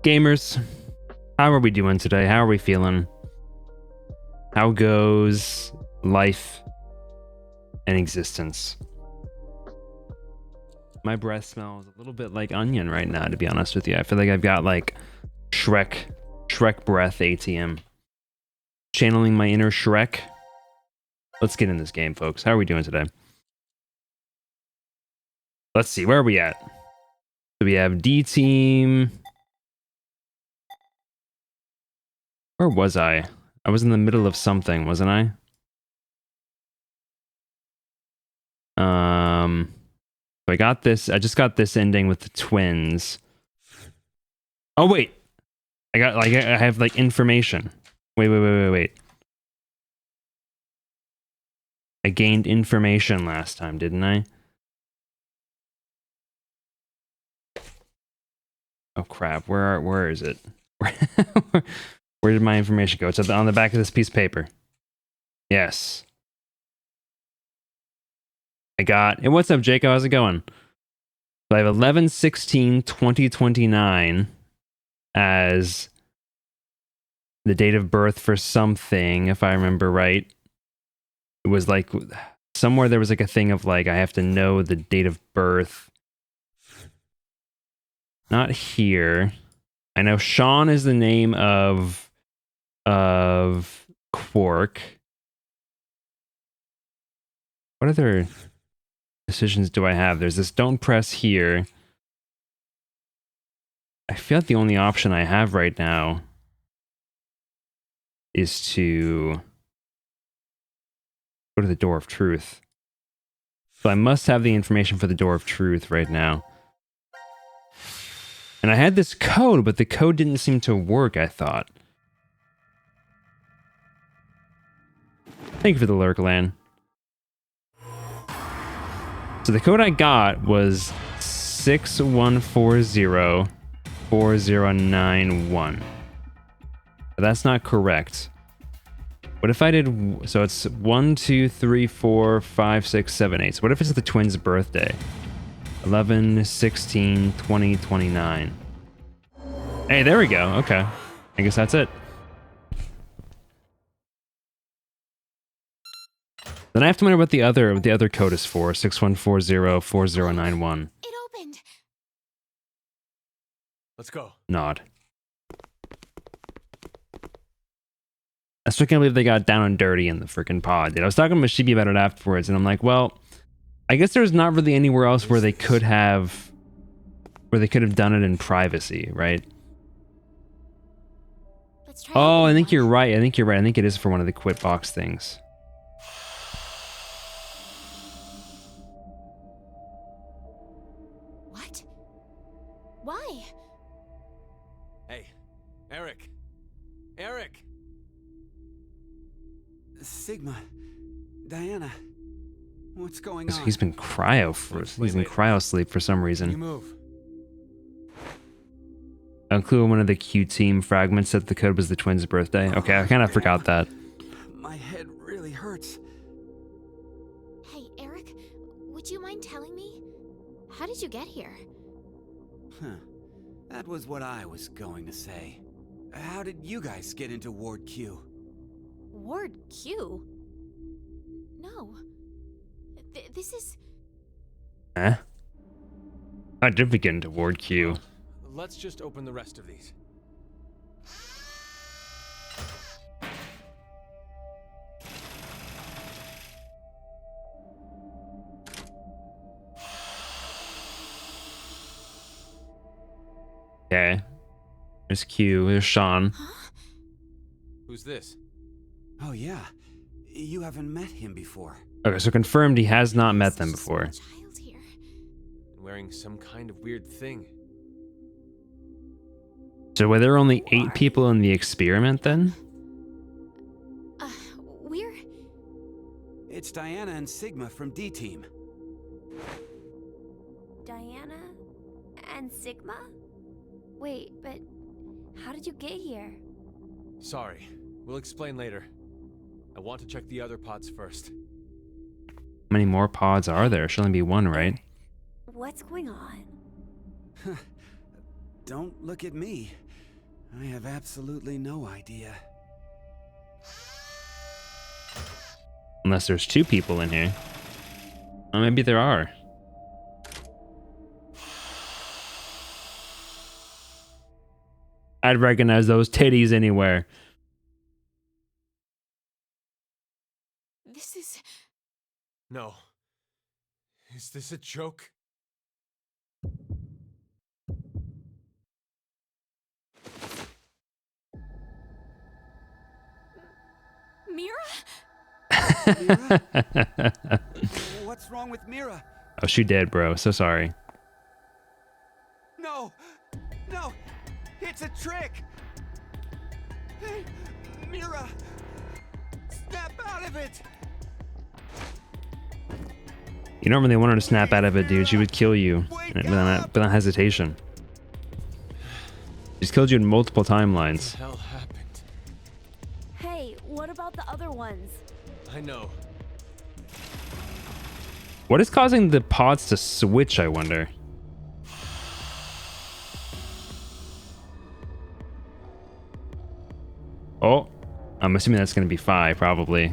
Gamers, how are we doing today? How are we feeling? How goes life and existence? My breath smells a little bit like onion right now, to be honest with you. I feel like I've got like Shrek breath ATM. Channeling my inner Shrek. Let's get in this game, folks. How are we doing today? Let's see, where are we at? So we have D team. Where was I? I was in the middle of something, wasn't I? So I got this. I just got this ending with the twins. Oh wait, I got like I have like information. Wait. I gained information last time, didn't I? Oh crap! Where is it? Where did my information go? It's on the back of this piece of paper. Yes. I got. Hey, what's up, Jacob? How's it going? So I have 11/16/2029 as the date of birth for something, if I remember right. It was like somewhere there was like a thing of like I have to know the date of birth. Not here. I know Sean is the name of Quark. What other decisions do I have? There's this don't press here. I feel like the only option I have right now is to go to the Door of Truth. So I must have the information for the Door of Truth right now. And I had this code, but the code didn't seem to work, I thought. Thank you for the lurk, Lan. So the code I got was 61404091. But that's not correct. What if I did... So it's 1, 2, 3, 4, 5, 6, 7, 8. So what if it's the twins' birthday? 11, 16, 20, 29. Hey, there we go. Okay. I guess that's it. Then I have to wonder what the other code is for. 61404091. It opened. Let's go. Nod. I still can't believe they got down and dirty in the freaking pod, dude. I was talking to Mashibi about it afterwards, and I'm like, well, I guess there's not really anywhere else where they could have done it in privacy, right? Let's try Oh, I opening think you're one. right. I think it is for one of the quit box things. What? Why? Hey, Eric. Eric! Sigma, Diana, what's going on? He's been cryo sleep for some You reason. move. I included one of the Q team fragments that the code was the twins' birthday. Okay, I kind of forgot that. My head really hurts. Hey, Eric, would you mind telling me? How did you get here? Huh. That was what I was going to say. How did you guys get into Ward Q? Ward Q? No. This is... Eh? I did begin to Ward Q. Let's just open the rest of these. Okay. There's Q. There's Sean. Huh? Who's this? Oh yeah, you haven't met him before. Okay, so confirmed he has not met them There's a before. small child here. Wearing some kind of weird thing. So were there only 8 people in the experiment then? We're... It's Diana and Sigma from D-Team. Diana and Sigma? Wait, but how did you get here? Sorry. We'll explain later. I want to check the other pods first. How many more pods are there? Should only be one, right? What's going on? Don't look at me. I have absolutely no idea. Unless there's 2 people in here. Or maybe there are. I'd recognize those titties anywhere. This is... No. Is this a joke? Mira? Mira? What's wrong with Mira? Oh, she dead, bro. So sorry. No! No! It's a trick! Hey, Mira! Snap out of it! You don't really want her to snap out of it, dude. She would kill you without hesitation. She's killed you in multiple timelines. What the hell happened? Hey, what about the other ones? I know. What is causing the pods to switch, I wonder? Oh, I'm assuming that's going to be Phi, probably.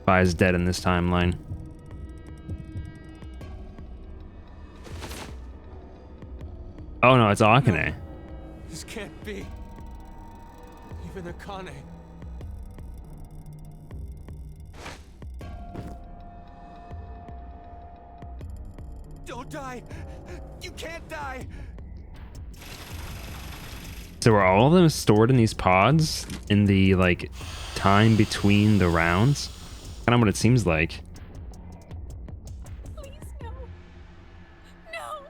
Phi is dead in this timeline. Oh no, it's Akane. This can't be. Even Akane. Don't die. You can't die. So are all of them stored in these pods in the like time between the rounds? Kind of what it seems like. Please, no. No.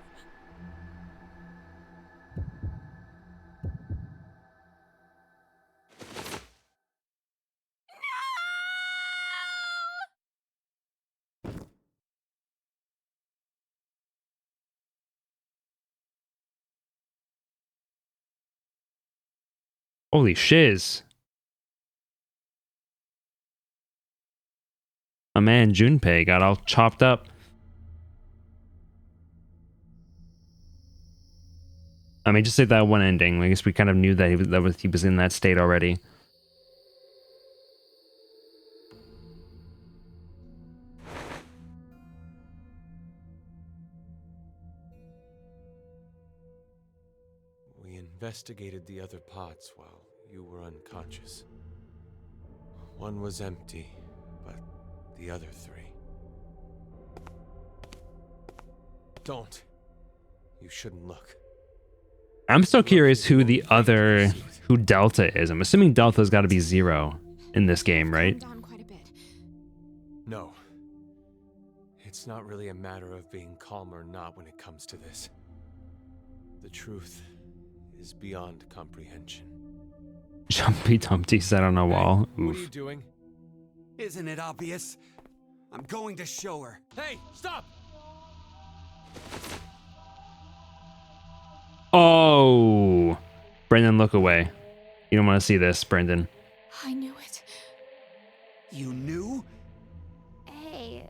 Holy shiz. My man Junpei got all chopped up. I mean, just say that one ending. I guess we kind of knew that he was in that state already. We investigated the other pods while you were unconscious. One was empty, but the other three... Don't. You shouldn't look. I'm still curious who Delta is. I'm assuming Delta's got to be Zero in this game, right? Calmed down quite a bit. No. It's not really a matter of being calm or not when it comes to this. The truth is beyond comprehension. Jumpy Dumpty sat on a wall. Hey, what are you Oof. doing? Isn't it obvious? I'm going to show her. Hey, stop! Oh, Brendan, look away. You don't want to see this, Brendan. I knew it. You knew? Hey,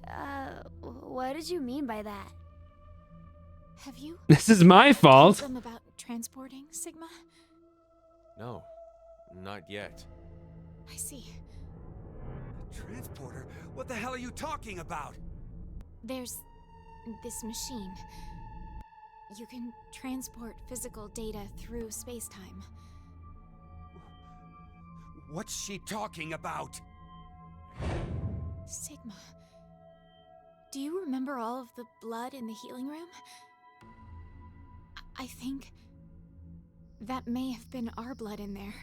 what did you mean by that? Have you This is my told fault. them about transporting Sigma? No, not yet. I see. Transporter? What the hell are you talking about? There's this machine. You can transport physical data through space-time. What's she talking about? Sigma. Do you remember all of the blood in the healing room? I think that may have been our blood in there.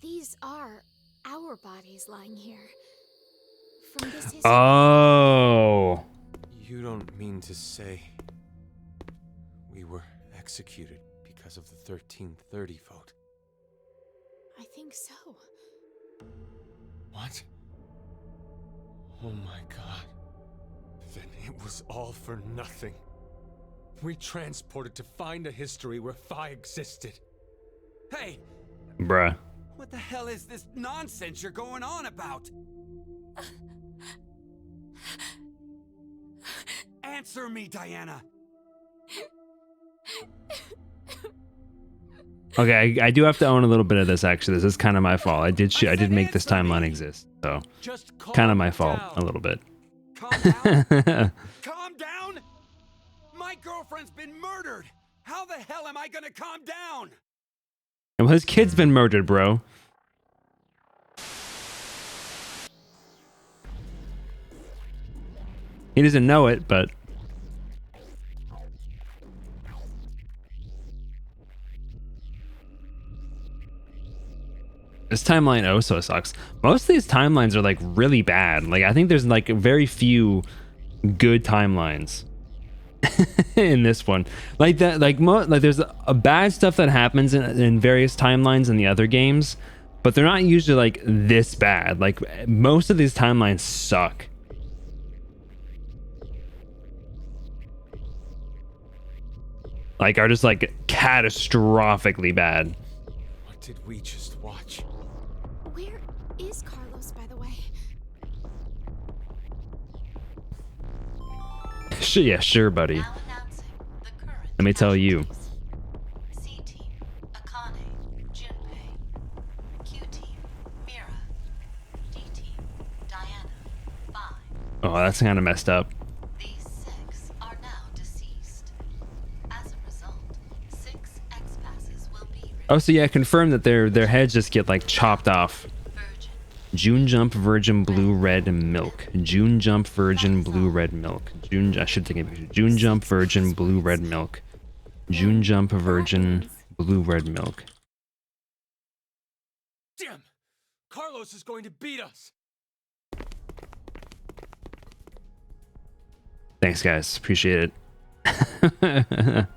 These are our bodies lying here. From this history. Oh. You don't mean to say we were executed because of the 1330 vote? I think so. What? Oh my god. Then it was all for nothing. We transported to find a history where Phi existed. Hey, Bruh. what the hell is this nonsense you're going on about? Answer me, Diana. Okay, I do have to own a little bit of this, actually. This is kind of my fault. I did make this timeline exist, so Just kind of calm my fault down. a little bit. Calm down. Calm down? My girlfriend's been murdered. How the hell am I gonna calm down? Well, his kid's been murdered, bro. He doesn't know it, but... This timeline also sucks. Most of these timelines are like really bad. Like I think there's like very few good timelines in this one. Like that, like there's a bad stuff that happens in various timelines in the other games, but they're not usually like this bad. Like most of these timelines suck. Like are just like catastrophically bad. What did we just watch? Where is Carlos, by the way? Yeah, sure, buddy. Now announcing the current Let me tell you. casualties. C team, Akane, Junpei. Q team, Mira. D team, Diana, 5. Oh, that's kind of messed up. These 6 are now deceased. As a result, 6 X-passes will be Oh, so yeah, confirm that their heads just get like chopped off. Virgin, June Jump Virgin Blue Red Milk. June Jump Virgin Blue Red Milk. I should take a picture. June Jump Virgin Blue Red Milk. June Jump Virgin Blue Red Milk. Damn! Carlos is going to beat us! Thanks, guys. Appreciate it.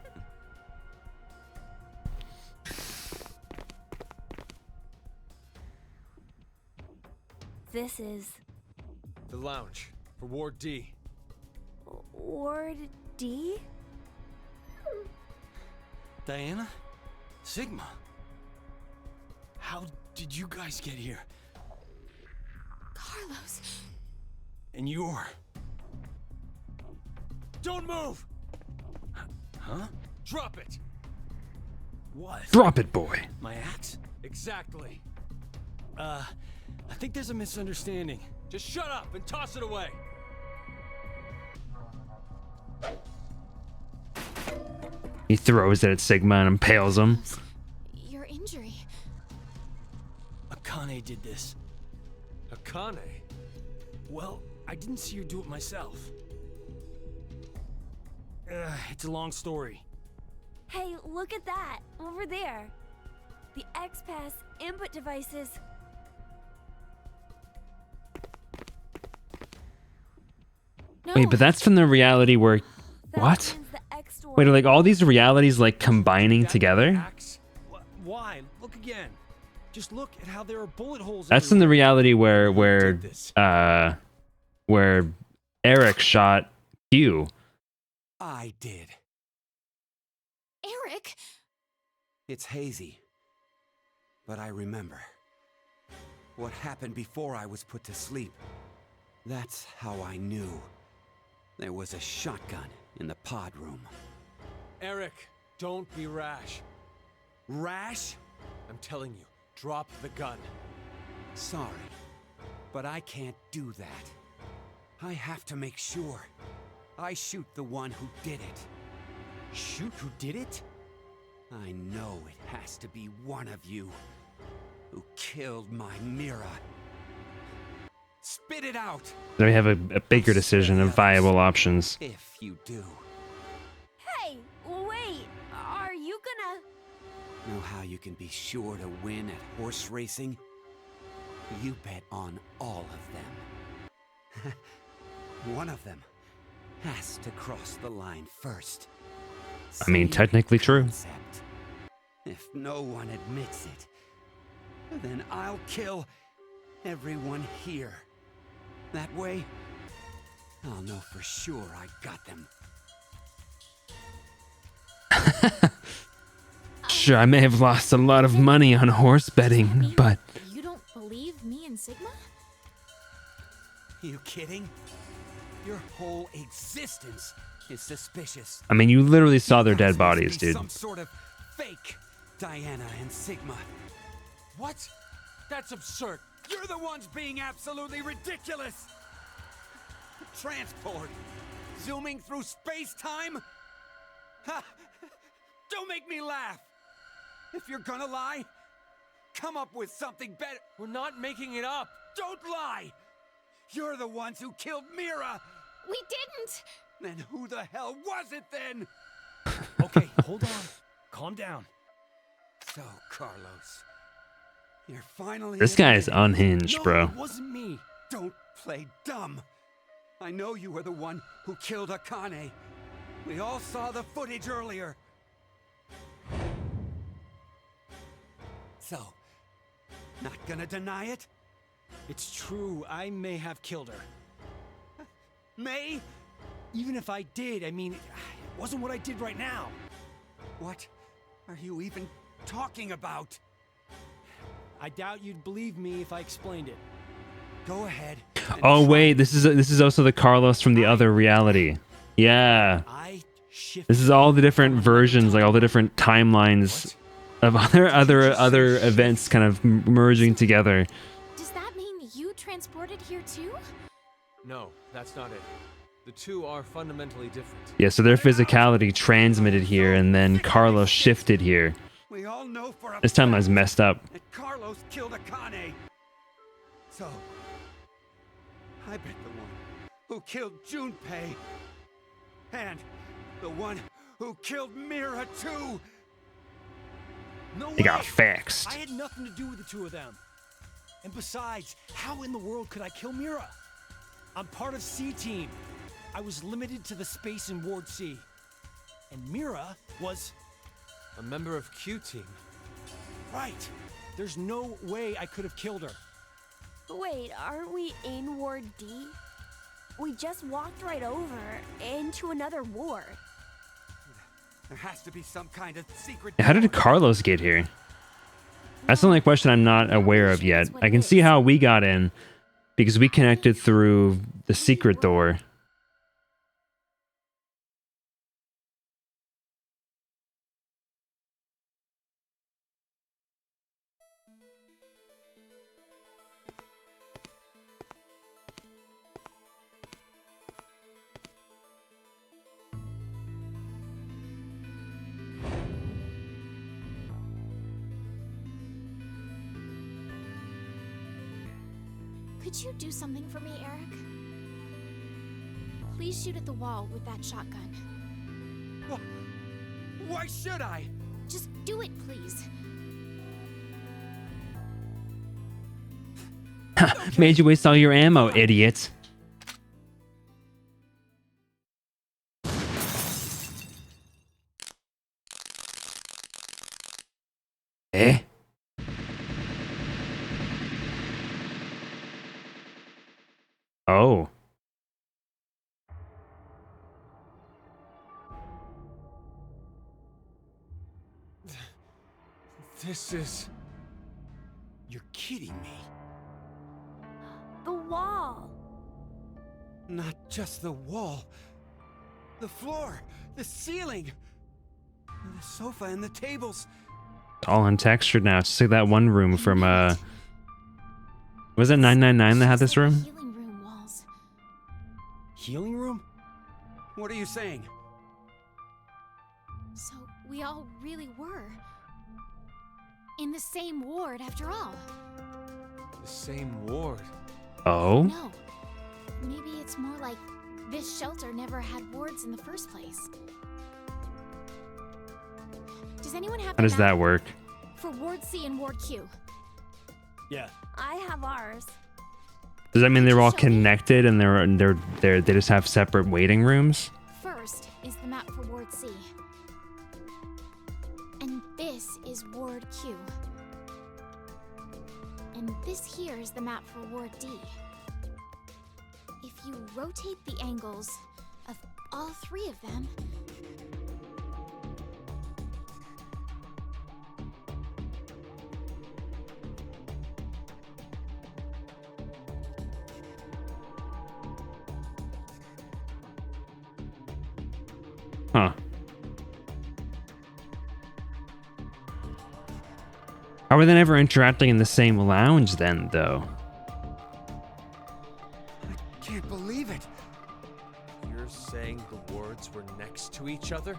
This is The lounge for Ward D. Ward D? Diana? Sigma? How did you guys get here? Carlos. And you're... Don't move! Huh? Drop it! What? Drop it, boy. My axe? Exactly. I think there's a misunderstanding. Just shut up and toss it away! He throws it at Sigma and impales him. Your injury. Akane did this. Akane? Well, I didn't see her do it myself. It's a long story. Hey, look at that! Over there! The X-Pass input devices. No. Wait, but that's from the reality where... That What? means the X store- Wait, are like all these realities like combining together? Axe? Why? Look again. Just look at how there are bullet holes. That's in the reality where did this? where Eric shot Q. I did. Eric! It's hazy. But I remember. What happened before I was put to sleep. That's how I knew. There was a shotgun in the pod room. Eric, don't be rash. Rash? I'm telling you, drop the gun. Sorry. But I can't do that. I have to make sure. I shoot the one who did it. Shoot who did it? I know it has to be one of you who killed my Mira. Spit it out! So we have a bigger decision of viable options. If you do. Hey, wait! Are you gonna... Know how you can be sure to win at horse racing? You bet on all of them. One of them has to cross the line first. I mean, Same technically true. concept. If no one admits it, then I'll kill everyone here. That way, I'll know for sure I got them. Sure, I may have lost a lot of money on horse betting, but You don't believe me and Sigma? You kidding? Your whole existence is suspicious. I mean, you literally saw their Guys dead must bodies, be dude. Some sort of fake Diana and Sigma. What? That's absurd. You're the ones being absolutely ridiculous! Transport. Zooming through space-time? Ha! Don't make me laugh. If you're gonna lie, come up with something better. We're not making it up. Don't lie. You're the ones who killed Mira. We didn't! Then who the hell was it then? Okay, hold on. Calm down. So, Carlos, you're finally... This guy is admitting- unhinged, No, bro. it wasn't me. Don't play dumb. I know you were the one who killed Akane. We all saw the footage earlier. So, not gonna deny it? It's true, I may have killed her. May? Even if I did, I mean, it wasn't what I did right now. What are you even talking about? I doubt you'd believe me if I explained it. Go ahead. and Oh try. wait, this is also the Carlos from the other reality. Yeah, I shifted. this is all the different versions, like all the different timelines of other events kind of merging together. Does that mean you transported here too? No, that's not it. The two are fundamentally different. Yeah, so their physicality transmitted here, and then Carlos shifted here. We all know for a This timeline's fact messed up. that Carlos killed Akane. so. I bet the one who killed Junpei and the one who killed Mira too. No He got way! fixed. I had nothing to do with the two of them. And besides, how in the world could I kill Mira? I'm part of C-Team. I was limited to the space in Ward C. And Mira was... A member of Q-Team. right. There's no way I could have killed her. Wait, aren't we in Ward D? We just walked right over into another ward. There has to be some kind of secret. How did Carlos get here? That's the only question I'm not aware of yet. I can see how we got in because we connected through the secret door. Could you do something for me, Eric? Please shoot at the wall with that shotgun. Why should I? Just do it, please. Made you waste all your ammo, idiot. Eh? Oh. This is... You're kidding me. The wall! Not just the wall. The floor, the ceiling, the sofa and the tables. All untextured now. It's just like that one room from was it 999 that had this room? Healing room walls. Healing room? What are you saying? So we all really were in the same ward after all. the same ward. Oh? No. Maybe it's more like this shelter never had wards in the first place. Does anyone have How does that work? for Ward C and Ward Q? Yeah. I have ours. Does that mean they're all connected and they just have separate waiting rooms? First is the map for Ward C. And this is Ward Q. And this here is the map for Ward D. If you rotate the angles of all three of them... Huh. How are they never interacting in the same lounge then, though? I can't believe it. You're saying the wards were next to each other?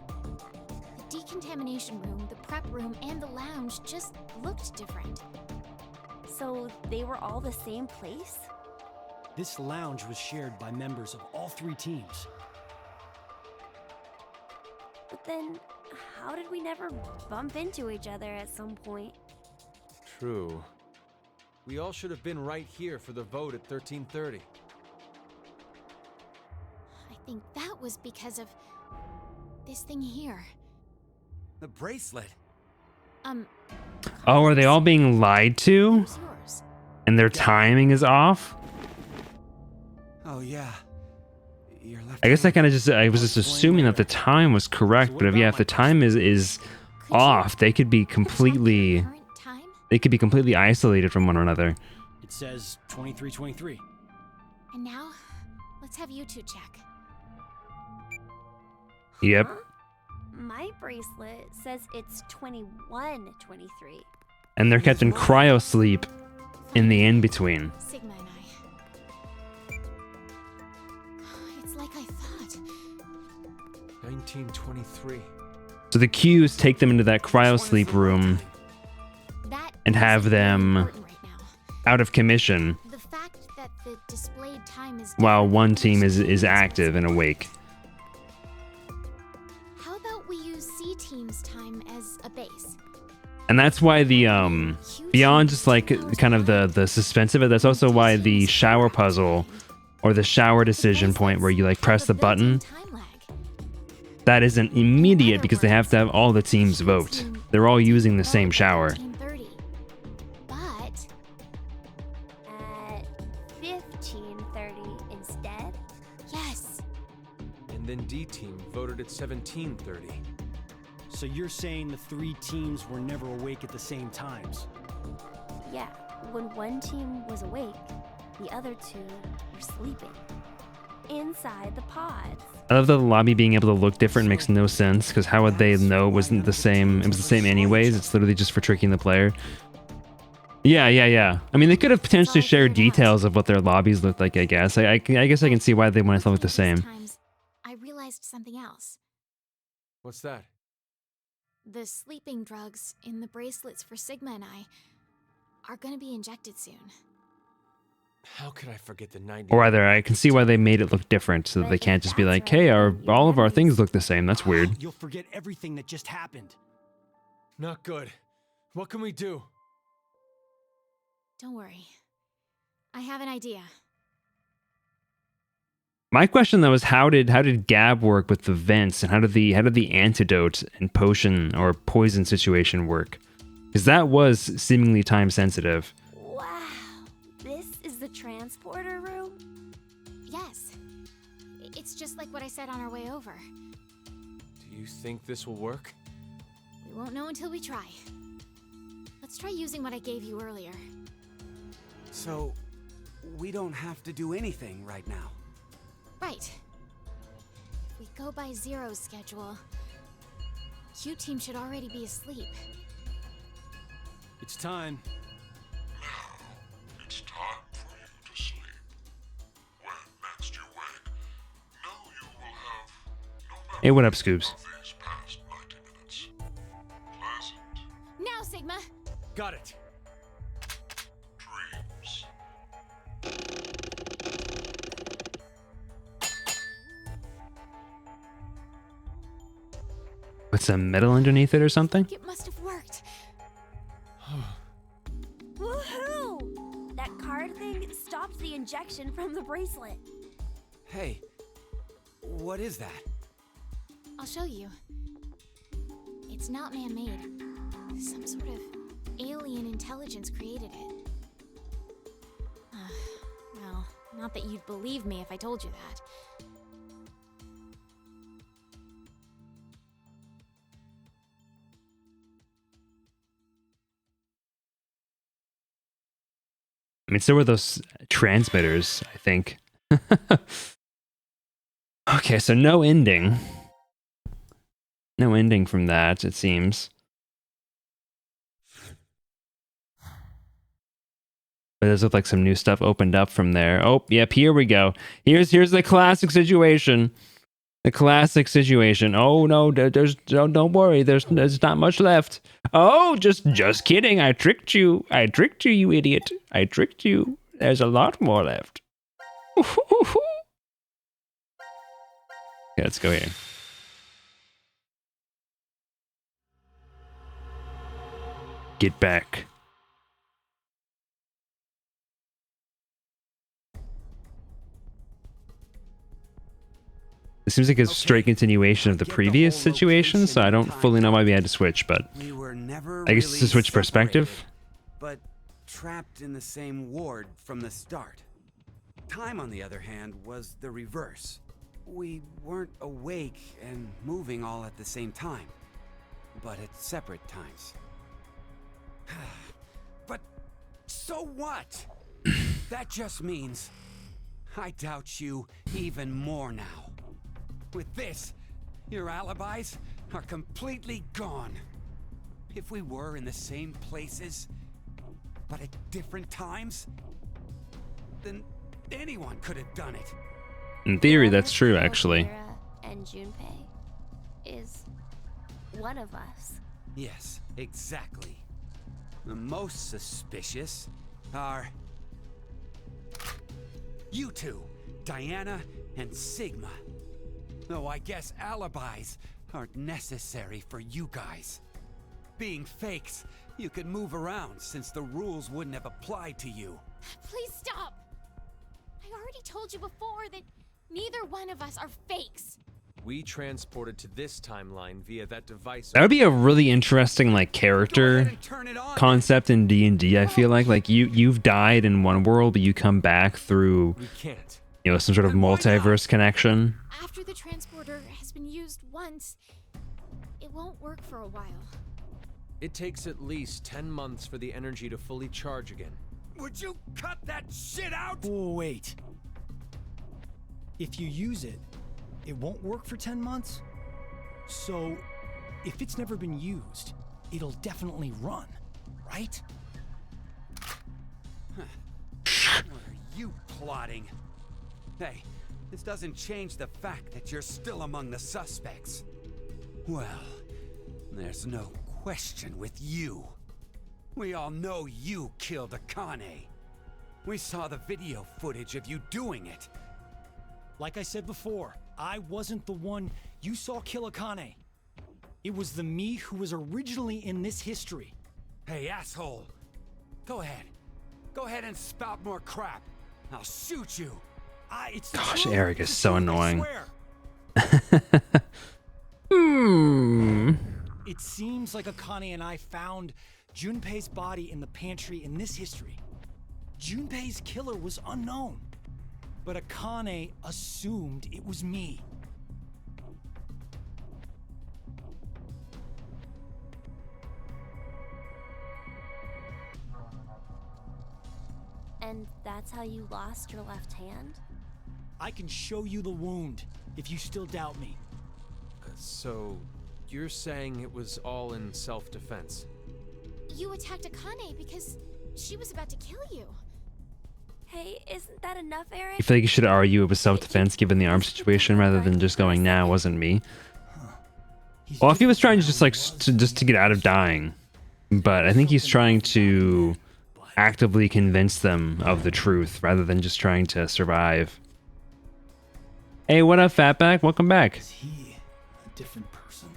The decontamination room, the prep room, and the lounge just looked different. So they were all the same place? This lounge was shared by members of all three teams. But then, how did we never bump into each other at some point? True. We all should have been right here for the vote at 1330. I think that was because of this thing here. The bracelet. Oh, are they all being lied to? Where's yours? And their timing is off? Oh yeah. Your left I guess hand. I was just assuming that the time was correct, but if the time is Could off, you they could be check the completely current time? isolated from one another. It says 23:23. And now, let's have you two check. Yep. Huh? My bracelet says it's 21:23. And they're kept in cryo sleep in the in-between. Sigma and I. It's like I thought. 1923. So the Qs take them into that cryo sleep room That and have isn't very them important right now. out of commission. The fact time is while different one from team each is team's active and response. awake. How about we use C team's time as a base? And that's why the beyond just like kind of the suspense of it, that's also why the shower puzzle or the shower decision point where you like press the button, that isn't immediate because they have to have all the teams vote. They're all using the same shower. But At 15:30 instead? yes, And then D team voted at 17:30. So you're saying the 3 teams were never awake at the same times? Yeah, when one team was awake, the other 2 were sleeping. Inside the pods. I love the lobby being able to look different makes no sense because how would they know it wasn't the same? It was the same anyways. It's literally just for tricking the player. Yeah. I mean, they could have potentially shared details of what their lobbies looked like, I guess. I guess I can see why they want it to look the same. Times, I realized something else. What's that? The sleeping drugs in the bracelets for Sigma and I are gonna be injected soon. How could I forget the 90? Or rather, I can see why they made it look different so that they can't just be like, hey, all of our things look the same. That's weird. You'll forget everything that just happened. Not good. What can we do? Don't worry. I have an idea. My question though is how did Gab work with the vents, and how did the antidote and potion or poison situation work? Because that was seemingly time sensitive. Wow, this is the transporter room? Yes. It's just like what I said on our way over. Do you think this will work? We won't know until we try. Let's try using what I gave you earlier. So, we don't have to do anything right now. Right. If we go by Zero's schedule, Q team should already be asleep. It's time. Now, it's time for you to sleep. When next you wake, know you will have no memory Hey, what up, Scoops? of these past 90 minutes. Pleasant Now, Sigma! Got it. dreams. With some metal underneath it or something? It must have worked. Woohoo! That card thing stopped the injection from the bracelet. Hey, what is that? I'll show you. It's not man-made. Some sort of alien intelligence created it. Well, not that you'd believe me if I told you that. I mean, so were those transmitters, I think. Okay, so no ending. No ending from that, it seems. But there's look like some new stuff opened up from there. Oh, yep, here we go. Here's the classic situation. The classic situation. Oh no, don't worry. There's not much left. Oh, just kidding. I tricked you. You idiot. I tricked you. There's a lot more left. Okay, let's go here. Get back. It seems like a straight continuation of the previous situation, so I don't fully know why we had to switch, but We were never I guess really to switch perspective. separated, but trapped in the same ward from the start. Time, on the other hand, was the reverse. We weren't awake and moving all at the same time, but at separate times. But so what? That just means I doubt you even more now. With this, your alibis are completely gone. If we were in the same places, but at different times, then anyone could have done it. In theory, Whoever that's true, killed actually. Mira and Junpei is one of us. Yes, exactly. The most suspicious are you two. Diana and Sigma. Though I guess alibis aren't necessary for you guys. Being fakes, you could move around since the rules wouldn't have applied to you. Please stop! I already told you before that neither one of us are fakes. We transported to this timeline via that device. That would be a really interesting like Go ahead character and turn it on. concept in D&D. I feel like you've died in one world, but you come back through, We can't. you know, some sort of Then why not? multiverse connection. After the transporter has been used once, it won't work for a while. It takes at least 10 months for the energy to fully charge again. Would you cut that shit out? Oh, wait. If you use it, it won't work for 10 months? So, if it's never been used, it'll definitely run, right? What are you plotting? Hey, this doesn't change the fact that you're still among the suspects. Well, there's no question with you. We all know you killed Akane. We saw the video footage of you doing it. Like I said before, I wasn't the one you saw kill Akane. It was the me who was originally in this history. Hey, asshole. Go ahead. Go ahead and spout more crap. I'll shoot you. It's the Gosh, truth. Eric is It's the so truth, I annoying. swear. It seems like Akane and I found Junpei's body in the pantry in this history. Junpei's killer was unknown, but Akane assumed it was me. And that's how you lost your left hand? I can show you the wound if you still doubt me. So, you're saying it was all in self-defense? You attacked Akane because she was about to kill you. Hey, isn't that enough, Eric? You feel like you should argue it was self-defense given the arm situation rather than just going, nah, it wasn't me. Well, if he was trying to just like to get out of dying, but I think he's trying to actively convince them of the truth rather than just trying to survive. Hey, what up, Fatback? Welcome back. Is he a different person?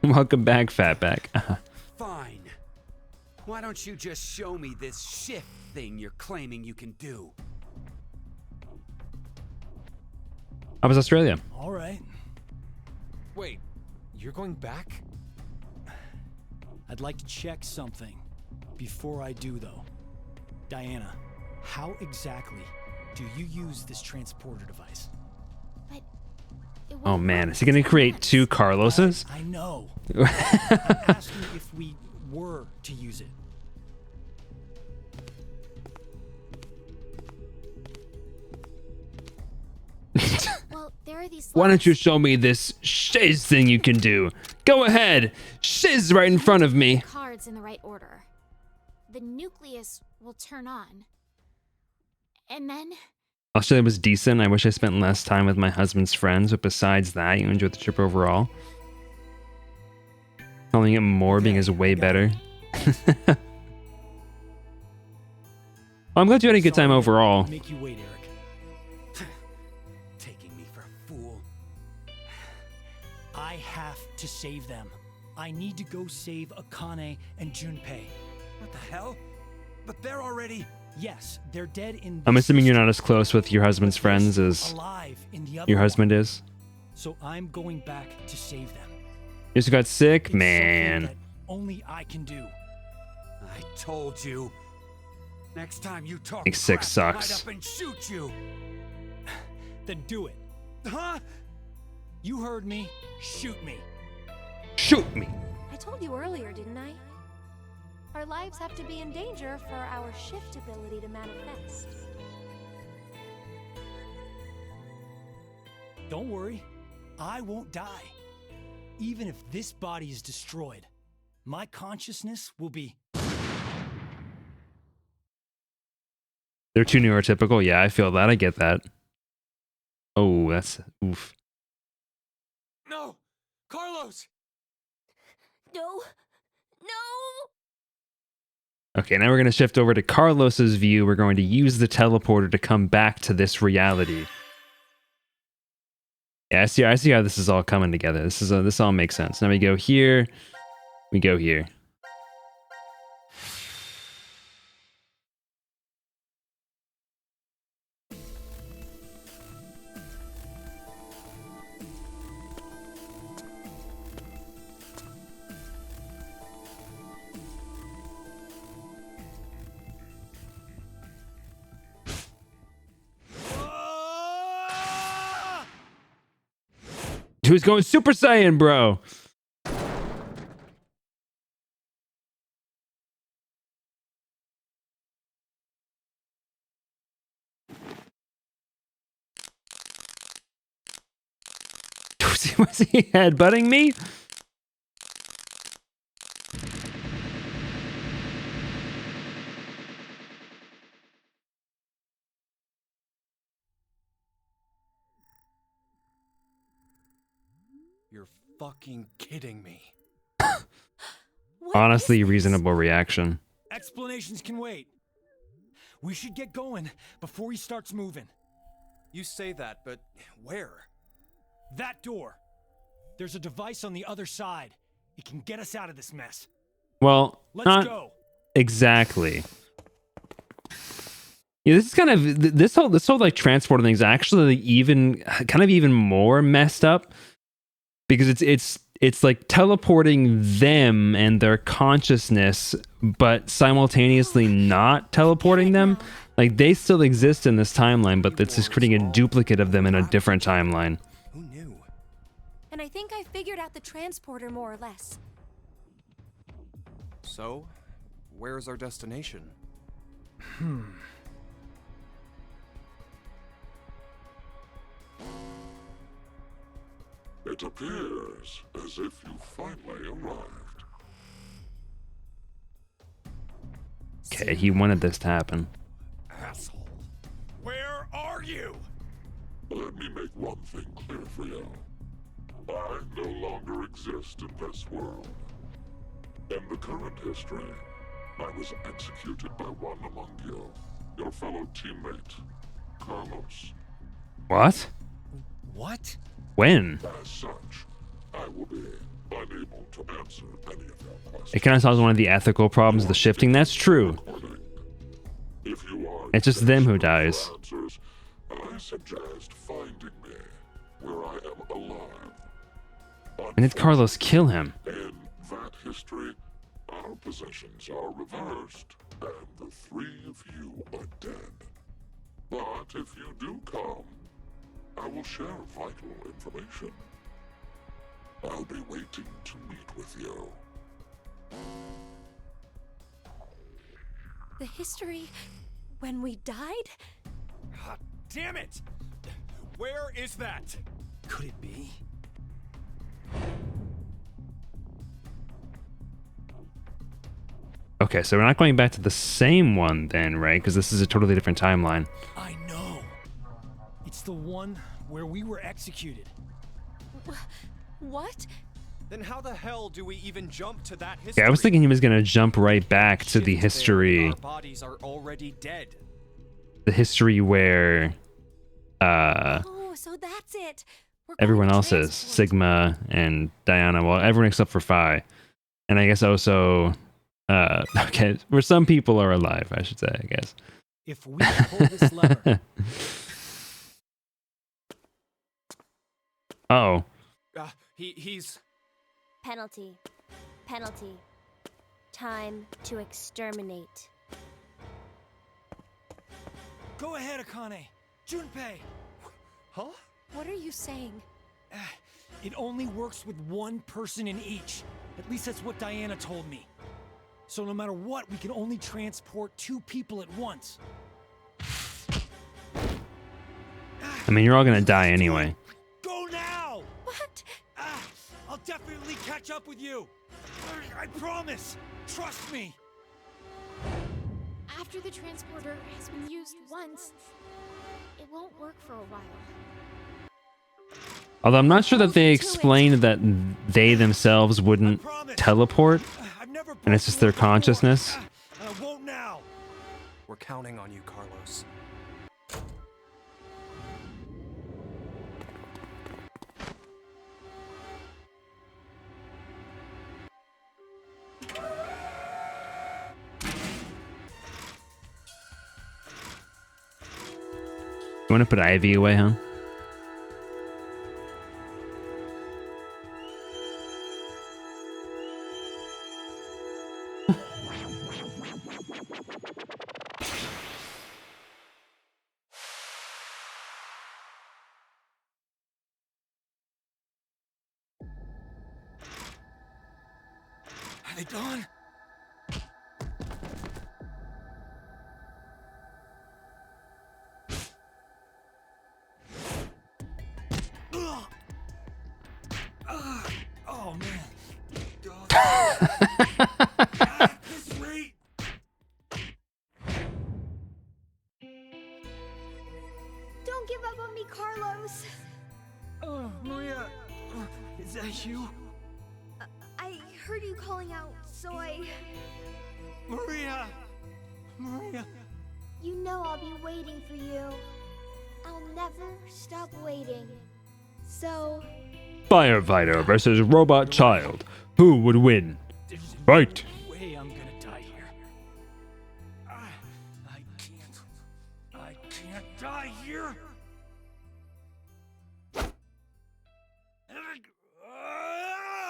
Welcome back, Fatback. Fine. Why don't you just show me this shift thing you're claiming you can do? How was Australia? All right. Wait, you're going back? I'd like to check something before I do, though. Diana, how exactly do you use this transporter device? But it Oh won't man, work is he gonna for create 10 two months. Carloses? I know. I'm asking if we were to use it. Well, there are these Why don't you slots. show me this shiz thing you can do? Go ahead, shiz right in front of me. Cards in the right order. The nucleus will turn on. And then Australia was decent. I wish I spent less time with my husband's friends, but besides that, you enjoyed the trip overall. Calling it more being is way better. Well, I'm glad you had a good time Sorry to overall. Make you wait, Eric. Taking me for a fool. I have to save them. I need to go save Akane and Junpei. What the hell? But they're already... Yes, they're dead in I'm this assuming you're history, not as close with your husband's but friends they're as still alive in the other your one. husband is. So I'm going back to save them. You just got sick? It's something Man. that only I can do. I told you. Next time you talk Think sick crap, sucks. I'd up and shoot you. Then do it. Huh? You heard me. Shoot me. Shoot me. I told you earlier, didn't I? Our lives have to be in danger for our shift ability to manifest. Don't worry. I won't die. Even if this body is destroyed, my consciousness will be... They're too neurotypical. Yeah, I feel that. I get that. Oh, that's oof. No! Carlos! No! No! Okay, now we're going to shift over to Carlos's view. We're going to use the teleporter to come back to this reality. Yeah, I see how this is all coming together. This all makes sense. Now we go here. We go here. Who's going Super Saiyan, bro? Was he headbutting me? You're fucking kidding me. What Honestly, is this? reasonable reaction. Explanations can wait. We should get going before he starts moving. You say that, but where? That door. There's a device on the other side. It can get us out of this mess. Well, Let's not go. exactly. Yeah, this is kind of this whole like transport thing is actually even kind of even more messed up because it's like teleporting them and their consciousness, but simultaneously not teleporting them. Like they still exist in this timeline, but it's just creating a duplicate of them in a different timeline. Who knew? And I think I figured out the transporter more or less. So, where's our destination? It appears as if you finally arrived. Okay, he wanted this to happen. Asshole. Where are you? Let me make one thing clear for you. I no longer exist in this world. In the current history, I was executed by one among you, your fellow teammate, Carlos. What? What? When? As such, I will be unable to answer any of your questions. It kind of solves one of the ethical problems of the shifting. That's true. If you are It's just them who desperate dies. for answers, I suggest finding me where I am alive. And did Carlos kill him? In that history, our positions are reversed, and the three of you are dead. But if you do come, I will share vital information. I'll be waiting to meet with you. The history when we died? God damn it! Where is that? Could it be? Okay, so we're not going back to the same one then, right? Because this is a totally different timeline. I know. It's the one where we were executed. What? Then how the hell do we even jump to that history? Yeah, I was thinking he was gonna jump right back to the Shift there, history, Our bodies are already dead. the history where Oh, so that's it. We're going everyone to else is transport. Sigma and Diana. Well, everyone except for Phi, and I guess also okay, where some people are alive, I should say. I guess. If we pull this lever, Oh, He's... Penalty. Penalty. Time to exterminate. go ahead, Akane. Junpei. Huh? What are you saying? It only works with one person in each. At least that's what Diana told me. So no matter what, we can only transport 2 people at once. I mean, you're all gonna die anyway. Go now! What? I'll definitely catch up with you. I promise. Trust me. After the transporter has been used once, it won't work for a while. Although I'm not sure that they explained that they themselves wouldn't teleport, I've never and it's just their broken one before. consciousness. And I won't now. We're counting on you, Carlos. You want to put Ivy away, huh? Are they gone? Oh man. At this rate. Don't give up on me, Carlos. Oh, Maria, is that you? I heard you calling out, so I... Maria! Maria! You know I'll be waiting for you. I'll never stop waiting. So, Firefighter versus robot child. Who would win? Right. No way I'm gonna die here. I can't die here.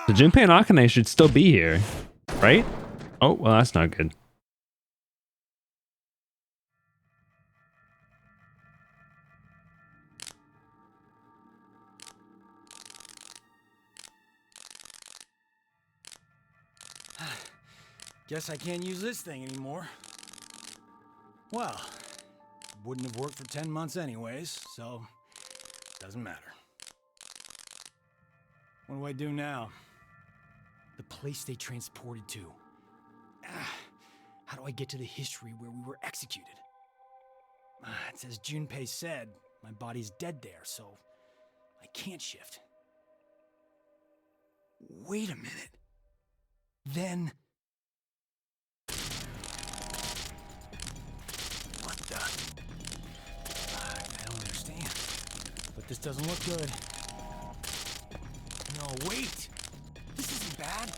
So Junpei and Akane should still be here, right? Oh, well, that's not good. Guess I can't use this thing anymore. Well, wouldn't have worked for 10 months anyways, so doesn't matter. What do I do now? The place they transported to. How do I get to the history where we were executed? It says Junpei said my body's dead there, so I can't shift. Wait a minute. Then... What the... I don't understand. But this doesn't look good. No, wait! This isn't bad.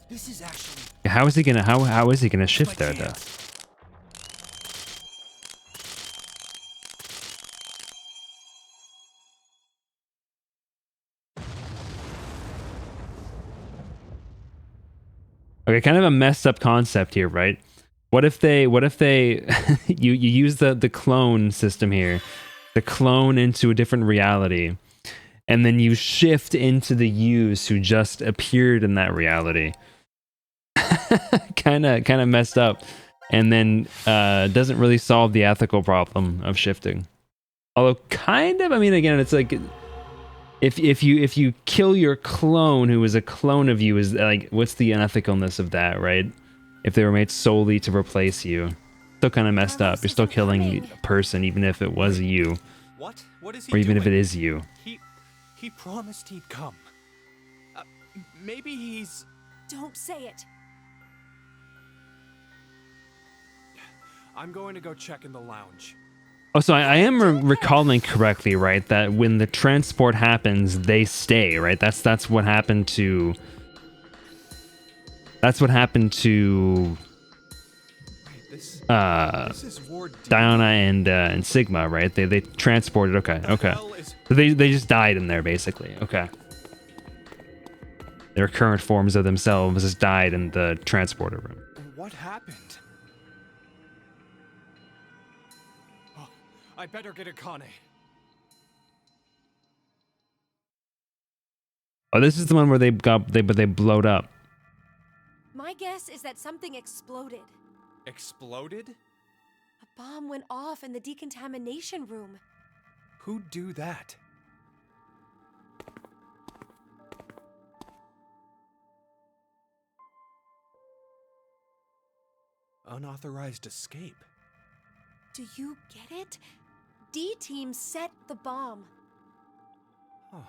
This is actually... How is he gonna how is he gonna shift there though? Okay, kind of a messed up concept here, right? What if they you use the clone system here, the clone into a different reality, and then you shift into the Yus who just appeared in that reality. kind of messed up, and then doesn't really solve the ethical problem of shifting. Although kind of, I mean, again, it's like if you kill your clone who is a clone of you, is like, what's the unethicalness of that, right? If they were made solely to replace you, still kind of messed up. You're still killing a person, even if it was you, What? What is he or even doing? if it is you. He promised he'd come. Maybe he's... Don't say it. I'm going to go check in the lounge. Oh, so I am recalling correctly, right? That when the transport happens, they stay, right? That's what happened to. That's what happened to. This is Ward D. Diana and Sigma, right? They transported. Okay. So they just died in there, basically. Okay. Their current forms of themselves just died in the transporter room. What happened? Oh, I better get Akane. Oh, this is the one where they blowed up. My guess is that something exploded. Exploded? A bomb went off in the decontamination room. Who'd do that? Unauthorized escape. Do you get it? D-Team set the bomb. Oh,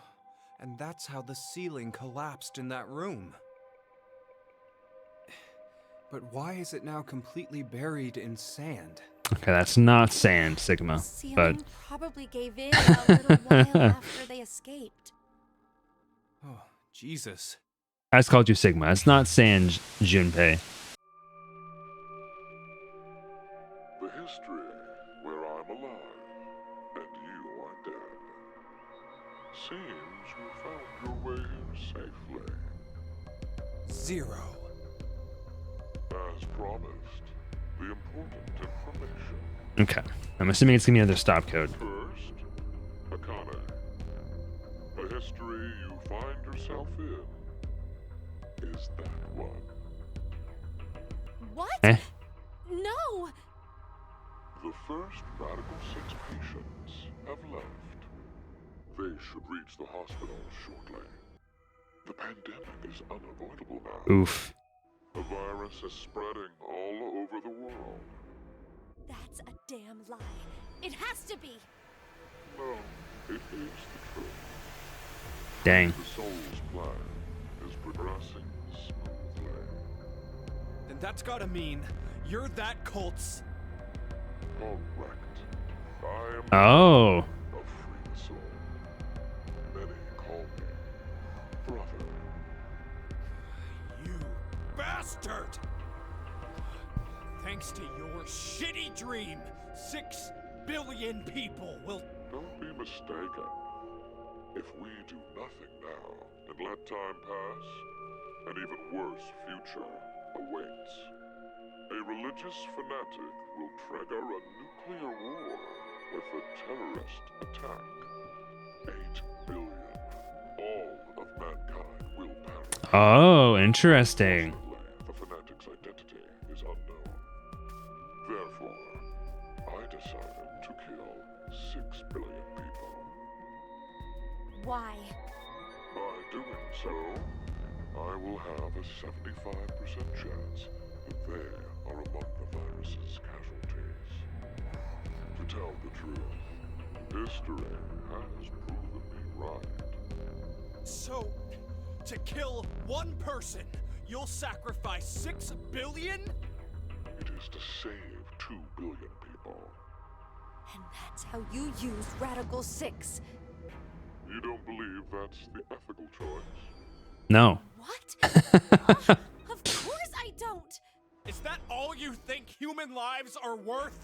and that's how the ceiling collapsed in that room. But why is it now completely buried in sand? Okay, that's not sand, Sigma. Ceiling But probably gave in a little while after they escaped. Oh, Jesus. I just called you Sigma. It's not sand, Junpei. The history where I'm alive and seems you found your way here safely. Zero. As promised, the important information. Okay. I'm assuming it's gonna be another stop code. First, Akane. The history you find yourself in is that one. What? Eh? No! The first Radical 6 patients have left. They should reach the hospital shortly. The pandemic is unavoidable now. Oof. The virus is spreading all over the world. That's a damn lie. It has to be. No, it is the truth. Dang. The Soul's plan is progressing smoothly. Then that's gotta mean you're that cult's. Correct. I am Oh. a free soul. Many call me brother. You bastard! Thanks to your shitty dream, 6 billion people will. Don't be mistaken. If we do nothing now and let time pass, an even worse future awaits. A religious fanatic will trigger a nuclear war with a terrorist attack. 8 billion. All of mankind will perish. Oh, interesting. The fanatic's identity is unknown. Therefore, I decided to kill 6 billion people. Why? By doing so, I will have a 75% chance that they are among the virus's casualties. To tell the truth, history has proven me right. So, to kill one person, you'll sacrifice 6 billion? It is to save 2 billion people. And that's how you use Radical 6. You don't believe that's the ethical choice? No. What? Of course I don't! Is that all you think human lives are worth?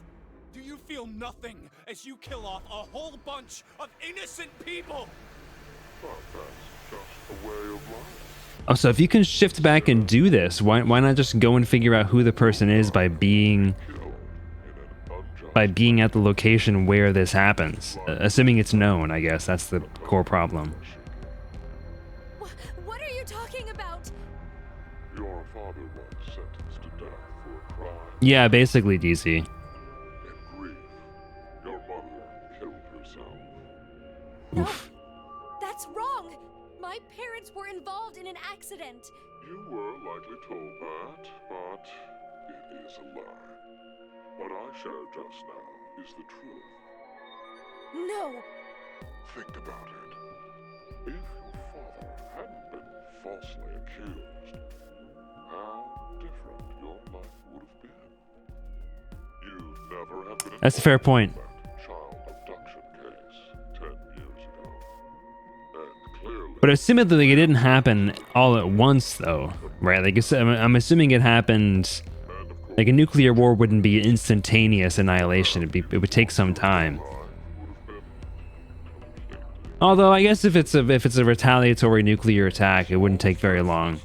Do you feel nothing as you kill off a whole bunch of innocent people? But that's just a way of life. Oh, so if you can shift back and do this, why not just go and figure out who the person is by being Killed in an unjust at the location where this happens? Assuming it's known, I guess that's the core problem. What are you talking about? Your father was sentenced to death for a crime. Yeah, basically, DC. In grief, your mother killed herself. No, that's wrong. My parents were involved in an accident. You were likely told that, but it is a lie. What I shared just now is the truth. No, Think about it. If your father hadn't been falsely accused, how different your life would have been. You'd never have been That's a fair point. involved in that child abduction case 10 years ago. And clearly, But assumedly, it didn't happen all at once, though, right? Like, I'm assuming it happened. and of course, Like, a nuclear war wouldn't be instantaneous annihilation. It would take some time. life would have been completely Although, I guess if it's a retaliatory nuclear attack, it wouldn't take very long.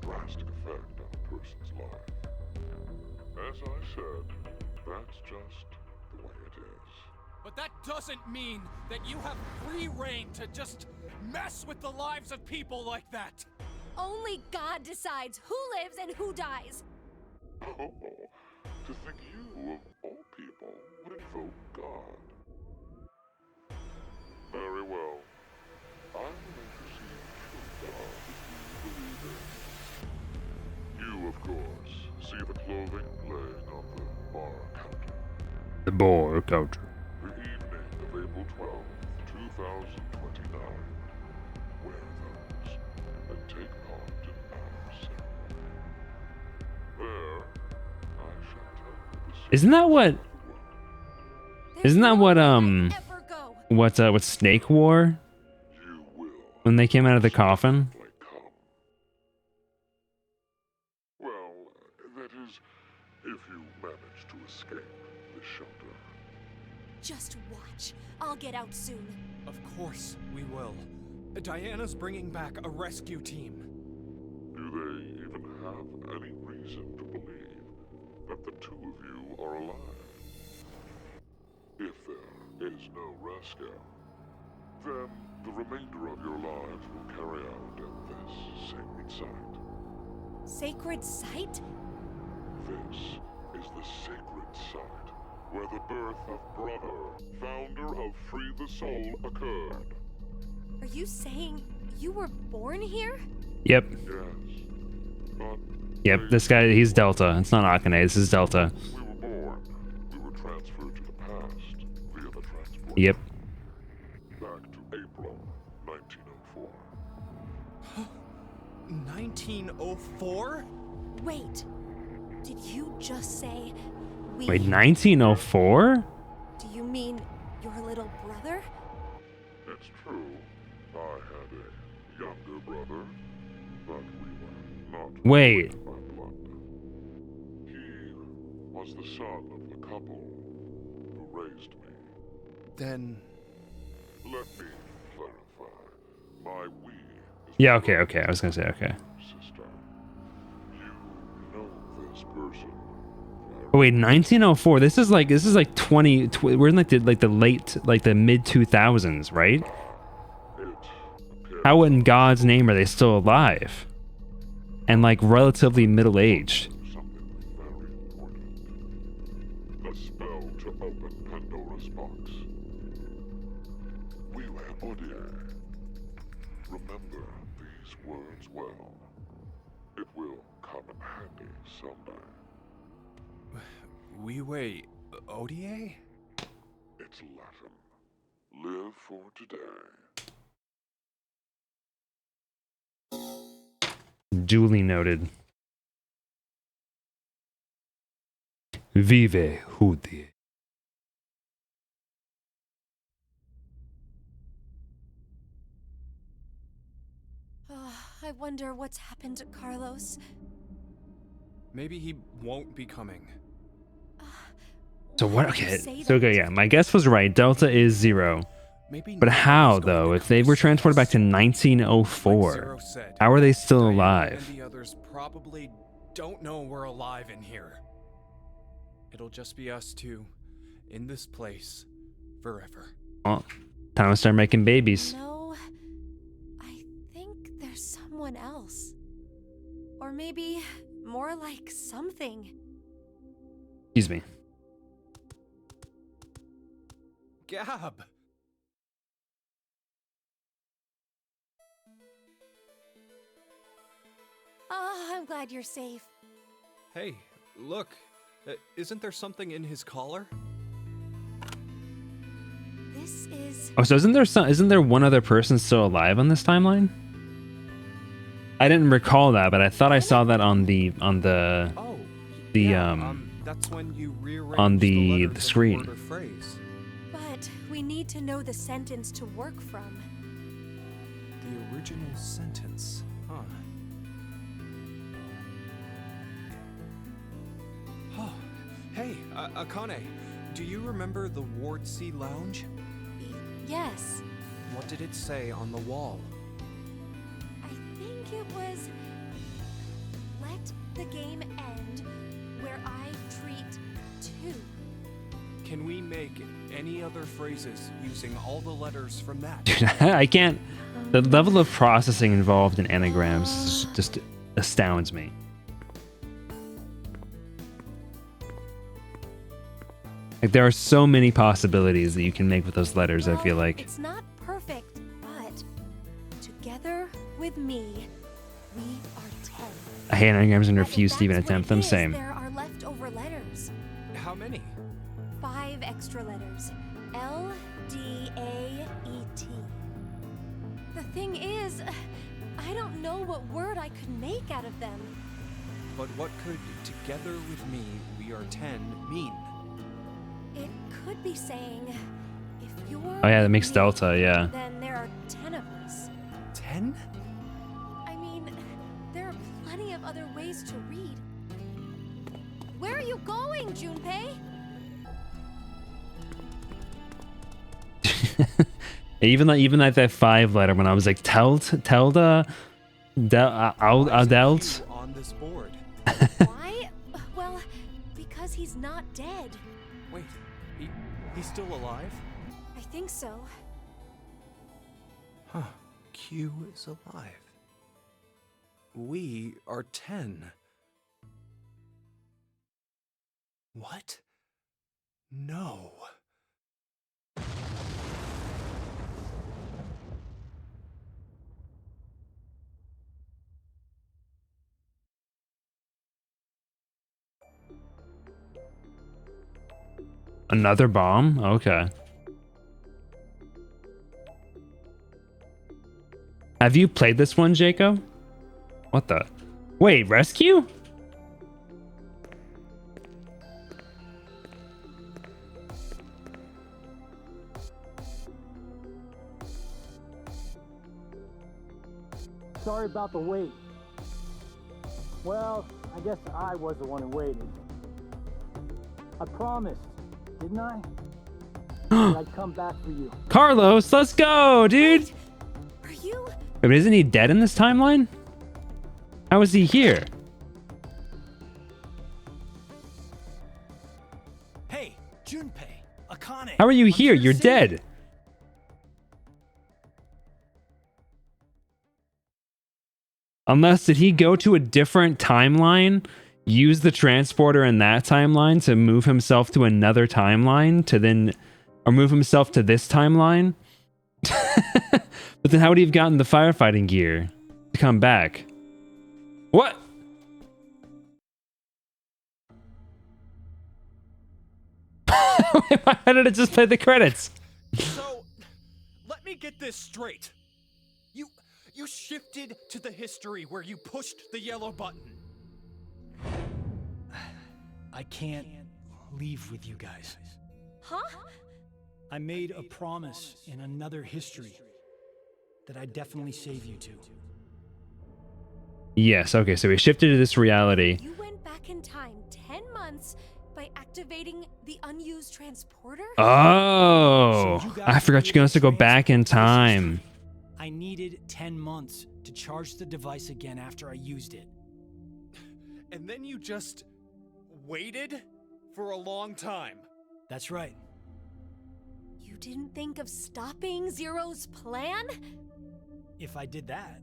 drastic effect on a person's life. As I said, that's just the way it is. But that doesn't mean that you have free reign to just mess with the lives of people like that. only God decides who lives and who dies. Oh, to think you, of all people, would invoke God. Very well. I will intercede for God if you believe it. You, of course, see the clothing laying on the bar counter. The boar culture. The evening of April 12th, 2029. Wear those and take part in our ceremony. There, I shall tell you the secret Isn't that what? of the world. There's Isn't that no what way I'd ever go. what Snake wore You will when they came out of the coffin? certainly come. Well, that is, if you manage to escape the shelter. Just watch. I'll get out soon. Of course we will. Diana's bringing back a rescue team. Do they even have any reason to believe that the two of you are alive? If there is no rescue, then the remainder of your lives will carry out at this sacred site. Sacred site? This is the sacred site where the birth of Brother, founder of Free the Soul, occurred. Are you saying you were born here? Yep. Yes, but Yep. This guy, he's Delta. It's not Akane. This is Delta. we were born. We were transferred to the past via the transport. Yep. Back to April 1904. 1904? Wait. Did you just say we... Wait, 1904? Do you mean your little brother? It's true. I had a younger brother, but we were not Wait. by blood. He was the son of the couple who raised me. Then Let me clarify. My we is Yeah, okay, okay. I was gonna say okay. sister. You know this person. Oh, wait, 1904. This is like 20. We're in like the late, like the mid 2000s, right? It appears How in God's name are they still alive? And like relatively middle aged. something very important. The spell to open Pandora's box. We were Odier. Remember these words well. It will come in handy someday. we wait. Odie? It's Latin. Live for today. Duly noted. Vive Hudi. I wonder what's happened to Carlos. Maybe he won't be coming. So Why what? would you Okay. say So that? okay, yeah. My guess was right. Delta is 0. Maybe But nobody's how going though? to If they come were save transported back us. to Like 1904, Zero said, how are they still Diana alive? And the others probably don't know we're alive in here. It'll just be us two in this place forever. Well, time to start making babies. No, I think there's someone else. Or maybe more like something. Excuse me. Gab! Oh, I'm glad you're safe. Hey, look. Isn't there something in his collar? This is... Oh, so isn't there one other person still alive on this timeline? I didn't recall that, but I thought I saw that on the Oh. The, yeah, that's when you rearrange on the letters of screen. word or phrase. But we need to know the sentence to work from. The original sentence, huh? Oh, hey, Akane, do you remember the Ward C Lounge? Yes, What did it say on the wall? I think it was... Let the game end where I treat two. Can we make any other phrases using all the letters from that? I can't. The level of processing involved in anagrams just astounds me. Like there are so many possibilities that you can make with those letters. I Well, feel like. it's not perfect, but together with me, we are 10. I hate anagrams and But if refuse to even that's what attempt it them. is, Same. There are leftover letters. How many? 5 extra letters. L-D-A-E-T. The thing is, I don't know what word I could make out of them. But what could "together with me we are 10" mean? It could be saying, if you're Oh yeah, that with makes me, Delta. Yeah. then there are 10 of us. 10? I mean, there are plenty of other ways to read. Where are you going, Junpei? Even like that 5 letter when I was like Telda Adelt. On this board. Why? Well, because he's not dead. Wait, he's still alive? I think so. Huh. Q is alive. We are 10. What? No. Another bomb? Okay. Have you played this one, Jacob? What the? Wait, rescue? Sorry about the wait. Well, I guess I was the one who waited. I promised, didn't I? That I'd come back for you. Carlos, let's go, dude. Wait, are you? Wait, but isn't he dead in this timeline? How is he here? Hey, Junpei, Akane. How are you I'm here? to You're save dead. you. Unless, did he go to a different timeline, use the transporter in that timeline to move himself to another timeline to then, or move himself to this timeline? But then how would he have gotten the firefighting gear to come back? What? Why did it just play the credits? So, let me get this straight. You shifted to the history where you pushed the yellow button. I can't leave with you guys. Huh? I made a promise in another history that I'd definitely save you two. Yes, okay, so we shifted to this reality. You went back in time 10 months by activating the unused transporter? Oh, So you guys I forgot you can also go back in transport time. I needed 10 months to charge the device again after I used it. And then you just waited for a long time. That's right. You didn't think of stopping Zero's plan? If I did that,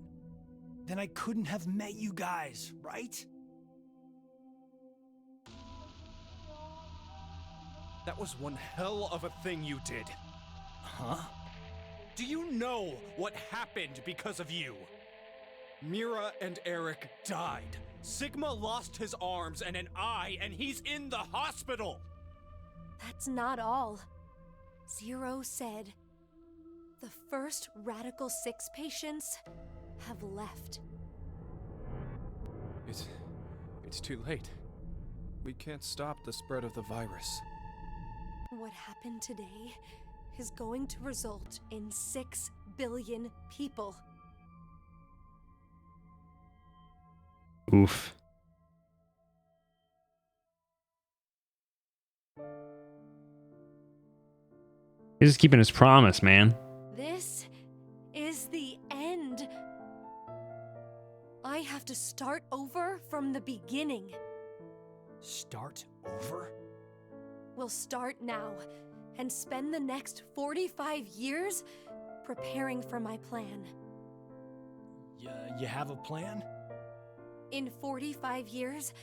then I couldn't have met you guys, right? That was one hell of a thing you did. Huh? Do you know what happened because of you? Mira and Eric died. Sigma lost his arms and an eye, and he's in the hospital! That's not all. Zero said the first Radical 6 patients have left. It's too late. We can't stop the spread of the virus. What happened today is going to result in 6 billion people. Oof. He's just keeping his promise, man. This is the end. I have to start over from the beginning. Start over? We'll start now and spend the next 45 years preparing for my plan. You have a plan? In 45 years,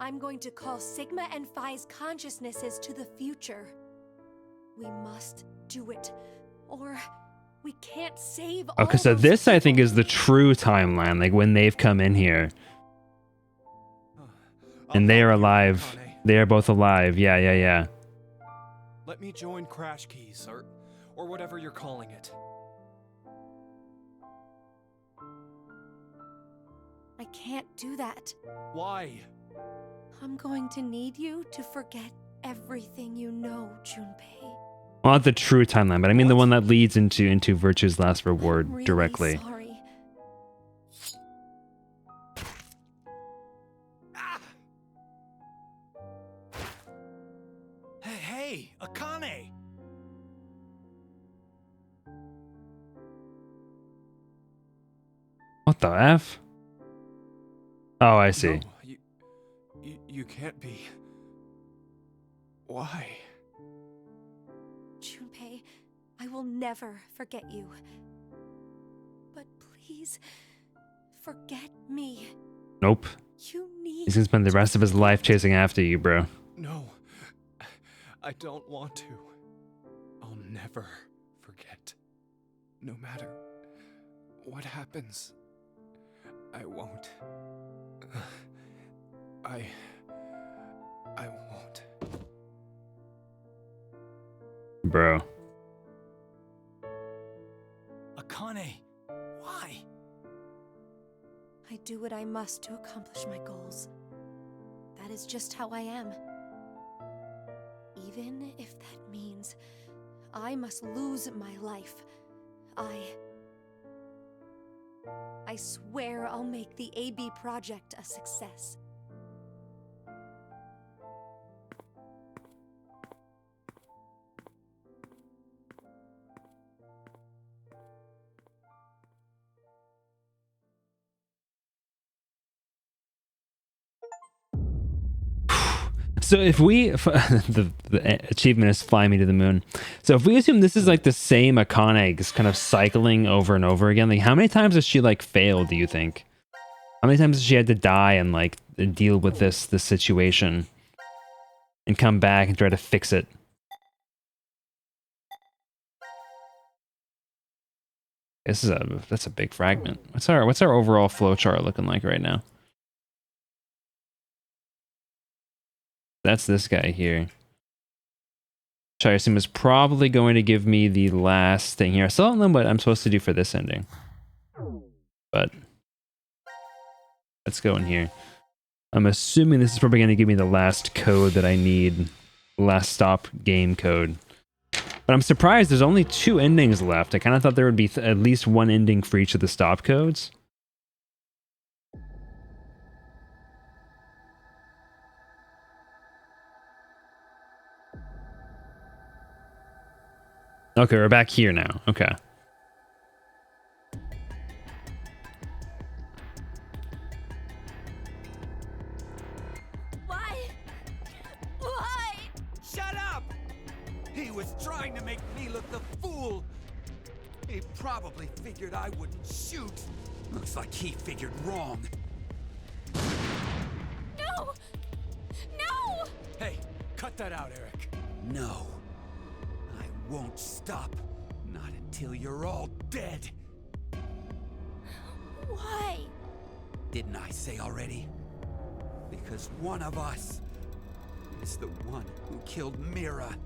I'm going to call Sigma and Phi's consciousnesses to the future. We must do it, or we can't save all Okay, so those this I think people. is the true timeline, like when they've come in here. And they are alive. Akane. They are both alive. Yeah. Let me join Crash Keys, or whatever you're calling it. I can't do that. Why? I'm going to need you to forget everything you know, Junpei. Well, not the true timeline, but I mean the one that leads into Virtue's last reward I'm really directly. Sorry. Hey, Akane! What the F? Oh, I see. No, you can't be. Why? Junpei, I will never forget you. But please, forget me. Nope. You need. He's gonna spend the rest of his life chasing after you, bro. No, I don't want to. I'll never forget. No matter what happens, I won't. I won't. Bro. Akane, why? I do what I must to accomplish my goals. That is just how I am. Even if that means I must lose my life, I swear I'll make the AB project a success. So if we the achievement is fly me to the moon. So if we assume this is like the same Akane just kind of cycling over and over again, like how many times has she like failed, do you think? How many times has she had to die and like deal with this situation and come back and try to fix it? That's a big fragment. What's our overall flowchart looking like right now? That's this guy here. Which I assume is probably going to give me the last thing here. I still don't know what I'm supposed to do for this ending. But let's go in here. I'm assuming this is probably going to give me the last code that I need. Last stop game code. But I'm surprised there's only 2 endings left. I kind of thought there would be at least 1 ending for each of the stop codes. Okay, we're back here now. Okay. Why? Why? Shut up! He was trying to make me look the fool. He probably figured I wouldn't shoot. Looks like he figured wrong. No! No! Hey, cut that out, Eric. No. I won't stop. Not until you're all dead. Why? Didn't I say already? Because one of us is the one who killed Mira.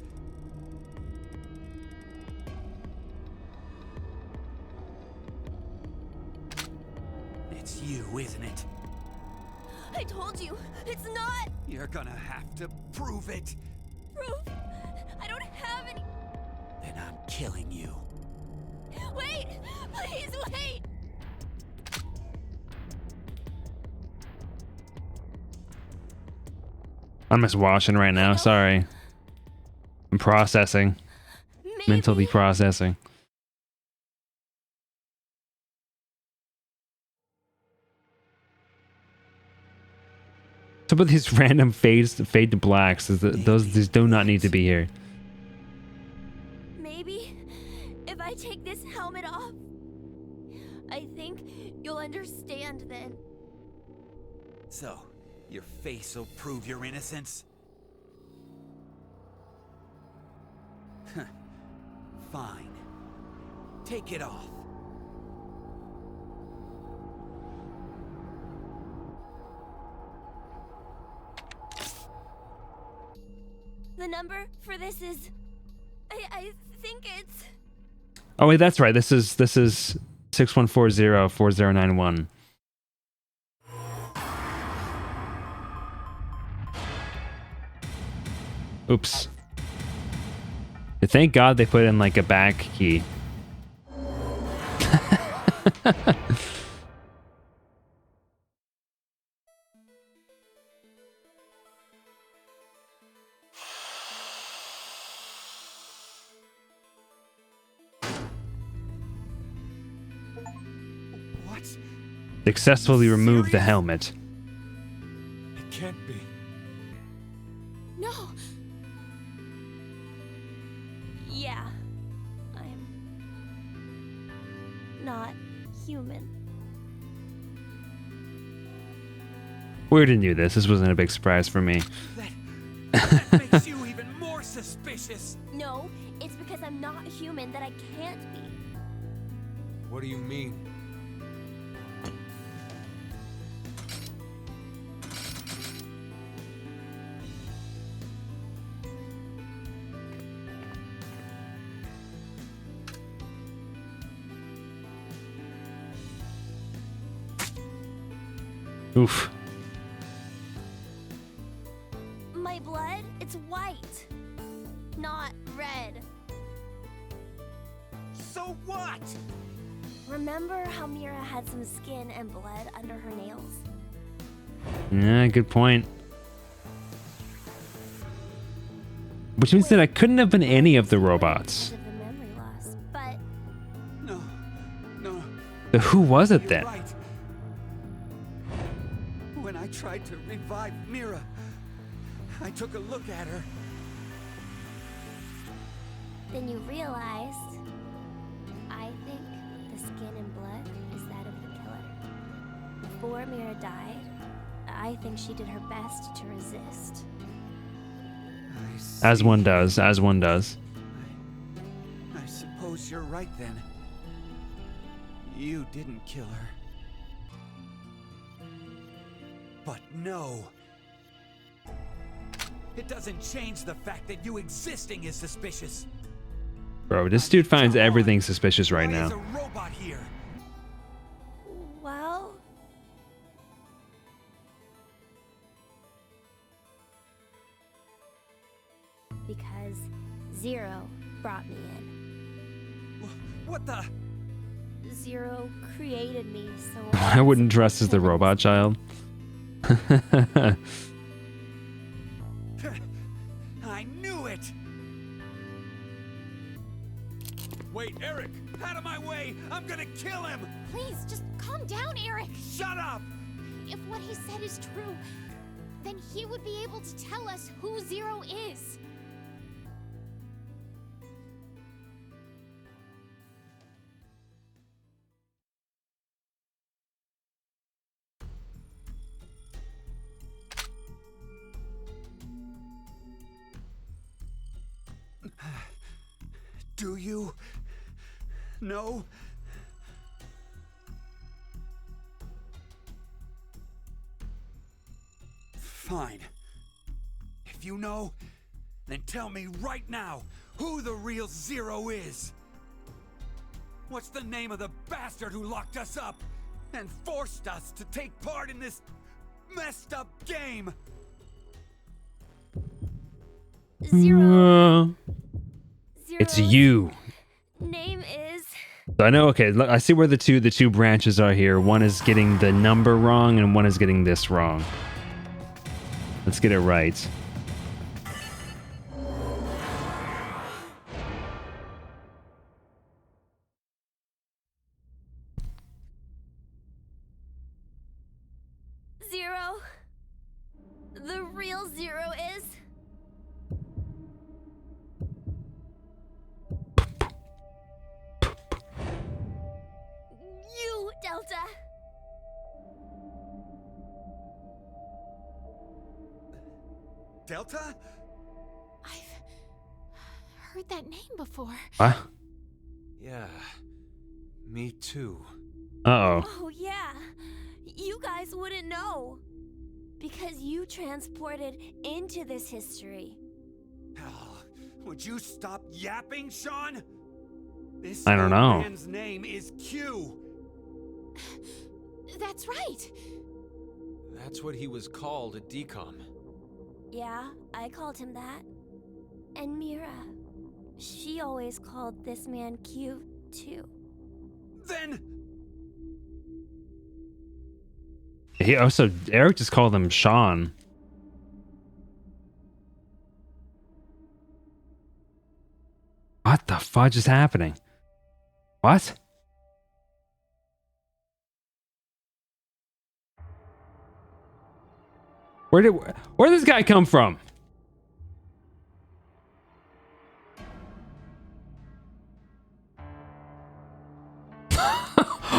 It's you, isn't it? I told you, it's not You're gonna have to prove it. proof. I don't have any. Then I'm killing you. Wait! Please wait! I'm just watching right now. Sorry. I'm processing. Mentally processing. So with these random fade to blacks, those do not need to be here. Maybe if I take this helmet off, I think you'll understand then. So, your face will prove your innocence? Fine. Take it off. The number for this is... I think it's... Oh wait, that's right. This is 61404091. Oops. Thank God they put in like a back key. What? Successfully removed the Serious? helmet. It can't be. No! Yeah. I'm not human. We already knew this. This wasn't a big surprise for me. That makes you even more suspicious. No, it's because I'm not human that I can't be. What do you mean? Oof. My blood, it's white, not red. So what? Remember how Mira had some skin and blood under her nails? Yeah, good point. Which means that I couldn't have been any of the robots. Because of the memory loss, but No. No. So who was it You're then? right. When I tried to revive Mira, I took a look at her. then you realized, I think the skin and blood is that of the killer. Before Mira died, I think she did her best to resist. I see. As one does, as one does. I suppose you're right then. You didn't kill her. But no. It doesn't change the fact that you existing is suspicious. Bro, this dude finds Come on. everything suspicious right Why is now. a robot here? Well, because Zero brought me in. What the? Zero created me, so I wouldn't dress as the robot child. I knew it! Wait, Eric! Out of my way! I'm gonna kill him! Please, just calm down, Eric! Shut up! If what he said is true, then he would be able to tell us who Zero is. Do you know? Fine. If you know, then tell me right now who the real Zero is. What's the name of the bastard who locked us up and forced us to take part in this messed up game? Zero. It's Zero's you. name is. So I know, okay, look, I see where the two branches are here. One is getting the number wrong and one is getting this wrong. Let's get it right. Zero. The real Zero is. You, Delta. Delta? I've heard that name before. What? Yeah. Me too. Uh-oh. Oh, yeah. You guys wouldn't know. Because you transported into this history. Oh, would you stop yapping, Sean? This I don't old know. man's name is Q. That's right. That's what he was called at DCOM. Yeah, I called him that. And Mira. She always called this man Q, too. Then He also, Eric just called him Sean. What the fudge is happening? What? Where did this guy come from?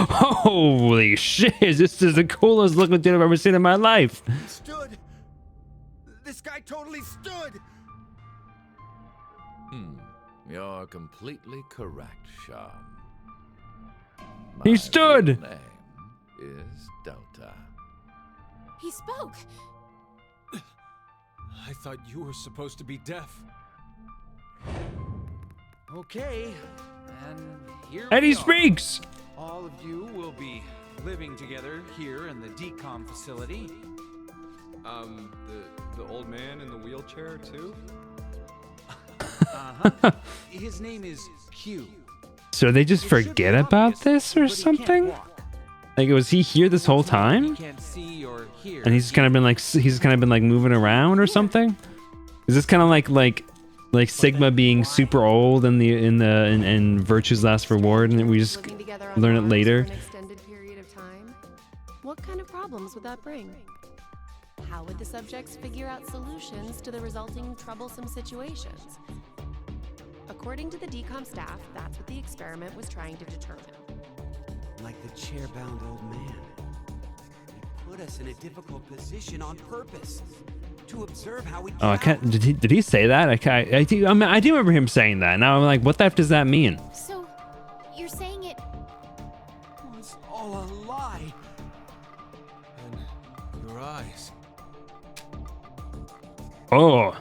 Holy shit, this is the coolest looking dude I've ever seen in my life. He stood. This guy totally stood. You're completely correct, Sean. He My stood. real name is Delta. He spoke. I thought you were supposed to be deaf. Okay, and here And we he are. speaks. All of you will be living together here in the decom facility. The old man in the wheelchair too? His name is Q. So they just It should forget be about obvious, this or but he can't something? walk. Like, was he here this whole He time? can't see or hear. And he's kind of been like moving around or something? Is this kind of like Sigma being super old in Virtue's Last Reward, and we just Living together on learn it Mars later? For an extended period of time? What kind of problems would that bring? How would the subjects figure out solutions to the resulting troublesome situations? According to the decom staff, that's what the experiment was trying to determine. Like the chair-bound old man. He put us in a difficult position on purpose to observe how we. Oh, I can't. Did he say that? I do remember him saying that. Now I'm like, what the f does that mean? So, you're saying it was all a lie. And your eyes. Oh,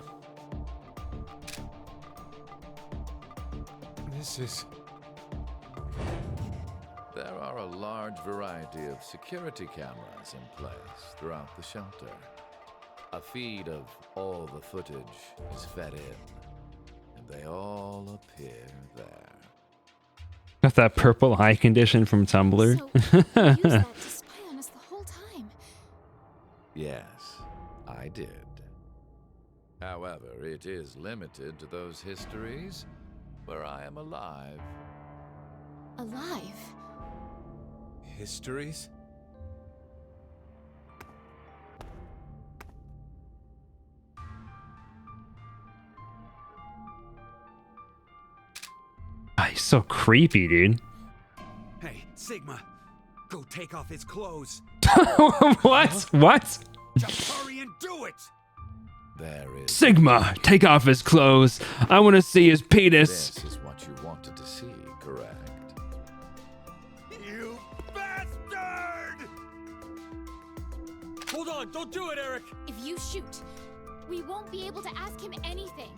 This is. There are a large variety of security cameras in place throughout the shelter. A feed of all the footage is fed in, and they all appear there. got that purple eye condition from Tumblr. so you used that to spy on us the whole time. Yes, I did. However, it is limited to those histories where I am alive. Alive? Histories? Ah, he's so creepy, dude. Hey, Sigma, go take off his clothes. What? What? Just hurry and do it. There is. Sigma, take off his clothes. I want to see his penis. This is what you wanted to see, correct? You bastard! Hold on, don't do it, Eric! If you shoot, we won't be able to ask him anything.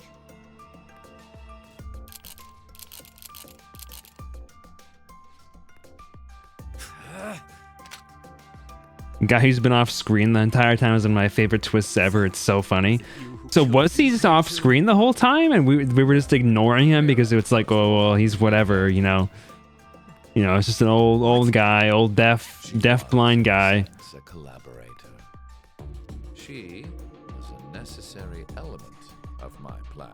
Guy who's been off screen the entire time is one of my favorite twists ever. It's so funny. So was he just off screen the whole time, and we were just ignoring him because it's like, oh well, he's whatever, you know. You know, it's just an old guy, old deaf blind guy. A collaborator. She was a necessary element of my plan.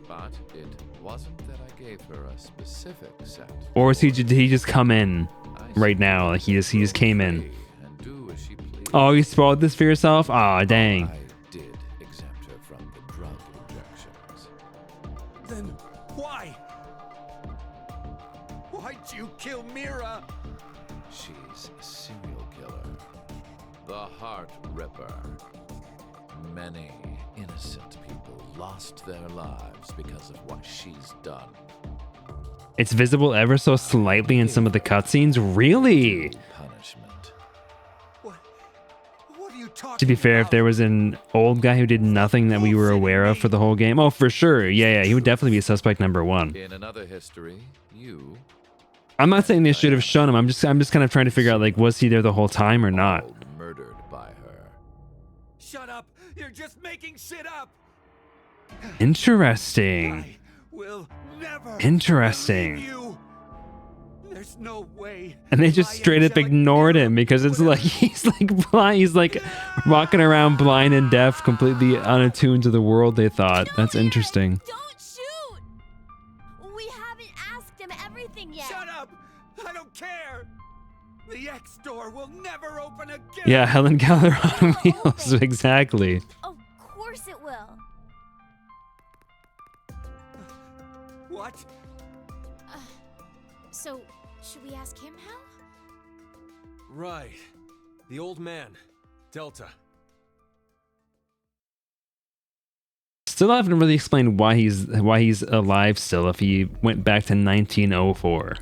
But it wasn't that I gave her a specific set. Or was did he just come in right now? Like he just came in. And do as she pleased. Oh, you spoiled this for yourself? Aw, dang. I did exempt her from the drug injections. Then why? Why'd you kill Mira? She's a serial killer. The Heart Ripper. Many innocent people lost their lives because of what she's done. It's visible ever so slightly in some of the cutscenes. Really? Punishment. What are you talking To be fair, if there was an old guy who did nothing that we were aware of for the whole game, oh, for sure. Yeah, he would definitely be suspect number one. In another history, you I'm not saying they should have shown him. I'm just kind of trying to figure out, like, was he there the whole time or not? murdered by her. Shut up! You're just making shit up! Interesting. Will never Interesting. believe you. There's no way. And they just straight up ignored him because it's like he's like blind. He's like walking around blind and deaf, completely unattuned to the world, they thought. That's interesting. Don't shoot! We haven't asked him everything yet. Shut up! I don't care! The X door will never open again! Yeah, Helen Keller on wheels, exactly. Of course it will. What? So, should we ask him how? Right. The old man. Delta. Still haven't really explained why he's alive still if he went back to 1904.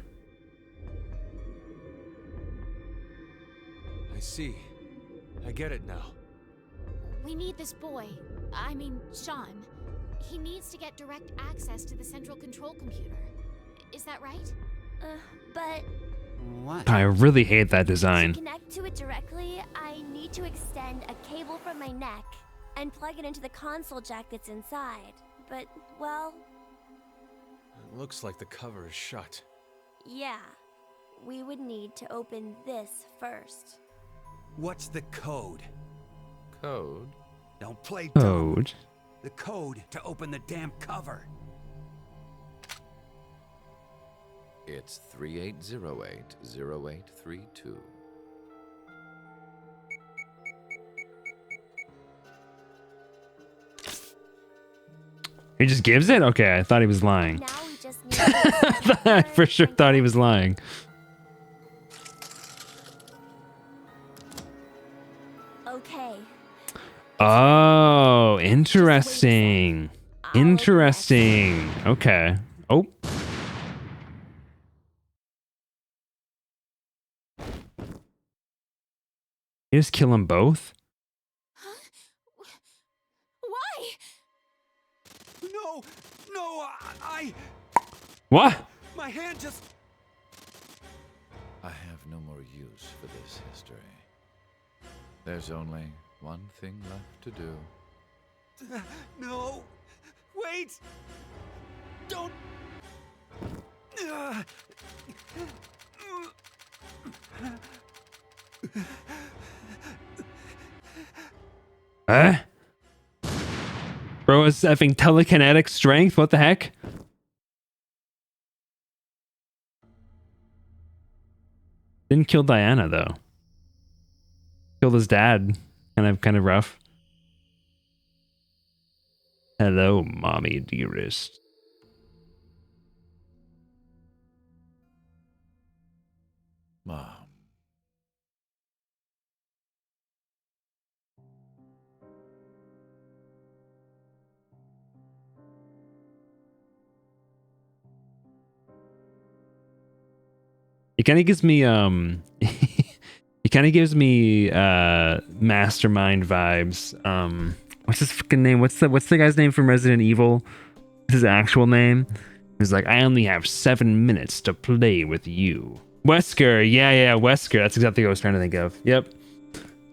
I see. I get it now. We need this boy. I mean, Sean. He needs to get direct access to the central control computer. Is that right? But What? I really hate that to design. connect to it directly, I need to extend a cable from my neck and plug it into the console jack that's inside. But, well, It looks like the cover is shut. yeah. We would need to open this first. What's the code? Code? Don't play dumb. Code. The code to open the damn cover. It's 3808-0832. He just gives it? Okay, I thought he was lying. Now we just need to I for sure thought he was lying. Okay. Oh, interesting. Interesting. Okay. Oh. You just kill them both? Why? No! No! I... What? My hand just... I have no more use for this history. There's only one thing left to do. No! Wait! Don't... Huh? Bro is effing telekinetic strength? What the heck? Didn't kill Diana though. Killed his dad. Kind of rough. Hello, mommy dearest. Mom. It kind of gives me it kind of gives me Mastermind vibes. What's his fucking name? What's the guy's name from Resident Evil? His actual name? He's like, I only have 7 minutes to play with you. Wesker, yeah, Wesker. That's exactly what I was trying to think of. Yep.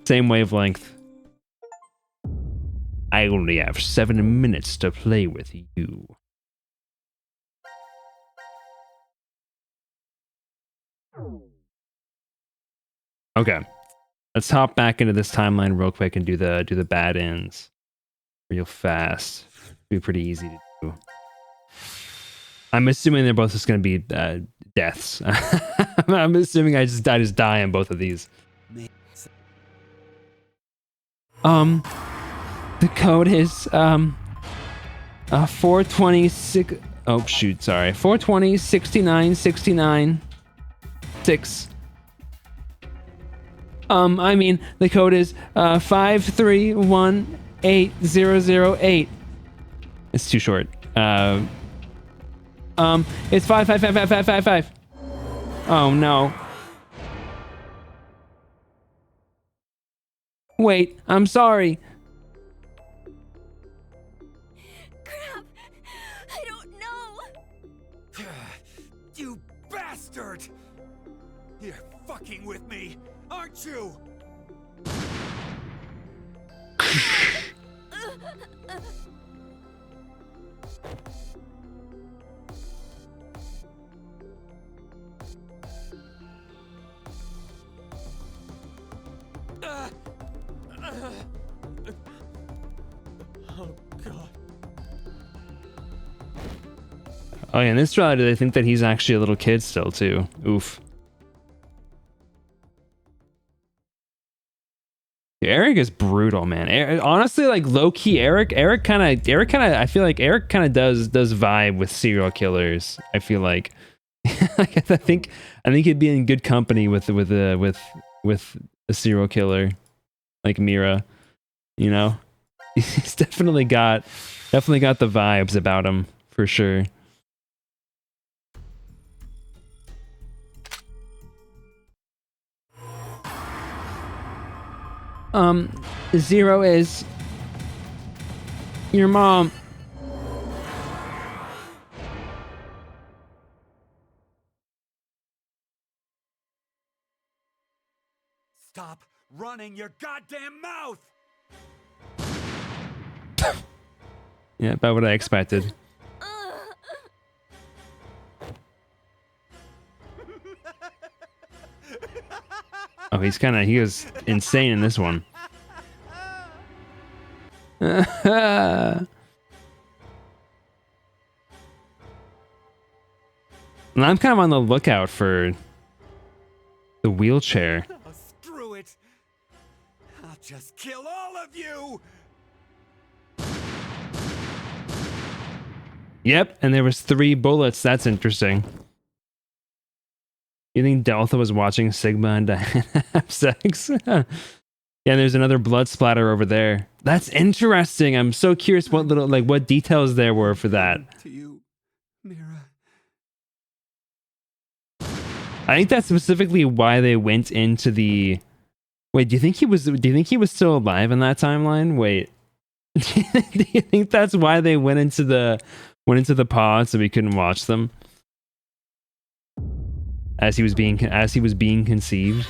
Same wavelength. I only have 7 minutes to play with you. Okay. Let's hop back into this timeline real quick and do the bad ends real fast. Be pretty easy to do. I'm assuming they're both just going to be deaths. I'm assuming I just die in both of these. The code is 426. Oh shoot, sorry. 420 69 69 6. I mean the code is 5318008. It's too short. It's 5555555. Oh no. Wait, I'm sorry. Crap! I don't know! You bastard! You're fucking with me, aren't you? Oh god. Oh yeah, in this trailer they think that he's actually a little kid still too. Oof. Eric is brutal, man. Honestly, like low key, Eric kind of. I feel like Eric kind of does vibe with serial killers. I feel like, like I think he'd be in good company with a serial killer like Mira. You know, he's definitely got the vibes about him for sure. Zero is your mom. Stop running your goddamn mouth! Yeah, about what I expected. Oh, he was insane in this one. And I'm kind of on the lookout for the wheelchair. Oh, screw it! I'll just kill all of you! Yep, and there was 3 bullets. That's interesting. You think Delta was watching Sigma and Diana have sex? Yeah, there's another blood splatter over there. That's interesting. I'm so curious what details there were for that. To you, Mira. I think that's specifically why they went into the. Wait, do you think he was still alive in that timeline? Wait, do you think that's why they went into the pod so we couldn't watch them as he was being conceived?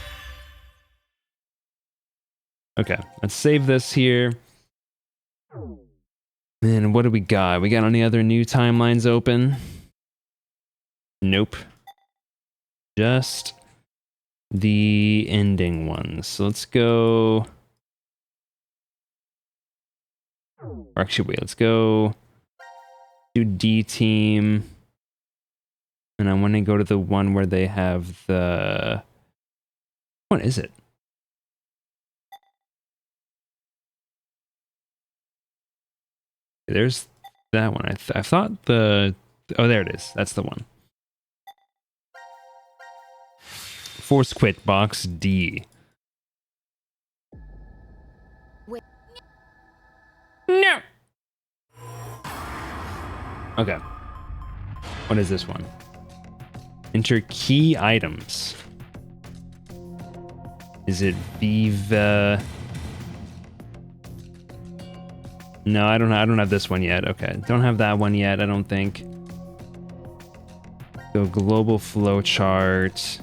Okay, let's save this here. And what do we got? We got any other new timelines open? Nope. Just the ending ones. So let's go. Or actually, wait, let's go to D team. And I want to go to the one where they have the. What is it? There's that one. I thought the. Oh, there it is. That's the one. Force quit box D. Wait. No. Okay. What is this one? Enter key items. Is it Viva? No, I don't have this one yet. Okay. Don't have that one yet, I don't think. Go global flowchart.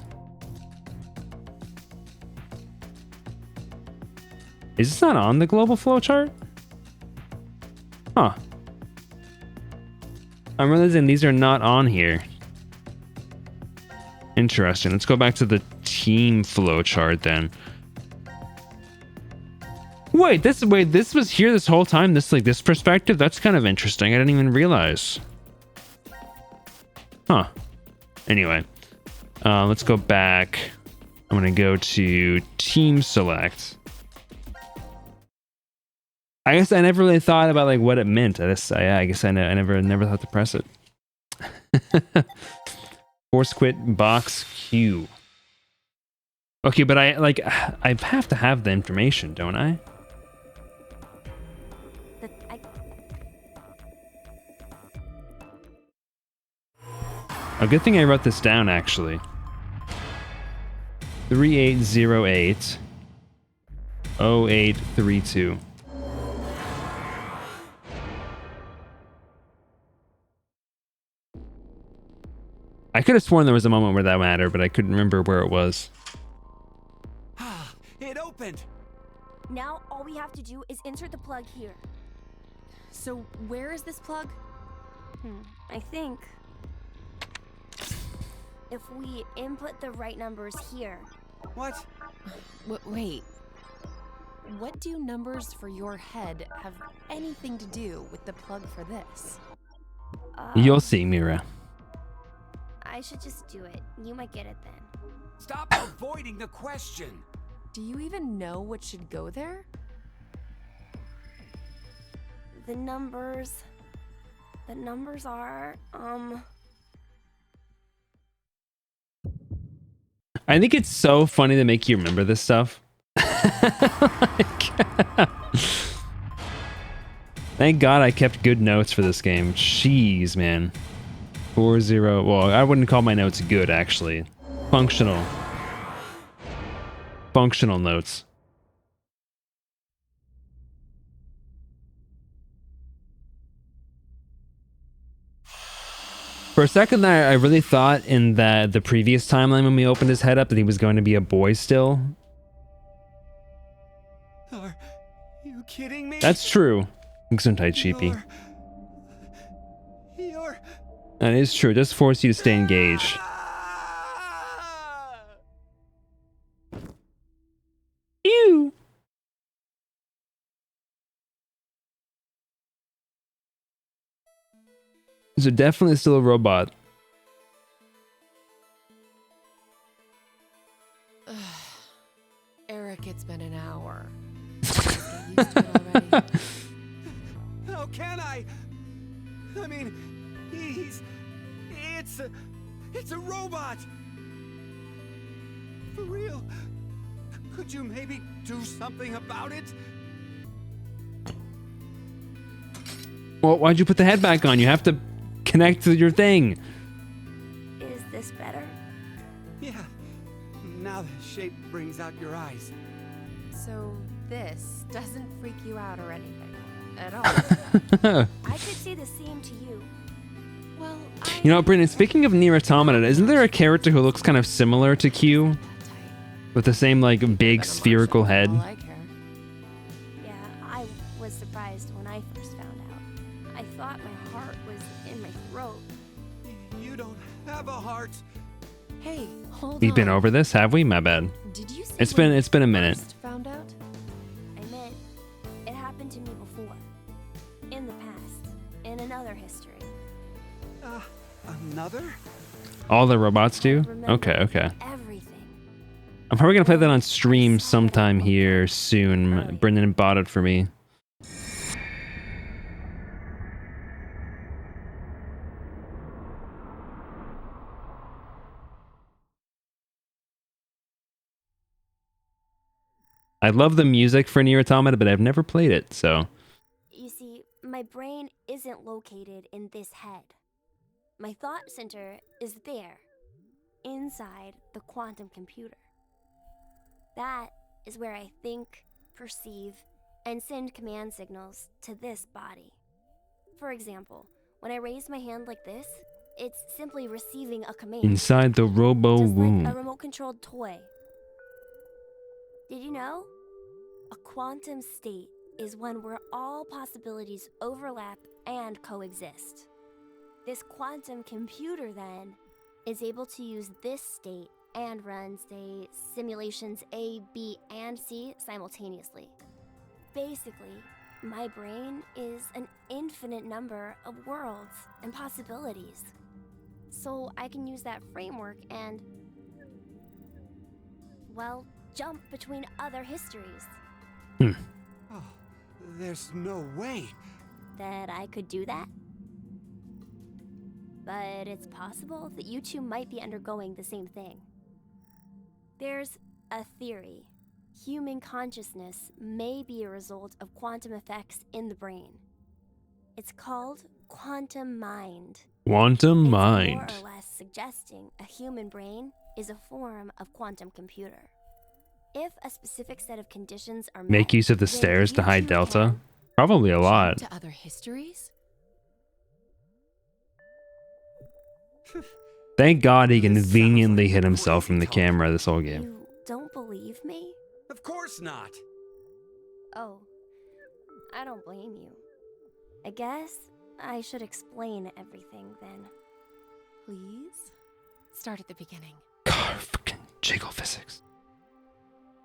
Is this not on the global flowchart? Huh. I'm realizing these are not on here. Interesting. Let's go back to the team flowchart then. Wait, this was here this whole time? This perspective? That's kind of interesting. I didn't even realize. Huh. Anyway. Let's go back. I'm gonna go to team select. I guess I never really thought about like what it meant. I guess I never thought to press it. Force quit box Q. Okay, but I have to have the information, don't I? A good thing I wrote this down actually. 3808 0832. I could have sworn there was a moment where that mattered, but I couldn't remember where it was. It opened! Now all we have to do is insert the plug here. So where is this plug? I think if we input the right numbers here. What? Wait. What do numbers for your head have anything to do with the plug for this? You'll see, Mira. I should just do it. You might get it then. Stop avoiding the question. Do you even know what should go there? The numbers. The numbers are, I think it's so funny to make you remember this stuff. Thank God I kept good notes for this game. Jeez, man. 4-0. Well, I wouldn't call my notes good, actually. Functional. Functional notes. For a second there, I really thought in the previous timeline when we opened his head up that he was going to be a boy still. Are you kidding me? That's true. Gesundheit, Sheepy. You're... That is true. It does force you to stay engaged. Ew. So definitely still a robot. Eric, it's been an hour. Get used to it already. How can I? I mean, it's a robot. For real? Could you maybe do something about it? Well, why'd you put the head back on? You have to connect to your thing. is this better? Yeah. Now the shape brings out your eyes. So this doesn't freak you out or anything at all. I could see the same to you. Well, You know, Brennan, speaking of Nier Automata, isn't there a character who looks kind of similar to Q? With the same, like, big spherical head? Yeah, I was surprised when I first found out. I thought my heart was in my throat. You don't have a heart. Hey, hold We've on. been over this, have we? My bad. Did you say It's when been a you minute. first found out? I meant, it happened to me before. In the past. In another history. Another? All the robots do? Okay, okay. I'm probably gonna play that on stream sometime here soon. Brendan bought it for me. I love the music for Nier Automata, but I've never played it, so... You see, my brain isn't located in this head. My thought center is there, inside the quantum computer. That is where I think, perceive, and send command signals to this body. For example, when I raise my hand like this, it's simply receiving a command. Inside the robo just womb. like a remote-controlled toy. Did you know? A quantum state is one where all possibilities overlap and coexist. This quantum computer, then, is able to use this state and run, say, simulations A, B, and C simultaneously. Basically, my brain is an infinite number of worlds and possibilities. So I can use that framework and, well, jump between other histories. Oh, there's no way that I could do that. But it's possible that you two might be undergoing the same thing. There's a theory. Human consciousness may be a result of quantum effects in the brain. It's called quantum mind. Quantum It's mind. more or less suggesting a human brain is a form of quantum computer. If a specific set of conditions are met, Make use of the then stairs to you hide two Delta? can Probably a lot. To other histories? Thank God he conveniently hid himself from the camera this whole game. You don't believe me? Of course not. Oh, I don't blame you. I guess I should explain everything then. Please? Start at the beginning. Jiggle physics.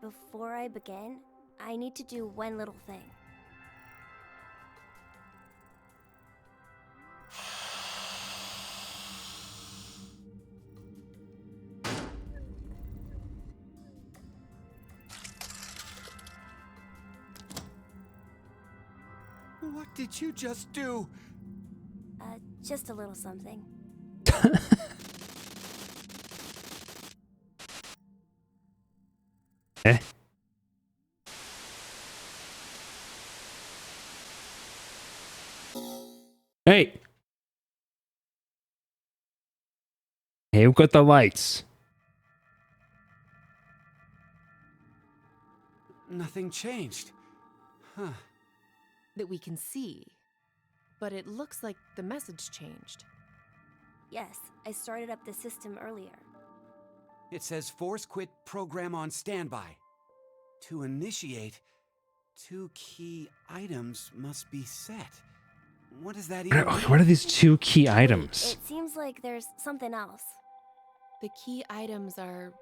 Before I begin, I need to do one little thing. What did you just do? Just a little something. Eh? Hey! Hey, who got the lights? Nothing changed. Huh. That we can see. But it looks like the message changed. Yes, I started up the system earlier. It says force quit program on standby. To initiate, 2 key items must be set. What does that even mean? What are these 2 key items? It seems like there's something else. The key items are...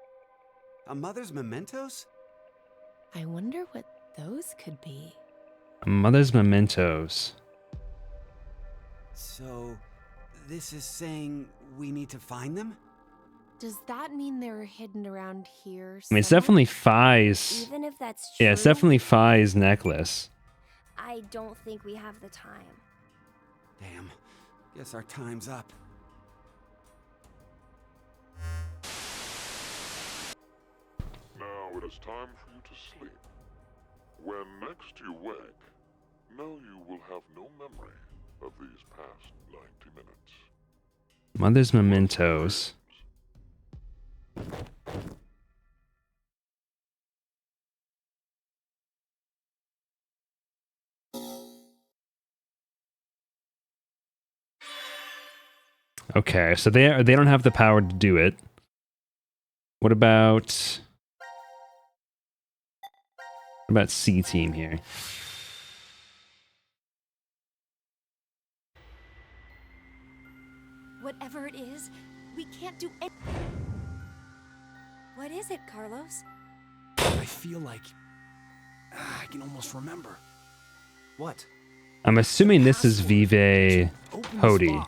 A mother's mementos? I wonder what those could be. Mother's mementos. So, this is saying we need to find them? Does that mean they're hidden around here? I mean, it's definitely Fai's. Even if that's true, Yeah, it's definitely Fai's necklace. I don't think we have the time. Damn. Guess our time's up. Now it is time for you to sleep. When next you wake, know you will have no memory of these past 90 minutes. Mother's mementos. Okay, so they don't have the power to do it. What about C team here? Whatever it is, we can't do it. What is it, Carlos? I feel like I can almost remember. What? I'm assuming this is Vive Hody.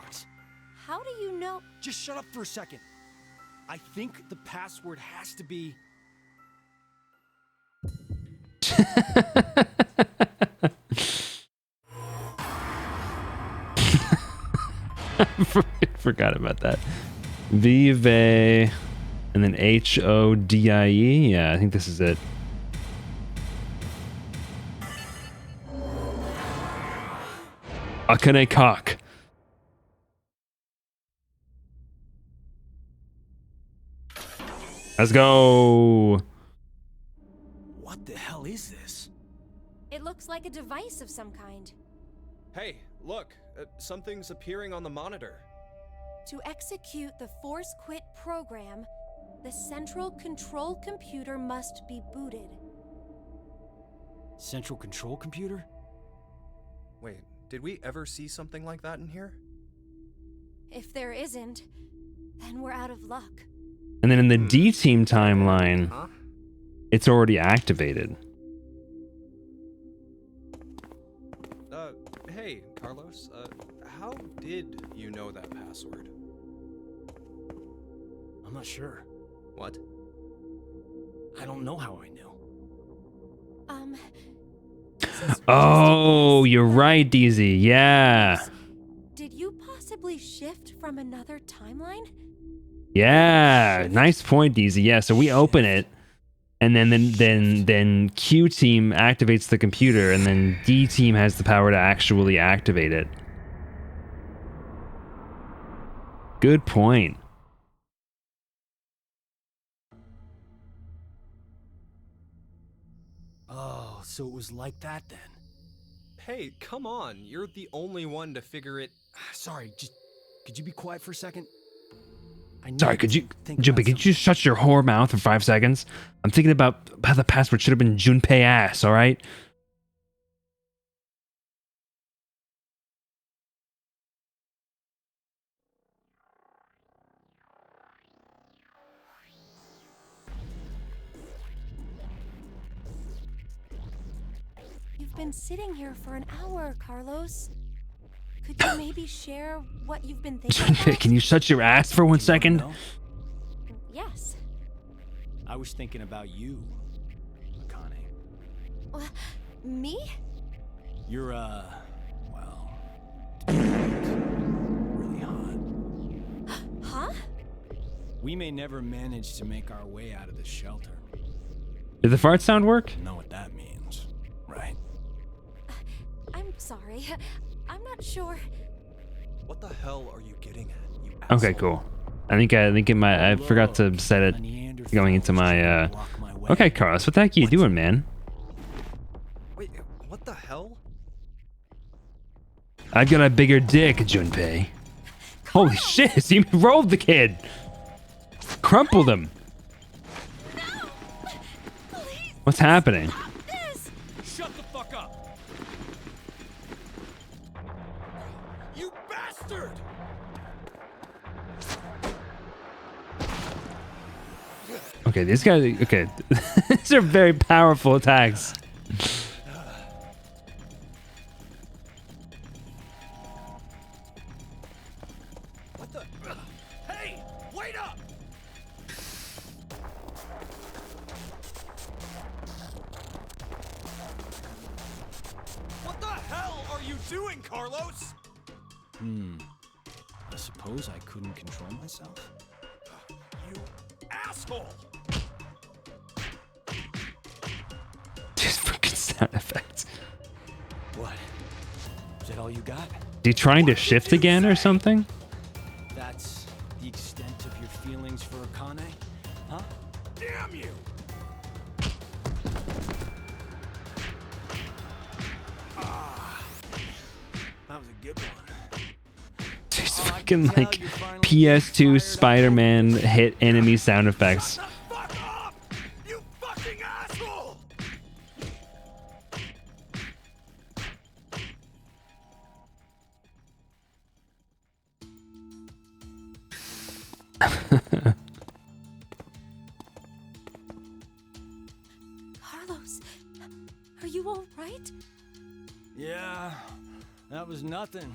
How do you know? Just shut up for a second. I think the password has to be... Forgot about that. Vive and then HODIE. Yeah, I think this is it. Akane cock. Let's go. What the hell is this? It looks like a device of some kind. Hey, look, something's appearing on the monitor. To execute the force quit program, the central control computer must be booted. Central control computer? Wait, did we ever see something like that in here? If there isn't, then we're out of luck. And then in the D team timeline, it's already activated. Hey, Carlos, how did you know that password? I'm not sure. What? I don't know how I knew. Oh, you're right, DZ. Yeah. Did you possibly shift from another timeline? Yeah. Nice point, DZ. Yeah, so we open it. And then Q team activates the computer, and then D team has the power to actually activate it. Good point. Oh, so it was like that then. Hey, come on, you're the only one to figure it. Sorry, just could you be quiet for a second? Sorry, could you just shut your whore mouth for 5 seconds? I'm thinking about how the password should have been Junpei ass, alright? You've been sitting here for an hour, Carlos. Could you maybe share what you've been thinking about? Can you shut your ass for 1 second? Yes. I was thinking about you, Akane. Me? You're, We may never manage to make our way out of the shelter. Did the fart sound work? You know what that means, right? I'm sorry. I'm not sure. What the hell are you getting at, you Okay, asshole? cool. I think it might. I forgot to set it going into my. Okay, Carlos, what the heck are you doing, man? Wait, what the hell? I've got a bigger dick, Junpei. Holy shit! He rolled the kid. Crumpled him. What's happening? Shut the fuck up! You bastard! Okay, these guys. Okay, these are very powerful attacks. What the? Hey! Wait up! What the hell are you doing, Carlos? I suppose I couldn't control myself. You asshole! Just fucking sound effects. What? Is that all you got? Is he trying to shift again or something? That's the extent of your feelings for Akane? Huh? Damn you! That was a good one. Just fucking like PS2 Spider-Man hit enemy sound effects. Fuck off! You fucking asshole! Carlos, are you all right? Yeah, that was nothing.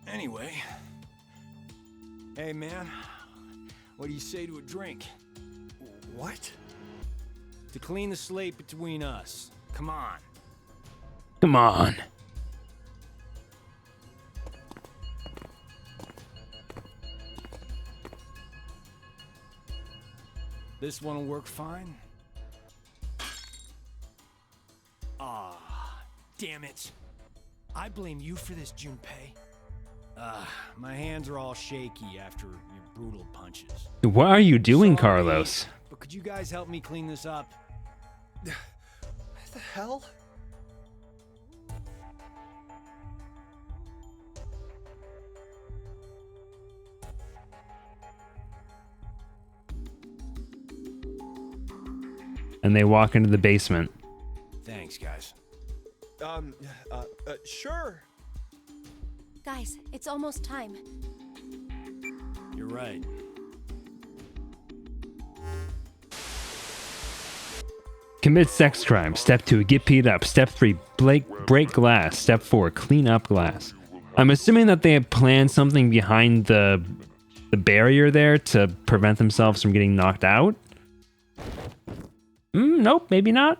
Anyway. Hey, man. What do you say to a drink? What? To clean the slate between us. Come on. Come on. This one will work fine. Ah, damn it. I blame you for this, Junpei. My hands are all shaky after your brutal punches. What are you doing, Sorry, Carlos? But could you guys help me clean this up? What the hell? And they walk into the basement. Thanks, guys. Sure. Guys, it's almost time. You're right. Commit sex crime. Step 2, get peed up. Step 3, break glass. Step 4, clean up glass. I'm assuming that they have planned something behind the barrier there to prevent themselves from getting knocked out. Nope, maybe not.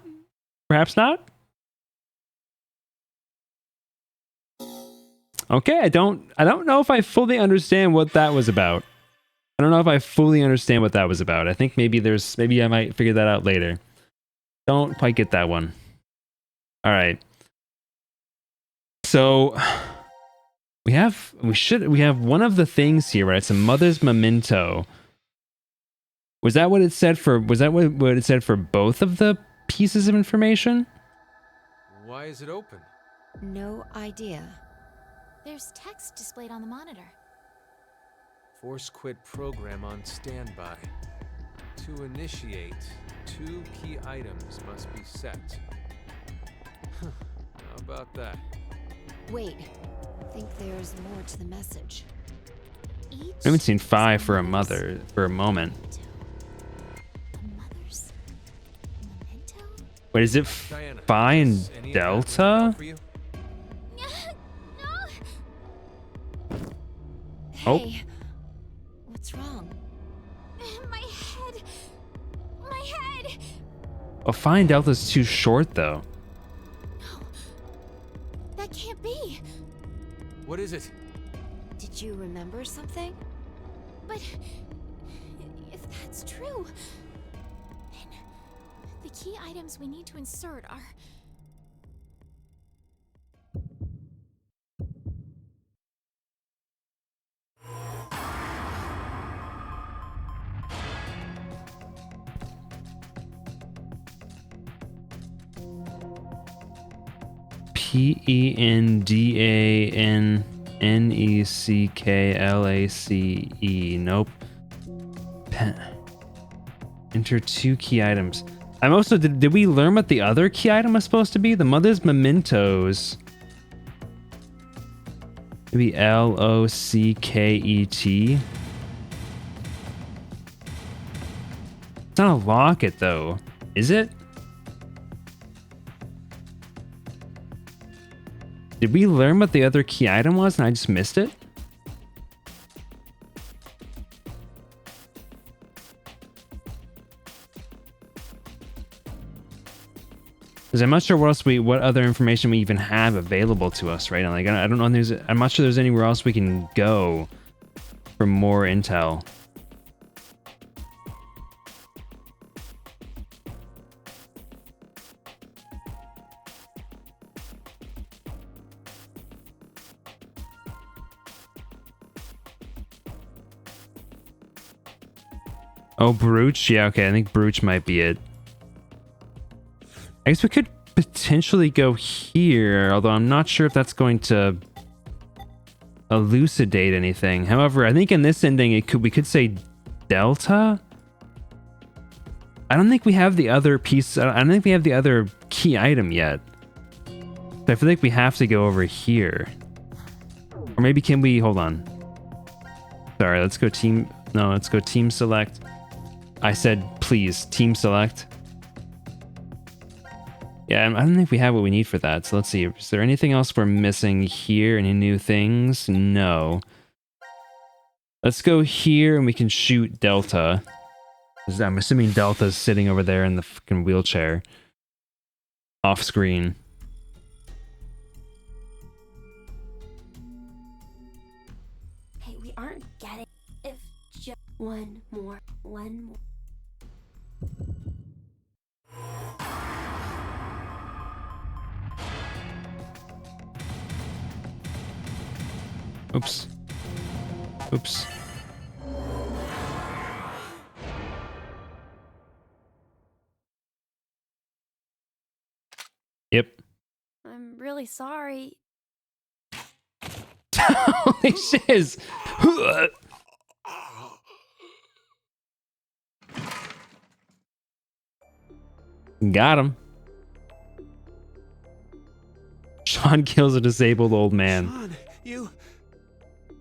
Perhaps not. Okay, I don't know if I fully understand what that was about. I don't know if I fully understand what that was about. I think maybe I might figure that out later. Don't quite get that one. All right. So we have one of the things here, right? It's a mother's memento. Was that what it said for both of the pieces of information? Why is it open? No idea. There's text displayed on the monitor. Force quit program on standby. To initiate, 2 key items must be set. How about that? Wait, I think there's more to the message. Each I haven't seen Phi for a moment. A mother's memento? Wait, is it Diana, Phi and is any of that Delta? for you? Oh. Hey, what's wrong? My head. My head. Oh, Phi and Delta's too short though. No. That can't be. What is it? Did you remember something? But too. And the key items we need to insert are... PENDANNECKLACE. Nope. Enter 2 key items. I'm also, did we learn what the other key item was supposed to be? The mother's mementos. Maybe LOCKET. It's not a locket though, is it? Did we learn what the other key item was and I just missed it? Because I'm not sure what other information we even have available to us right now. Like I don't know. I'm not sure there's anywhere else we can go for more intel. Oh, Brooch? Yeah, okay, I think Brooch might be it. I guess we could potentially go here, although I'm not sure if that's going to elucidate anything. However, I think in this ending, we could say Delta? I don't think we have the other piece. I don't think we have the other key item yet. I feel like we have to go over here. Or maybe can we... Hold on. Sorry, let's go team... No, let's go team select. I said, please, team select. Yeah, I don't think we have what we need for that. So let's see. Is there anything else we're missing here? Any new things? No. Let's go here and we can shoot Delta. I'm assuming Delta's sitting over there in the fucking wheelchair. Off screen. Hey, we aren't getting if just one more. Oops. Oops. Yep. I'm really sorry. Holy shiz! Got him. Sean kills a disabled old man. Sean, you...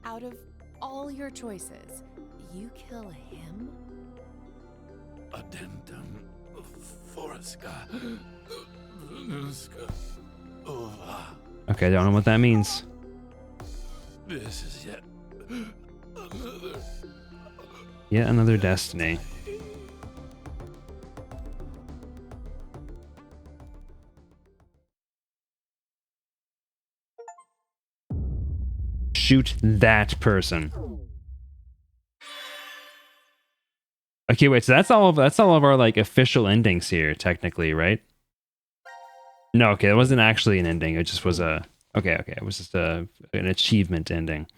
Out of all your choices, you kill him? Addendum Forska. Okay, I don't know what that means. This is Yet another destiny. Shoot that person. Okay, wait, so that's all of our like official endings here, technically, right? No, okay, it wasn't actually an ending. It just was a okay, it was just an achievement ending.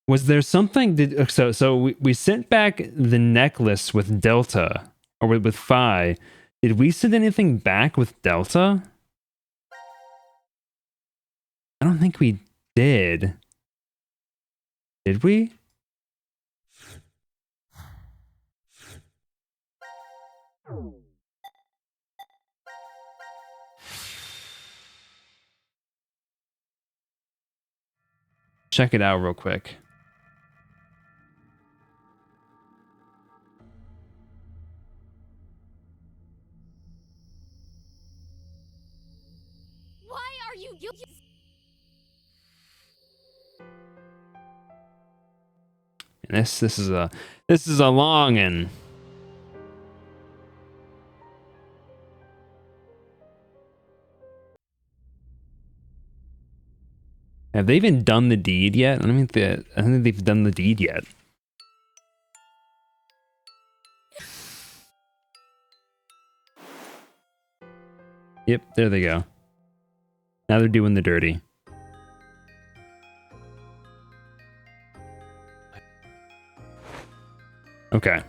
Was there something so we sent back the necklace with Delta or with Phi. Did we send anything back with Delta? I don't think we did. Did we? Check it out real quick. Why are you... And this is a long and Have they even done the deed yet? I don't think they've done the deed yet. Yep, there they go. Now they're doing the dirty. Okay.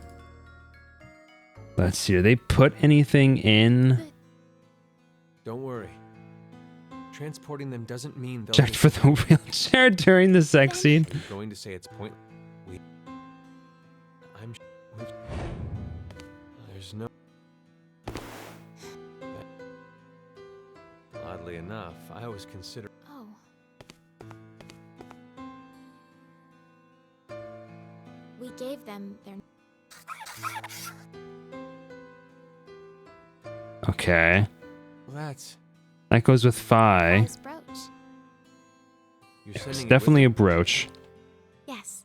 Let's see. Did they put anything in? Don't worry. Transporting them doesn't mean they'll Checked for the wheelchair during the sex scene. I'm going to say it's point. There's no. Oddly enough, I was considering. Oh. We gave them their. Okay. Well, that goes with Phi. Nice brooch. You're It's sending it definitely a with brooch. Yes.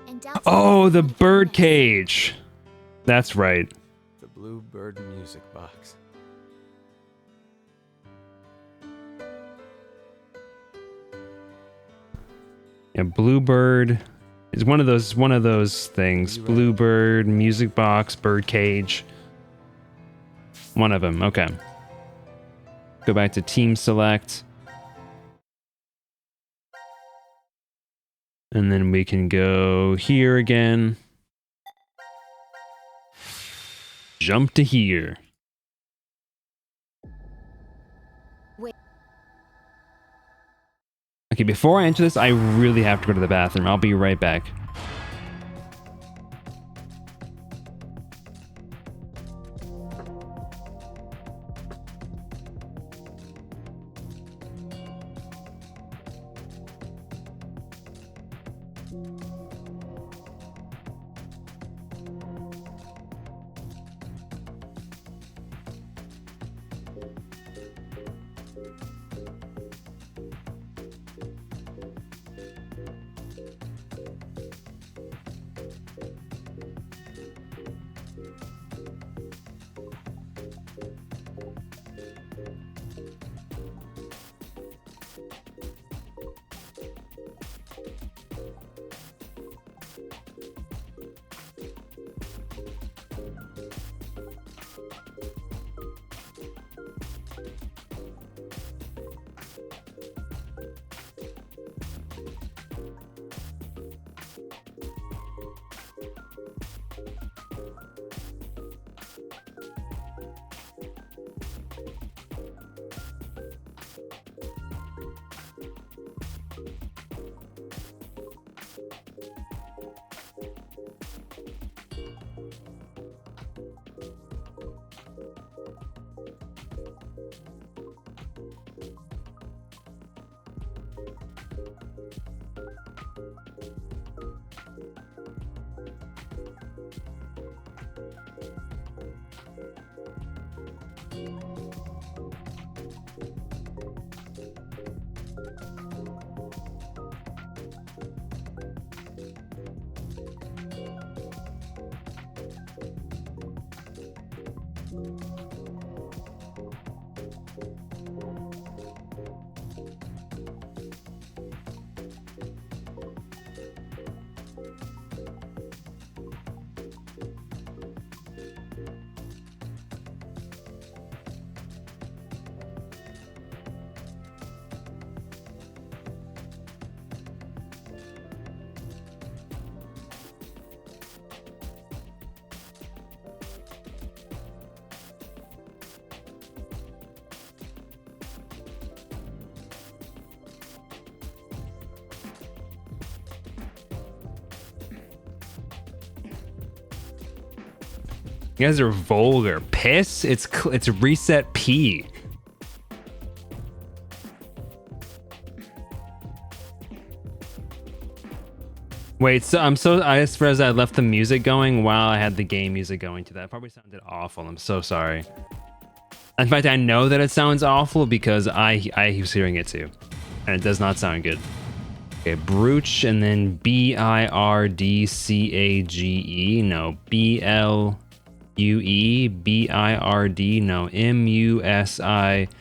And Delta Oh, the bird cage. That's right. the Blue Bird music box. Yeah, Bluebird is one of those things. Bluebird, music box, bird cage. One of them. Okay. Go back to team select. And then we can go here again. Jump to here. Wait. Okay, before I enter this, I really have to go to the bathroom. I'll be right back. You guys are vulgar. Piss? It's reset P. Wait, so I just realized I left the music going while I had the game music going to that. Probably sounded awful. I'm so sorry. In fact, I know that it sounds awful because I was hearing it too. And it does not sound good. Okay, Brooch and then Birdcage. No, M-U-S-I-C-B-O-X? No. M-U-S-I-C-B-O-X?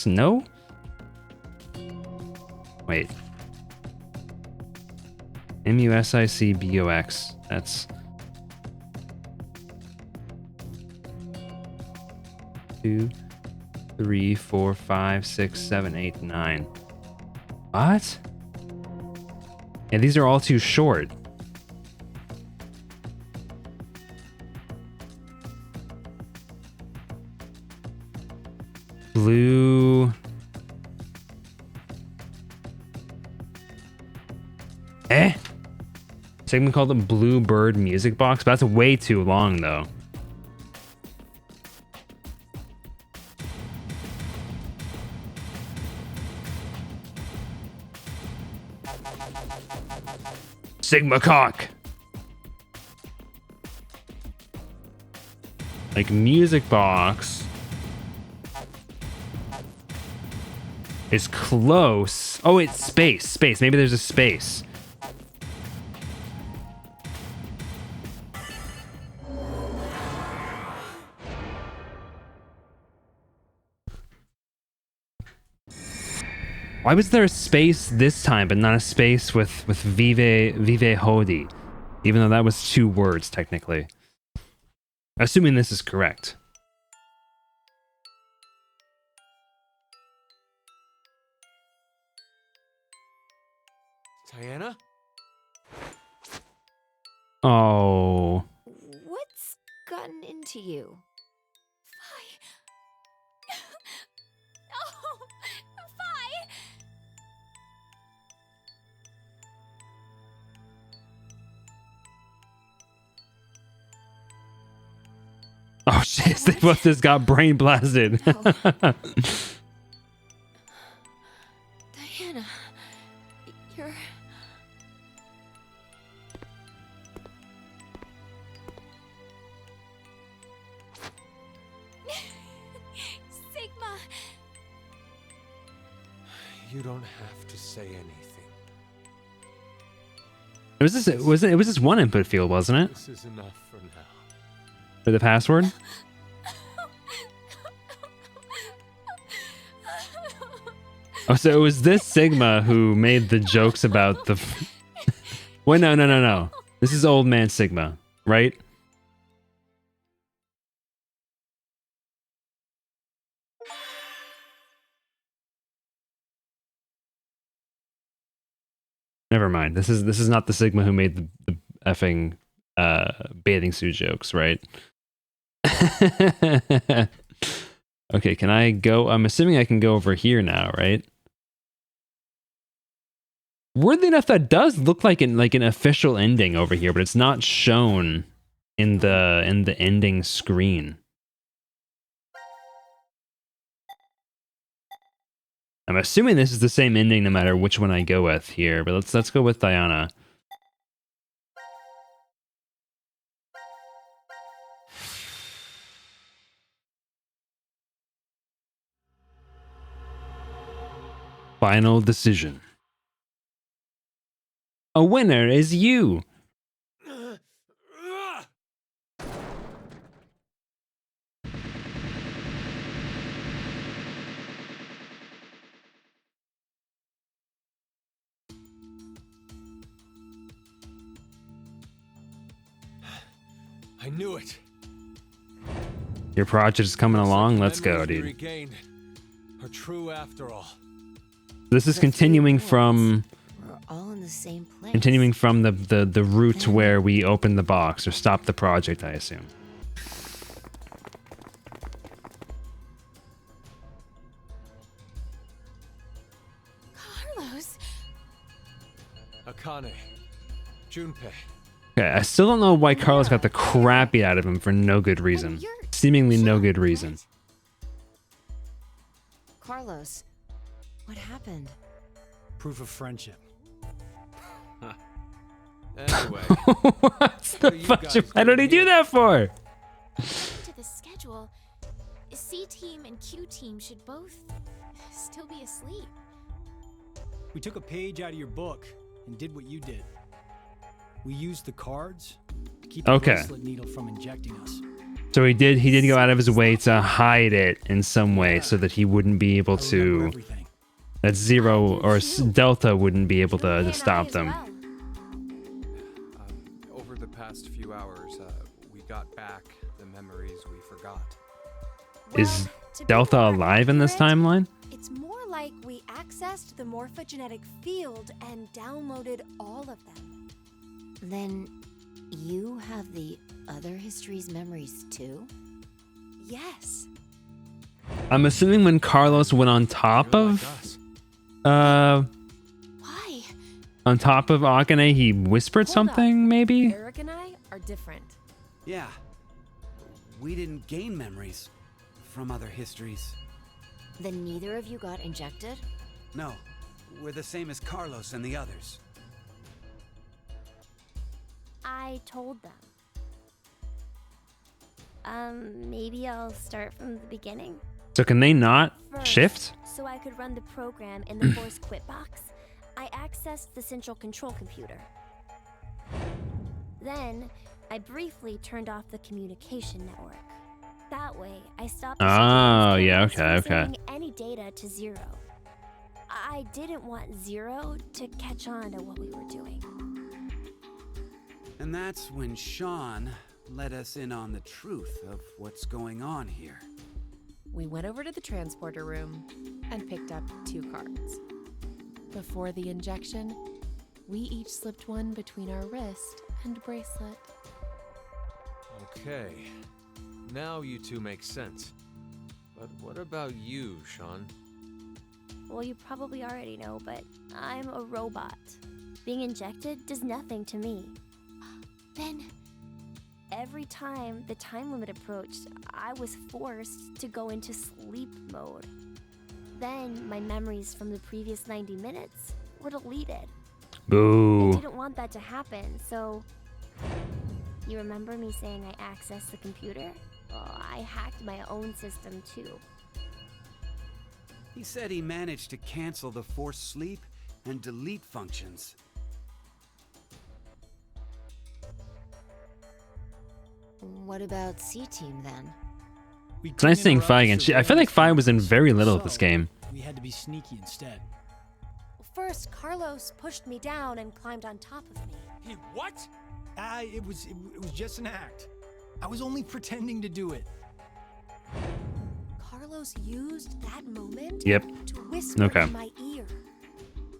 No? Wait. M-U-S-I-C-B-O-X. That's 2, 3, 4, 5, 6, 7, 8, 9. What? Yeah, these are all too short. Blue. Sigma called them Blue Bird Music Box, but that's way too long though. Sigma cock. Like music box is close. Oh, it's space. Space. Maybe there's a space. Why was there a space this time, but not a space with Vive Hodi? Even though that was 2 words, technically. Assuming this is correct. Diana? Oh. What's gotten into you? Oh, Fi! Oh shit, they both just got brain blasted. Diana, you're... Sigma! You don't have to say anything. It was this one input field, wasn't it? This is enough for now. For the password? Oh, so it was this Sigma who made the jokes about the... Wait, no. This is old man Sigma, right? Never mind. This is not the Sigma who made the effing bathing suit jokes, right? Okay, can I go? I'm assuming I can go over here now, right? Weirdly enough, that does look like an official ending over here, but it's not shown in the ending screen. I'm assuming this is the same ending no matter which one I go with here, but let's go with Diana. Final decision. A winner is you. I knew it. Your project is coming along. Let's go, dude. Regained are true after all. This is continuing from We're all in the same place. continuing from the route where we opened the box or stopped the project, I assume. Carlos! Akane. Junpei. Okay, I still don't know why Carlos got the crap beat out of him for no good reason. Seemingly no good reason. Carlos, what happened? Proof of friendship. Anyway. What's the fuck? Why did he do that for? According to the schedule, C team and Q team should both still be asleep. We took a page out of your book and did what you did. We used the cards to keep Okay. the bracelet needle from injecting us. So he did go out of his way to hide it in some way so that he wouldn't be able to, that Zero or Delta wouldn't be able to stop them. Over the past few hours, we got back the memories we forgot. Is Delta alive in this timeline? It's more like we accessed the morphogenetic field and downloaded all of them. Then you have the other history's memories too? Yes. I'm assuming when Carlos went on top of, Why? on top of Akane, he whispered something, maybe? Eric and I are different. Yeah. We didn't gain memories from other histories. Then neither of you got injected? No. We're the same as Carlos and the others. I told them. Maybe I'll start from the beginning. So can they not First, shift? So I could run the program in the Force Quit box, I accessed the central control computer. Then, I briefly turned off the communication network. That way, I stopped the Oh, signals yeah, from okay. sending any data to Zero. I didn't want Zero to catch on to what we were doing. And that's when Sean let us in on the truth of what's going on here. We went over to the transporter room and picked up 2 cards. Before the injection, we each slipped one between our wrist and bracelet. Okay. Now you two make sense. But what about you, Sean? Well, you probably already know, but I'm a robot. Being injected does nothing to me. Then, every time the time limit approached, I was forced to go into sleep mode. Then, my memories from the previous 90 minutes were deleted. Boo. I didn't want that to happen, so... You remember me saying I accessed the computer? Well, I hacked my own system, too. He said he managed to cancel the forced sleep and delete functions. What about C-Team then? It's nice seeing Fi again. I feel like Fi was in very little of this game. We had to be sneaky instead. First, Carlos pushed me down and climbed on top of me. He what? It was just an act. I was only pretending to do it. Carlos used that moment Yep. to whisper Okay. in my ear.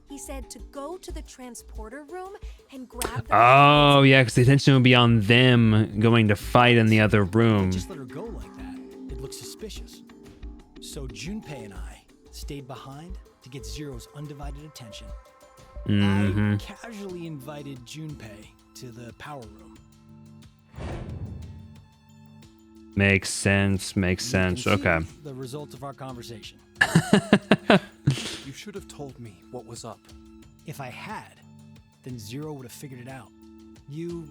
He said to go to the transporter room and grab the Oh, yeah, because the attention would be on them going to fight in the other room. Just let her go like that. It looks suspicious. So Junpei and I stayed behind to get Zero's undivided attention. Mm-hmm. I casually invited Junpei to the power room. Makes sense. Makes sense. You can Okay. see the result of our conversation. You should have told me what was up. If I had, then Zero would have figured it out. You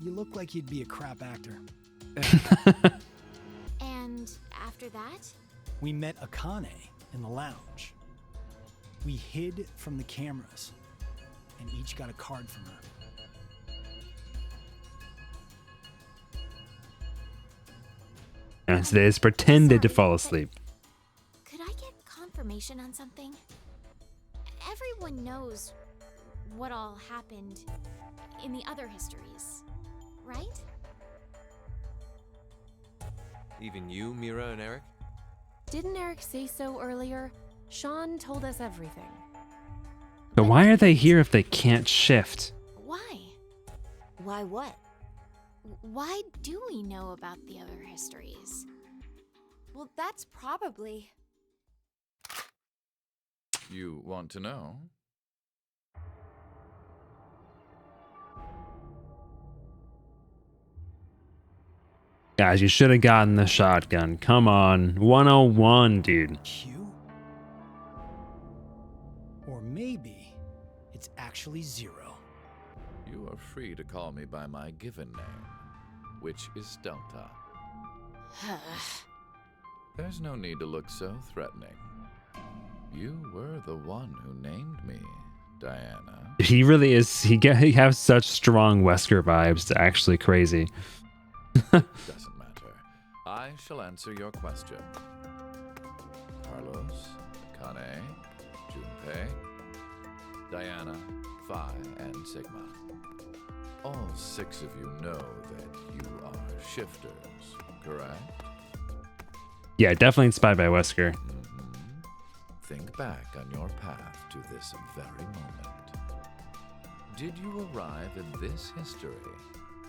look like you'd be a crap actor. And after that? We met Akane in the lounge. We hid from the cameras and each got a card from her. And so they just pretended to fall asleep. Could I get confirmation on something? Everyone knows what all happened in the other histories, right? Even you, Mira and Eric? Didn't Eric say so earlier? Sean told us everything. But why are they here if they can't shift? Why? Why what? Why do we know about the other histories? Well, that's probably... You want to know? Guys, you should have gotten the shotgun. Come on. 101, dude. Q? Or maybe it's actually Zero. You are free to call me by my given name, which is Delta. There's no need to look so threatening. You were the one who named me, Diana. He really is. He has such strong Wesker vibes. It's actually crazy. Doesn't matter. I shall answer your question. Carlos, Kane, Junpei, Diana, Phi, and Sigma. All 6 of you know that you are shifters, correct? Yeah, definitely inspired by Wesker. Think back on your path to this very moment. Did you arrive in this history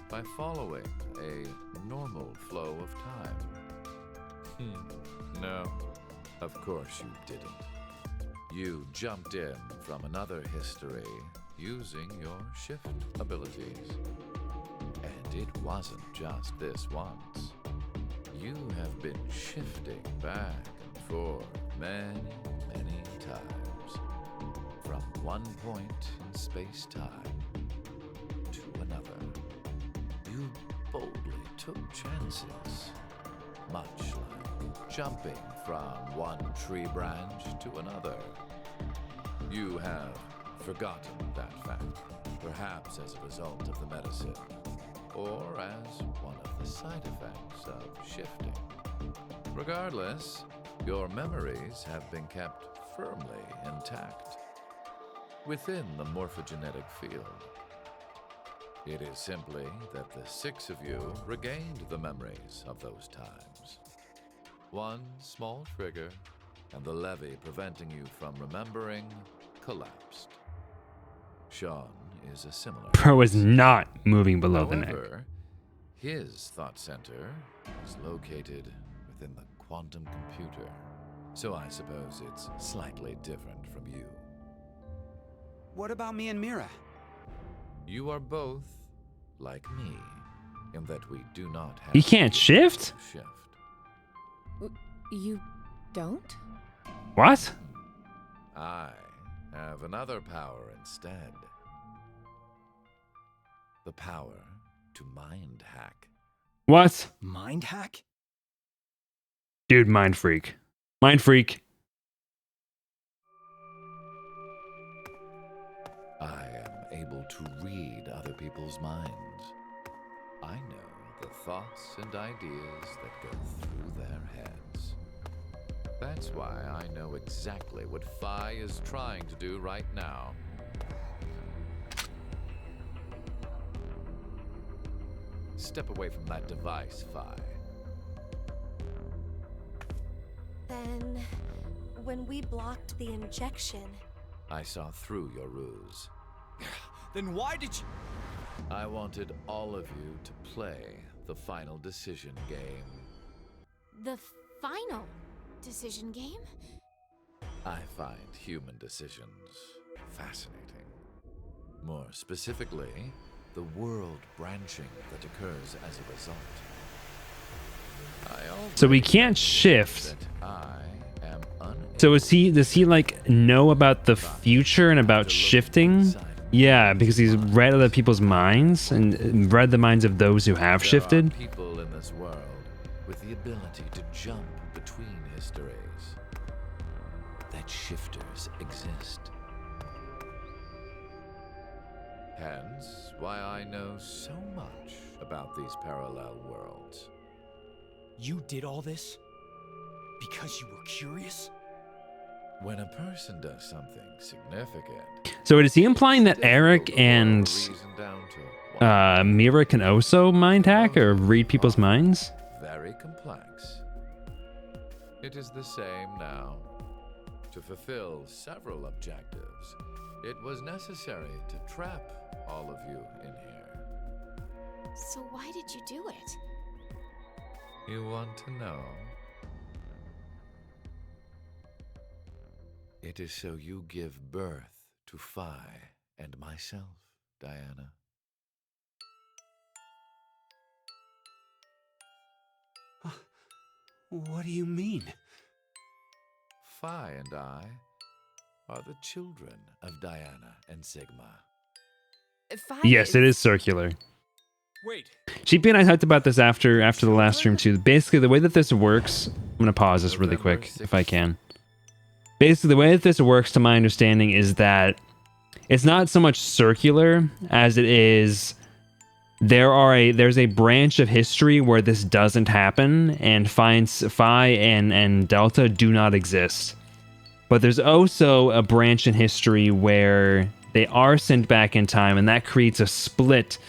by following a normal flow of time? No, of course you didn't. You jumped in from another history using your shift abilities. And it wasn't just this once. You have been shifting back and forth many times. From one point in space-time to another. You boldly took chances. Much like jumping from one tree branch to another. You have forgotten that fact, perhaps as a result of the medicine, or as one of the side effects of shifting. Regardless, your memories have been kept firmly intact within the morphogenetic field. It is simply that the 6 of you regained the memories of those times. One small trigger, and the levee preventing you from remembering collapsed. Sean is a similar Bro is not moving below the neck. However, his thought center is located within the quantum computer, so I suppose it's slightly different from you. What about me and Mira? You are both like me, in that we do not have. He can't shift? You don't? What? I have another power instead. The power to mind hack. What? Mind hack? Dude, mind freak. Mind freak. I am able to read other people's minds. I know the thoughts and ideas that go through their heads. That's why I know exactly what Phi is trying to do right now. Step away from that device, Phi. Then, when we blocked the injection, I saw through your ruse. Then why did you... I wanted all of you to play the final decision game. The final decision game? I find human decisions fascinating. More specifically, the world branching that occurs as a result. So we can't shift. I am unable. So does he like know about the future and about shifting? Yeah, because he's read other people's minds and read the minds of those who have shifted. There are people in this world with the ability to jump between histories. That shifters exist. Hence, why I know so much about these parallel worlds. You did all this because you were curious? When a person does something significant... So is he implying that Eric and Mira can also mind hack or read people's minds? Very complex. It is the same now. To fulfill several objectives, it was necessary to trap all of you in here. So why did you do it? You want to know? It is so you give birth to Phi and myself, Diana. What do you mean? Phi and I are the children of Diana and Sigma. Yes, it is circular. Wait. Sheepy and I talked about this after the last stream too. Basically, the way that this works, I'm gonna pause this really quick if I can. Basically, the way that this works, to my understanding, is that it's not so much circular as it is there's a branch of history where this doesn't happen, and Phi and Delta do not exist. But there's also a branch in history where they are sent back in time, and that creates a split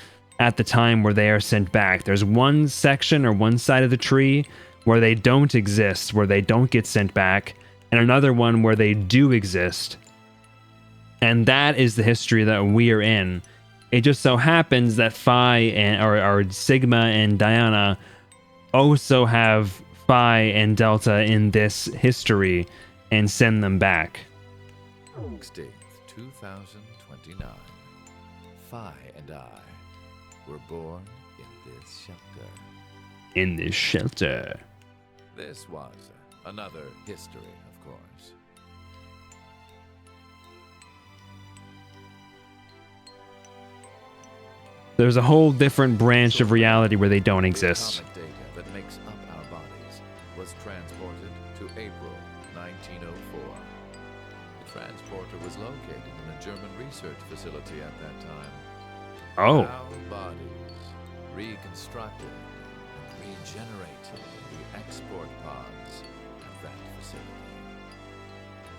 at the time where they are sent back. There's one section or one side of the tree where they don't exist, where they don't get sent back, and another one where they do exist. And that is the history that we are in. It just so happens that Phi or Sigma and Diana also have Phi and Delta in this history and send them back. 16th, 2029. Phi and I were born in this shelter. In this shelter. This was another history, of course. There's a whole different branch of reality where they don't exist. The atomic data that makes up our bodies was transported to April 1904. The transporter was located in a German research facility at that time. Oh. Our bodies reconstructed and regenerated in the export pods at that facility.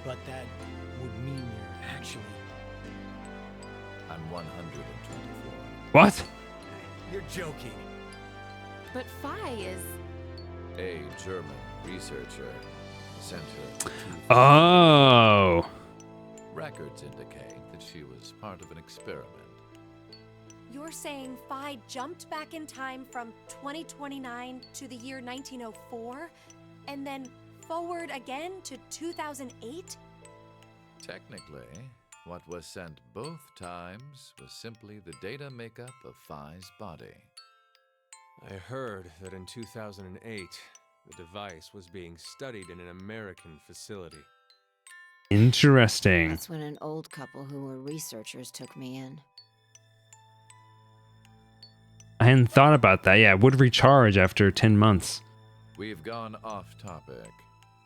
But that would mean you're actually... I'm 124. What? You're joking. But Phi is... A German researcher sent her to... Oh. Records indicate that she was part of an experiment. You're saying Phi jumped back in time from 2029 to the year 1904, and then forward again to 2008? Technically, what was sent both times was simply the data makeup of Phi's body. I heard that in 2008, the device was being studied in an American facility. Interesting. That's when an old couple who were researchers took me in. I hadn't thought about that. Yeah, it would recharge after 10 months. We've gone off topic.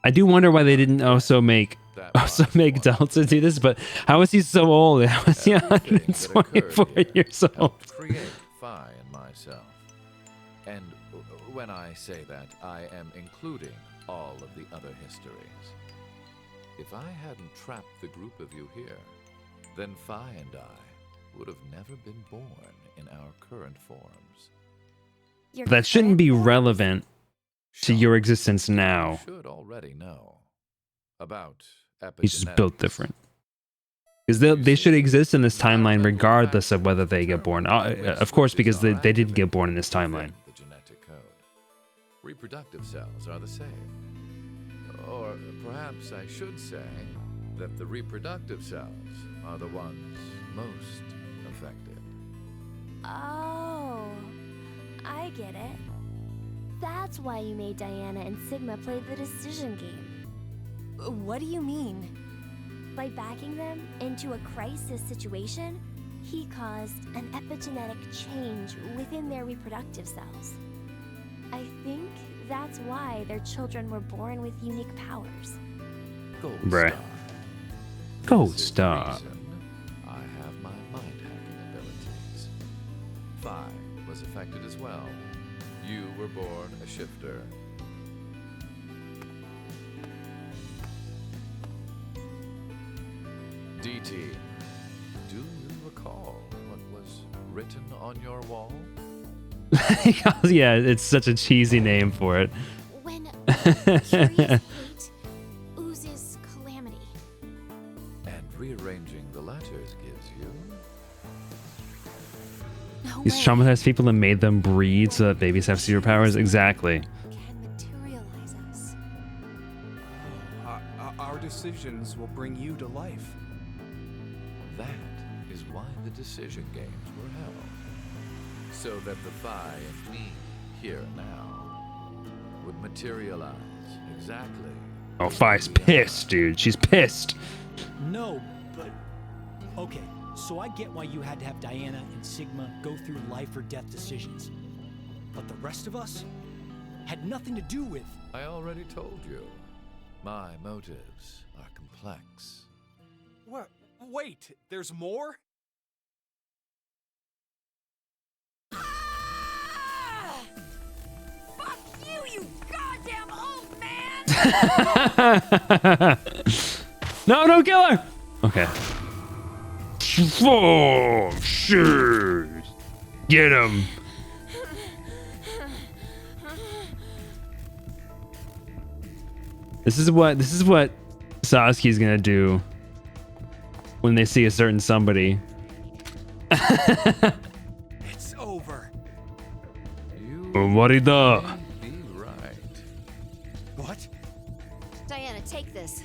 I do wonder why they didn't also make Delta do this, but how is he so old? How is he 124 years old? Create Phi and myself. And when I say that, I am including all of the other histories. If I hadn't trapped the group of you here, then Phi and I would have never been born in our current forms. That shouldn't be relevant to your existence now. You should already know about epigenetics. He's just built different. Because they should exist in this timeline regardless of whether they get born. Of course, because they did get born in this timeline. The genetic code. Reproductive cells are the same. Or perhaps I should say that the reproductive cells are the ones most affected. Oh, I get it. That's why you made Diana and Sigma play the decision game. What do you mean? By backing them into a crisis situation, he caused an epigenetic change within their reproductive cells. I think that's why their children were born with unique powers. Bruh. Gold Star. I have my mind hacking abilities. Phi was affected as well. You were born a shifter. DT, do you recall what was written on your wall? Yeah, it's such a cheesy name for it. When curious hate oozes calamity. And rearranging the letters gives you... He's traumatized people and made them breed so that babies have superpowers. Exactly. Materialize us. Our decisions will bring you to life. That is why the decision games were held. So that the Phi and me, here and now, would materialize exactly. Oh, Phi's pissed, dude. She's pissed. No, but... Okay, so I get why you had to have Diana and Sigma go through life or death decisions. But the rest of us had nothing to do with... I already told you. My motives are complex. Wait, there's more? Fuck you, you goddamn old man! No, don't kill her! Okay. Oh, shit. Get him. This is what Sasuke's gonna do when they see a certain somebody. It's over. What he do? Be right. What? Diana, take this.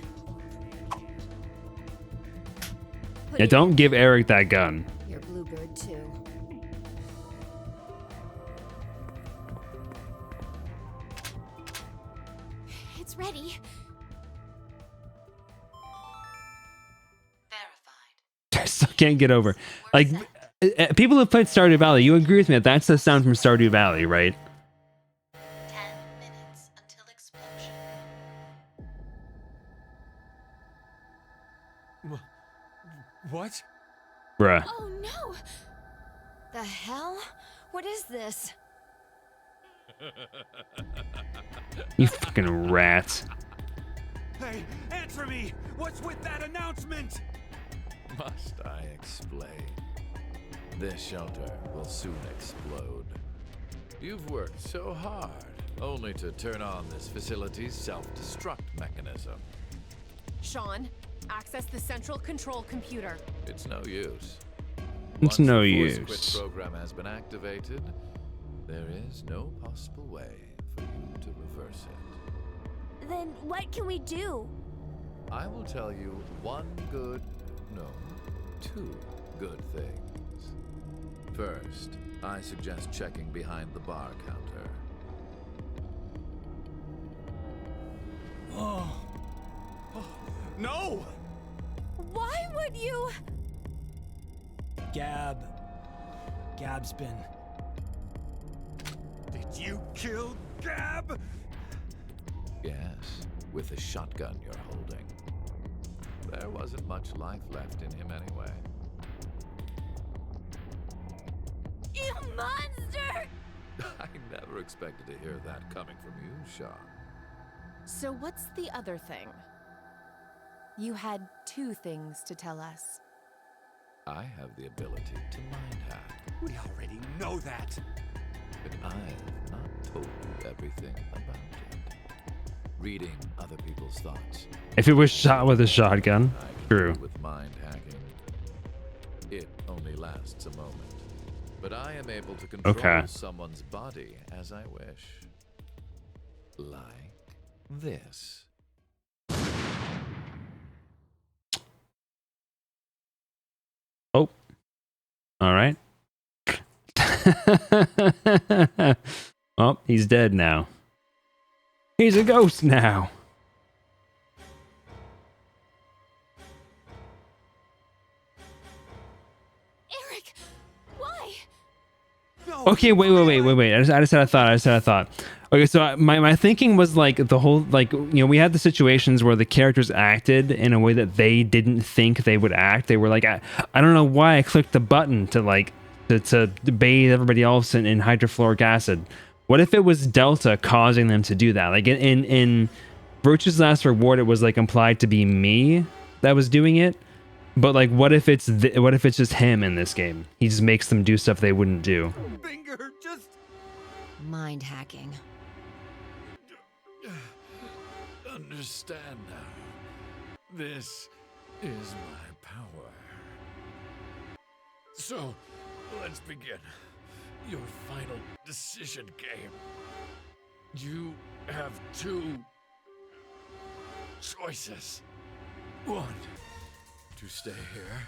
Yeah, don't give Eric that gun. Your bluebird too. It's ready. I still can't get over. Like, people who've played Stardew Valley, you agree with me that that's the sound from Stardew Valley, right? 10 minutes until explosion. What? Bruh. Oh no! The hell? What is this? You fucking rat. Hey, answer me! What's with that announcement? Must I explain? This shelter will soon explode. You've worked so hard, only to turn on this facility's self-destruct mechanism. Sean, access the central control computer. It's no use. It's Once no the use. Force Quit program has been activated, there is no possible way for you to reverse it. Then what can we do? I will tell you two good things. First, I suggest checking behind the bar counter. Oh. No! Why would you? Gab's been... Did you kill Gab? Yes, with the shotgun you're holding. There wasn't much life left in him anyway. You monster! I never expected to hear that coming from you, Sean. So what's the other thing? You had two things to tell us. I have the ability to mind hack, We already know that. but I've not told you everything about it. Reading other people's thoughts. If it was shot with a shotgun, true. With mind hacking, it only lasts a moment. But I am able to control someone's body as I wish. Like this. Oh. All right. Well, he's dead now. He's a ghost now. Eric, why? Okay, wait. I just had a thought. Okay, so my thinking was like the whole, like, you know, we had the situations where the characters acted in a way that they didn't think they would act. They were like, I don't know why I clicked the button to like to bathe everybody else in hydrofluoric acid. What if it was Delta causing them to do that? Like in Virtue's Last Reward, it was like implied to be me that was doing it. But like, what if it's just him in this game? He just makes them do stuff they wouldn't do. Finger, just Mind hacking. Understand now. This is my power. So, let's begin. Your final decision game. You have two choices. One, to stay here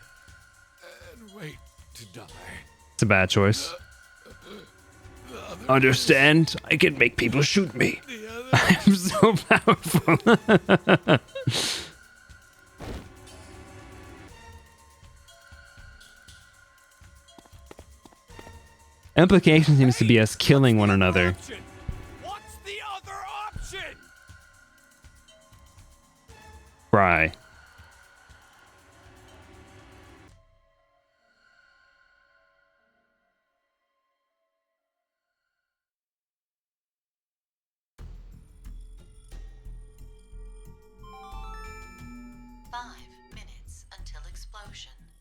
and wait to die. It's a bad choice. Understand? I can make people shoot me. I'm so powerful. Implication seems to be us killing one another. what's the other option? Cry.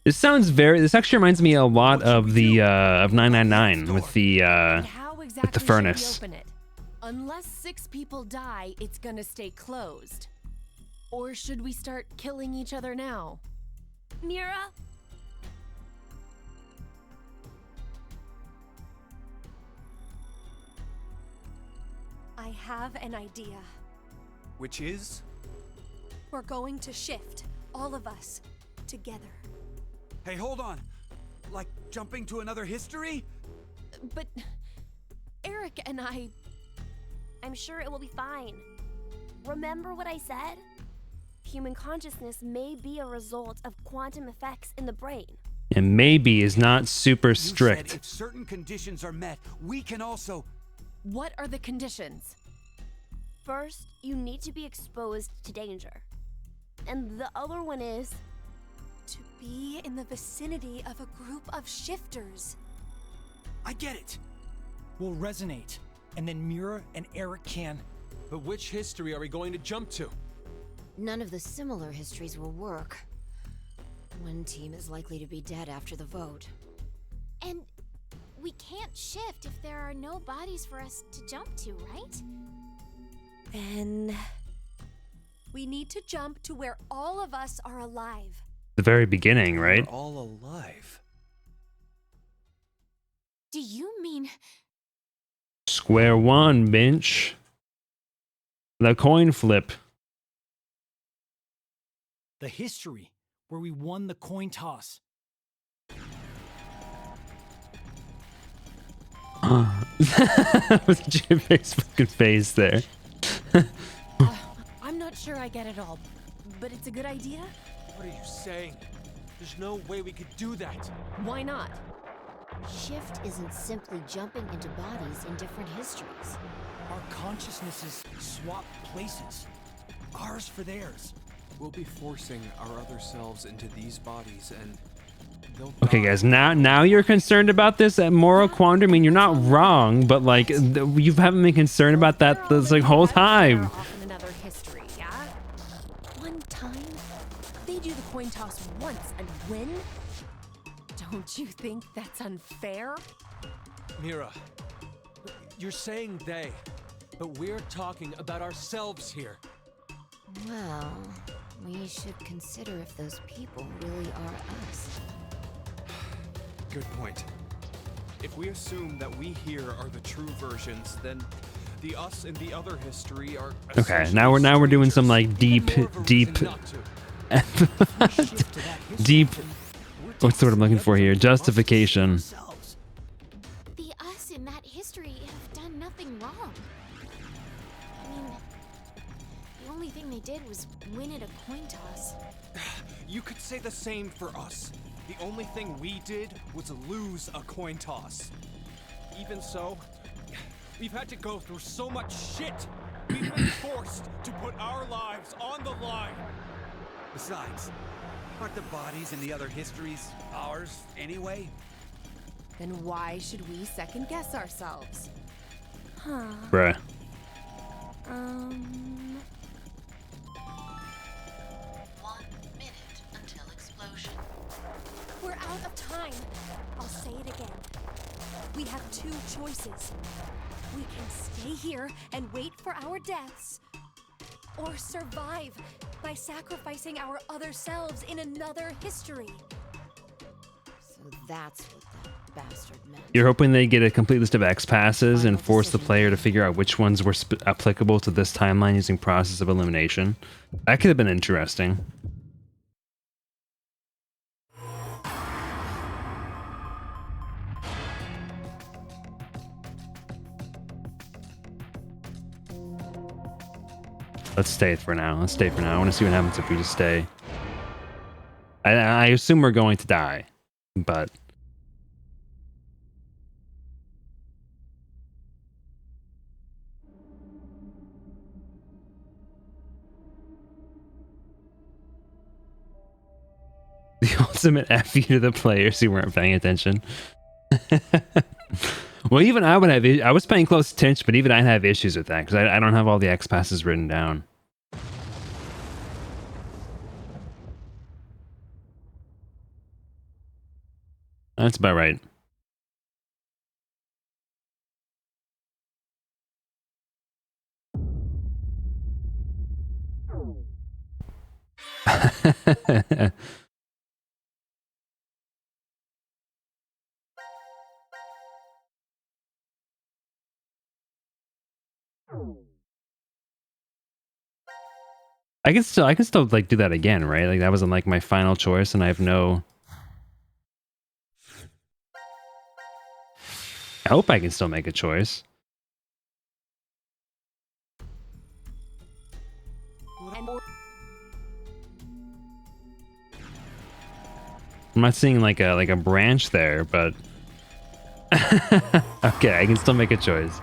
This sounds very. This actually reminds me a lot of the of 999 with the furnace. Should we open it? Unless 6 people die, it's gonna stay closed. Or should we start killing each other now? Mira? I have an idea. Which is? We're going to shift, all of us, together. Hey, hold on. Like jumping to another history? But Eric and I'm sure it will be fine. Remember what I said? Human consciousness may be a result of quantum effects in the brain. And maybe is not super You strict. said if certain conditions are met, we can also... What are the conditions? First, you need to be exposed to danger. And the other one is... to be in the vicinity of a group of shifters. I get it. We'll resonate, and then Mira and Eric can... But which history are we going to jump to? None of the similar histories will work. One team is likely to be dead after the vote. And we can't shift if there are no bodies for us to jump to, right? Then... we need to jump to where all of us are alive. The very beginning, right? We're all alive. Do you mean... Square one, bench. The coin flip. The history, where we won the coin toss. With Jim's fucking face there. I'm not sure I get it all, but it's a good idea. What are you saying? There's no way we could do that. Why not? Shift isn't simply jumping into bodies in different histories. Our consciousnesses swap places. Ours for theirs. We'll be forcing our other selves into these bodies and they'll Okay, die. guys. Now you're concerned about this moral quandary. I mean, you're not wrong, but like you haven't been concerned about that this like whole time. Off in another history, yeah? One time, they do the coin toss once and win? Don't you think that's unfair? Mira, you're saying they, but we're talking about ourselves here. Well, we should consider if those people really are us. Good point. If we assume that we here are the true versions, then the us in the other history are Okay, now we're doing some like deep deep what's the word I'm looking for here? Justification. The us in that history have done nothing wrong. I mean, the only thing they did was win at a coin toss. You could say the same for us. The only thing we did was lose a coin toss. Even so, we've had to go through so much shit. We've been forced to put our lives on the line. Besides, aren't the bodies in the other histories ours anyway? Then why should we second guess ourselves? Huh. Bruh. 1 minute until explosion. We're out of time. I'll say it again. We have 2 choices. We can stay here and wait for our deaths, or survive by sacrificing our other selves in another history. So that's what that bastard meant. You're hoping they get a complete list of X passes and force the player to figure out which ones were applicable to this timeline using process of elimination. That could have been interesting. Let's stay for now. Let's stay for now. I want to see what happens if we just stay. I assume we're going to die, but... The ultimate F you to the players who weren't paying attention. Well, even I would have... I was paying close attention, but even I'd have issues with that, because I don't have all the X passes written down. That's about right. I can still like do that again, right? Like that wasn't like my final choice, and I have no. I hope I can still make a choice. I'm not seeing like a branch there, but okay, I can still make a choice.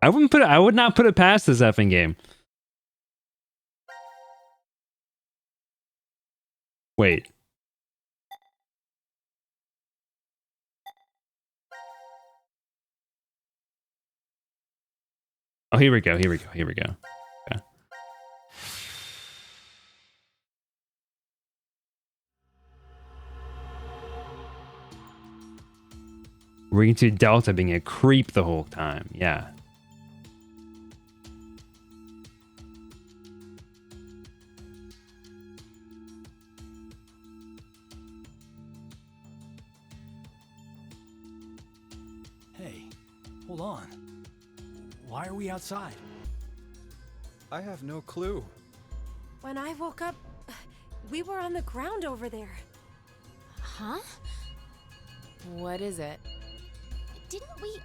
I would not put it past this effing game. Wait. Oh, here we go. Here we go. Here we go. Okay. We're into Delta being a creep the whole time. Yeah. Hey, hold on. Why are we outside? I have no clue. When I woke up, we were on the ground over there. Huh? What is it? Didn't we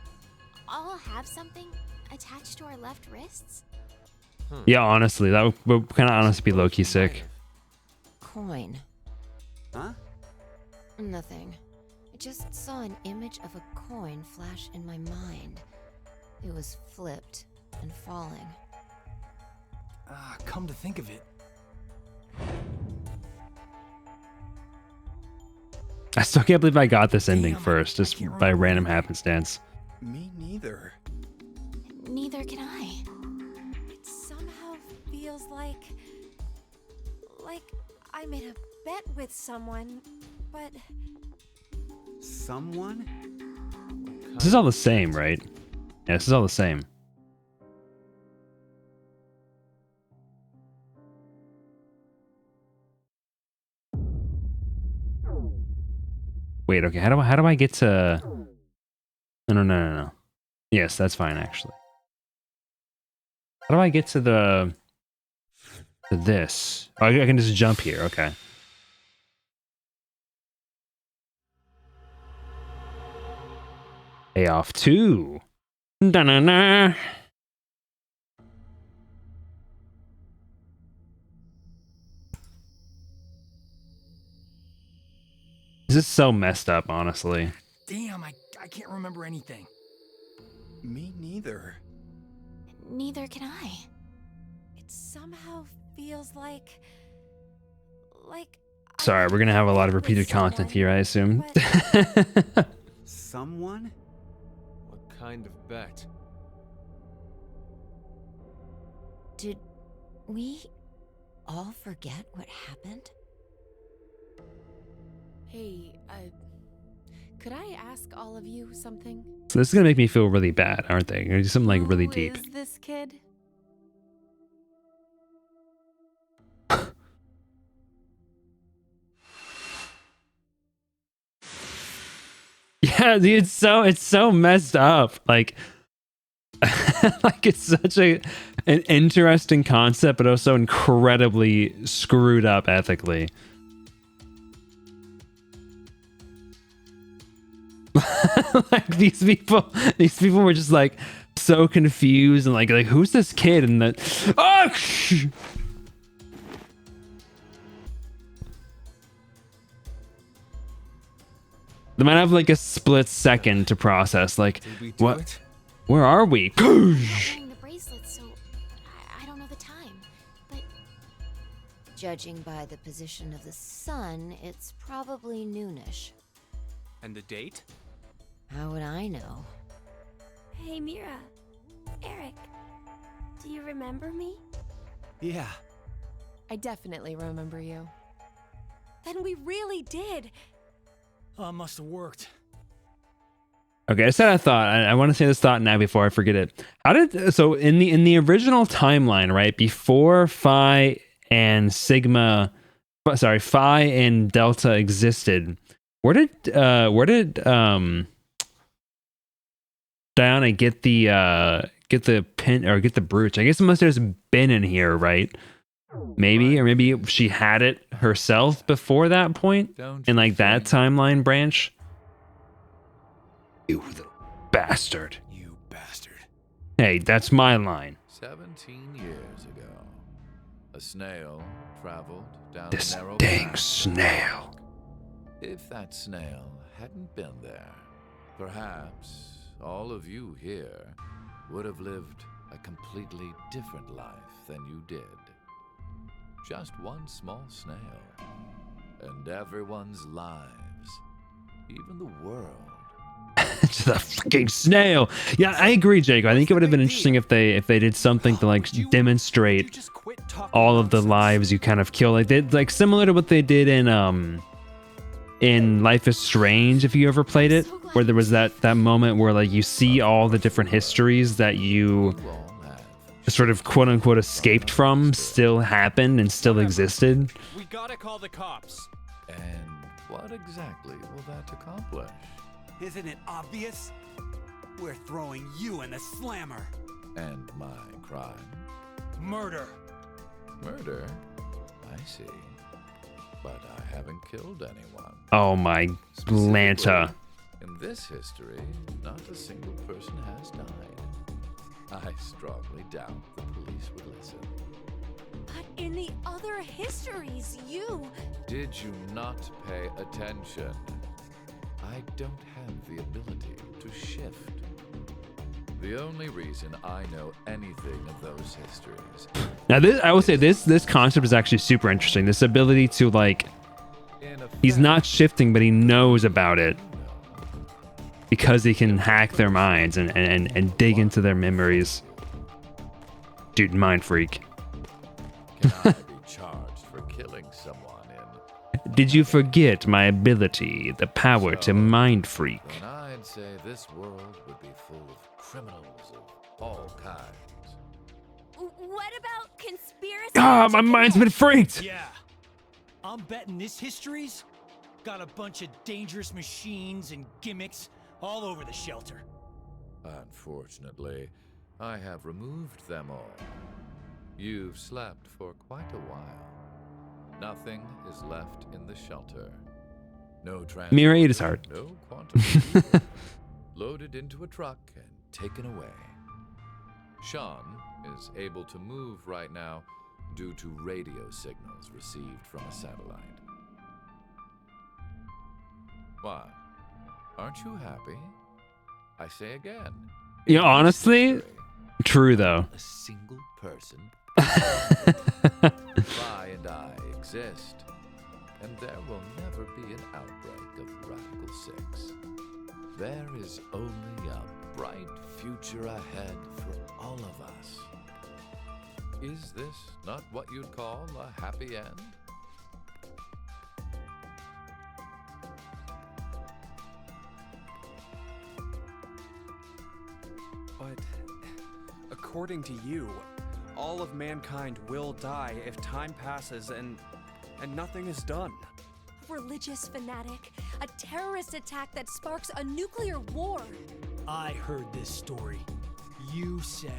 all have something attached to our left wrists? Yeah, honestly, that would kind of honestly be low-key sick. Coin. Huh? Nothing. I just saw an image of a coin flash in my mind. It was flipped and falling. Come to think of it. I still can't believe I got this ending first, just by random happenstance. Me neither. Neither can I. It somehow feels like I made a bet with someone, but Someone? This is all the same, right? Yeah, this is all the same. Wait, okay, how do I get to... No. Yes, that's fine, actually. How do I get to this? Oh, I can just jump here, okay. Payoff 2. Da-na-na. This is so messed up, honestly. Damn, I can't remember anything. Me neither. Neither can I. it somehow feels like Sorry, we're gonna have a lot of repeated content here, I assume. Someone? What kind of bet? Did we all forget what happened? Hey, could I ask all of you something? So this is gonna make me feel really bad, aren't they? Or something like really Who deep. is this kid? Yeah, dude, it's so messed up. Like, like it's such an interesting concept, but also incredibly screwed up ethically. Like these people were just like so confused and like who's this kid? And then they might have like a split second to process. Like, what? Where are we? I'm wearing the bracelet, so I don't know the time. But Judging by the position of the sun, it's probably noonish. And the date? How would I know? Hey, Mira. Eric. Do you remember me? Yeah. I definitely remember you. Then we really did. Oh, must have worked. Okay, I said I thought. I want to say this thought now before I forget it. How did so in the original timeline, right before Phi and Sigma, sorry, Phi and Delta existed? Where did Diana get the pin or get the brooch? I guess it must have just been in here, right? Maybe, or maybe she had it herself before that point in like that timeline branch. You little bastard. You bastard. Hey, that's my line. 17 years ago, a snail traveled down This a narrow dang path. snail. If that snail hadn't been there, perhaps all of you here would have lived a completely different life than you did. Just one small snail, and everyone's lives, even the world. It's the fucking snail. Yeah, I agree, Jake. I think it would have been interesting if they did something to like demonstrate all of the lives you kind of kill. Like they like similar to what they did in Life is Strange, if you ever played it, where there was that moment where like you see all the different histories that you sort of quote unquote escaped from still happened and still existed. We gotta call the cops. And what exactly will that accomplish? Isn't it obvious? We're throwing you in the slammer. And my crime? Murder. Murder? I see. But I haven't killed anyone. Oh my Lanta. In this history, not a single person has died. I strongly doubt the police would listen. But in the other histories, you... Did you not pay attention? I don't have the ability to shift. The only reason I know anything of those histories. Now, I will say this concept is actually super interesting. This ability to like, he's not shifting, but he knows about it because he can hack their minds and dig into their memories. Dude, mind freak. Can I be charged for killing someone in? Did you forget my ability, the power to mind freak? Then I'd say this world would be full of criminals of all kinds. What about conspiracy? Ah, my mind's been freaked. Yeah. I'm betting this history's got a bunch of dangerous machines and gimmicks all over the shelter. Unfortunately, I have removed them all. You've slept for quite a while. Nothing is left in the shelter. No transport. Mira, eat his heart. No quantum. Loaded into a truck and taken away. Sean is able to move right now due to radio signals received from a satellite. Why? Aren't you happy? I say again. You know, honestly, true though. A single person. Phi and I exist, and there will never be an outbreak of Radical 6. There is only a bright future ahead for all of us. Is this not what you'd call a happy end? But according to you, all of mankind will die if time passes and nothing is done. A religious fanatic, a terrorist attack that sparks a nuclear war. I heard this story. You said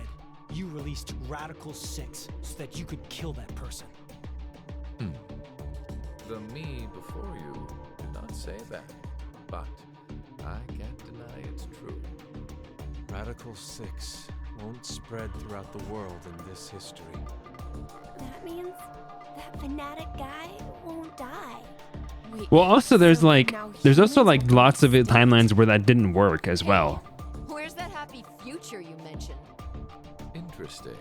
you released Radical 6 so that you could kill that person. The me before you did not say that, but I can't deny it's true. Radical 6 won't spread throughout the world in this history. That means that fanatic guy won't die. Well, also there's also like lots of timelines where that didn't work as well. Where's that happy future you mentioned? Interesting.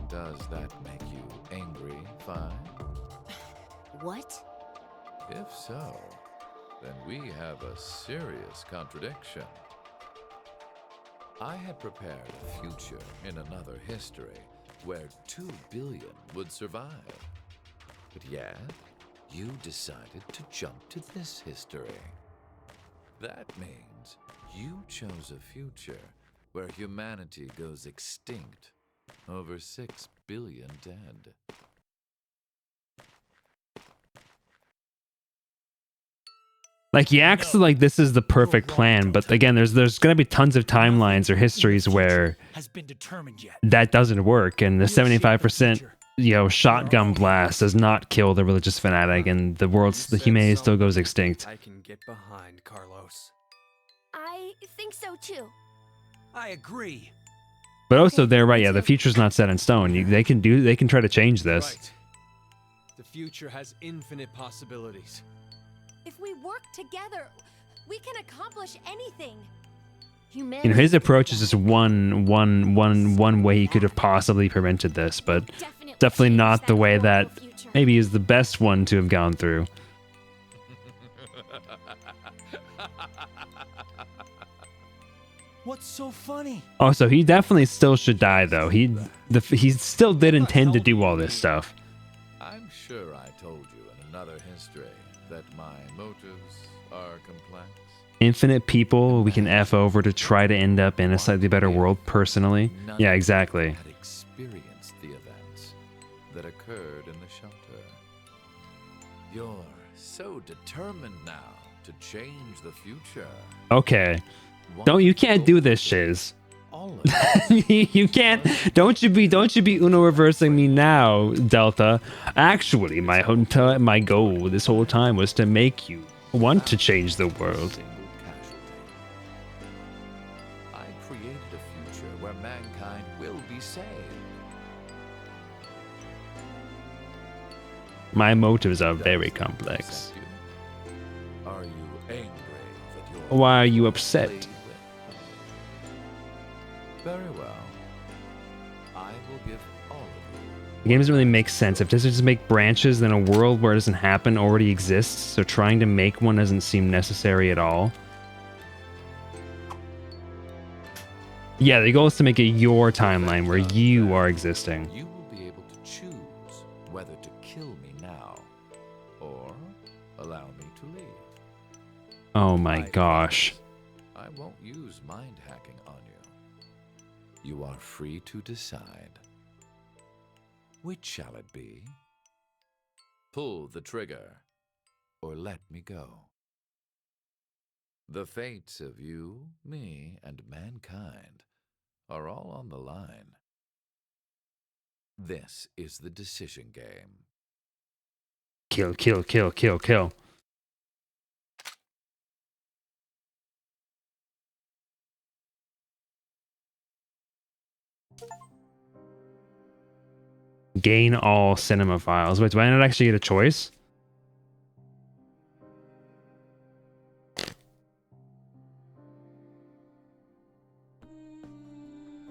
Does that make you angry, Phi? What? If so, then we have a serious contradiction. I had prepared a future in another history where 2 billion would survive. But yet, you decided to jump to this history. That means you chose a future where humanity goes extinct, over 6 billion dead. Like, he acts like this is the perfect plan, but again, there's gonna be tons of timelines or histories where Has been determined yet. that doesn't work, and the 75%, shotgun blast does not kill the religious fanatic, and the humanity still goes extinct. I can get behind, Carlos. I think so too. I agree. But also, they're right. Yeah, the future's not set in stone. They can try to change this. Right. The future has infinite possibilities. If we work together, we can accomplish anything. His approach is just one way he could have possibly prevented this, but definitely not the way that maybe is the best one to have gone through. What's so funny? Also, he definitely still should die, though. He still did intend to do all this stuff. I'm sure I told you in another history that my motives are complex. Infinite people we can F over to try to end up in a slightly better world personally. Yeah, exactly. Had experienced the events that occurred in the shelter. You're so determined now to change the future. Okay. You can't do this, Shiz. You can't. Don't you be Uno reversing me now, Delta. Actually, my goal this whole time was to make you want to change the world. I created a future where mankind will be saved. My motives are very complex. Are you angry that you're Why are you upset? Very well. I will give all of you. The game doesn't really make sense. If this is just make branches, then a world where it doesn't happen already exists, so trying to make one doesn't seem necessary at all. Yeah, the goal is to make it your timeline where you are existing. You will be able to choose whether to kill me now or allow me to leave. Oh my gosh. I won't use mind hacking on you. You are free to decide. Which shall it be? Pull the trigger, or let me go. The fates of you, me, and mankind are all on the line. This is the decision game. Kill, kill, kill, kill, kill. Gain all cinema files. Wait, do I not actually get a choice?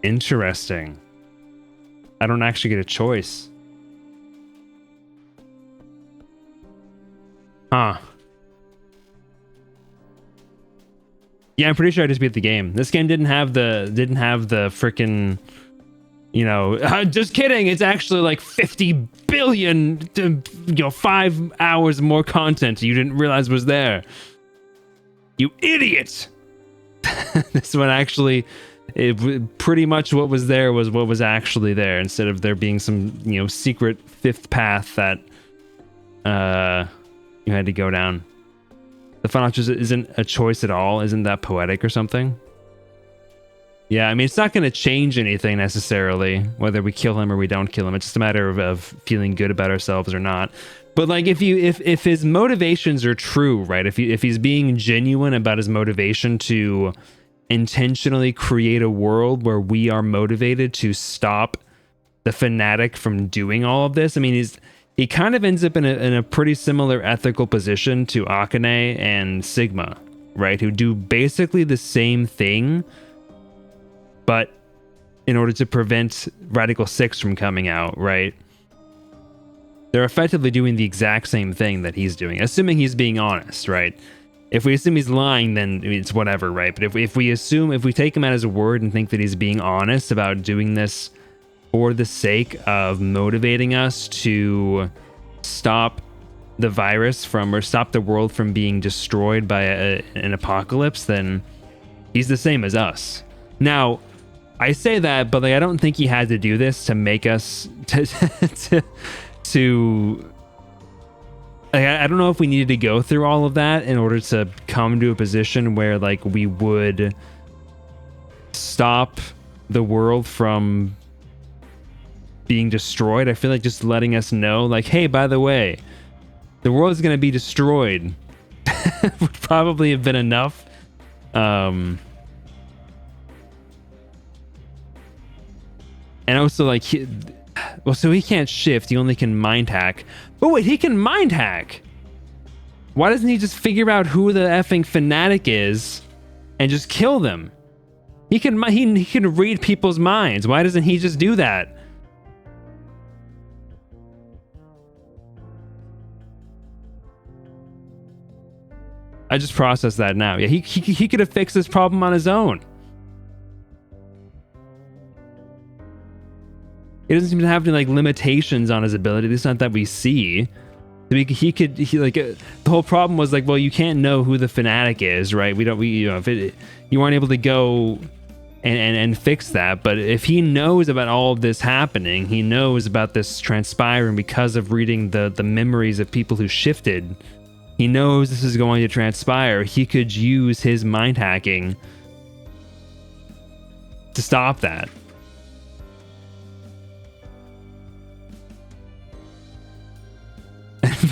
Interesting. I don't actually get a choice. Huh. Yeah, I'm pretty sure I just beat the game. This game didn't have the freaking, just kidding. It's actually like 50 billion, 5 hours more content you didn't realize was there. You idiot. This one actually, pretty much what was there was what was actually there, instead of there being some, secret fifth path that you had to go down. The final choice isn't a choice at all. Isn't that poetic or something? Yeah, I mean, it's not going to change anything necessarily, whether we kill him or we don't kill him. It's just a matter of feeling good about ourselves or not. But like, if his motivations are true, right? If he's being genuine about his motivation to intentionally create a world where we are motivated to stop the fanatic from doing all of this, I mean, he kind of ends up in a pretty similar ethical position to Akane and Sigma, right? Who do basically the same thing, but in order to prevent Radical 6 from coming out, right? They're effectively doing the exact same thing that he's doing, assuming he's being honest, right? If we assume he's lying, then it's whatever, right? But if we take him out as a word and think that he's being honest about doing this for the sake of motivating us to stop the virus from, or stop the world from being destroyed by an apocalypse, then he's the same as us. Now, I say that, but like, I don't think he had to do this to make us to like, I don't know if we needed to go through all of that in order to come to a position where like we would stop the world from being destroyed. I feel like just letting us know, like, hey, by the way, the world is going to be destroyed would probably have been enough. And also, like, so he can't shift. He only can mind hack. But wait, he can mind hack. Why doesn't he just figure out who the effing fanatic is and just kill them? He can read people's minds. Why doesn't he just do that? I just processed that now. Yeah, he could have fixed this problem on his own. He doesn't seem to have any like limitations on his ability. At least not that we see. The whole problem was like, well, you can't know who the fanatic is, right? You aren't able to go and fix that. But if he knows about all of this happening, he knows about this transpiring because of reading the memories of people who shifted. He knows this is going to transpire. He could use his mind hacking to stop that.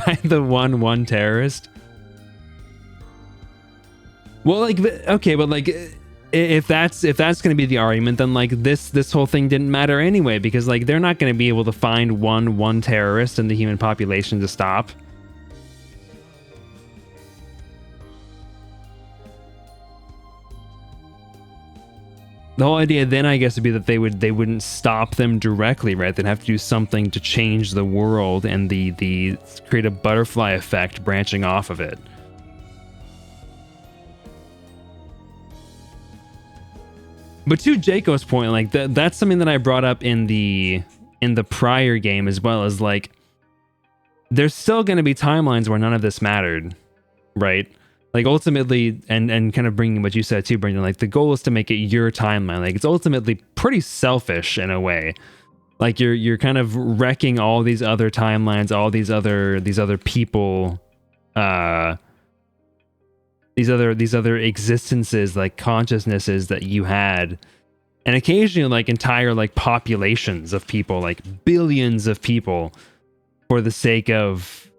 By the one terrorist. Well, like, okay, but like, if that's going to be the argument, then like this whole thing didn't matter anyway, because like they're not going to be able to find one terrorist in the human population to stop. The whole idea then, I guess, would be that they wouldn't stop them directly, right? They'd have to do something to change the world and the create a butterfly effect branching off of it. But to Jaco's point, like that's something that I brought up in the prior game as well, as like there's still going to be timelines where none of this mattered, right? Like ultimately, and kind of bringing what you said too, Brendan, like the goal is to make it your timeline. Like it's ultimately pretty selfish in a way. Like you're kind of wrecking all these other timelines, all these other people, these other existences, like consciousnesses that you had, and occasionally like entire like populations of people, like billions of people, for the sake of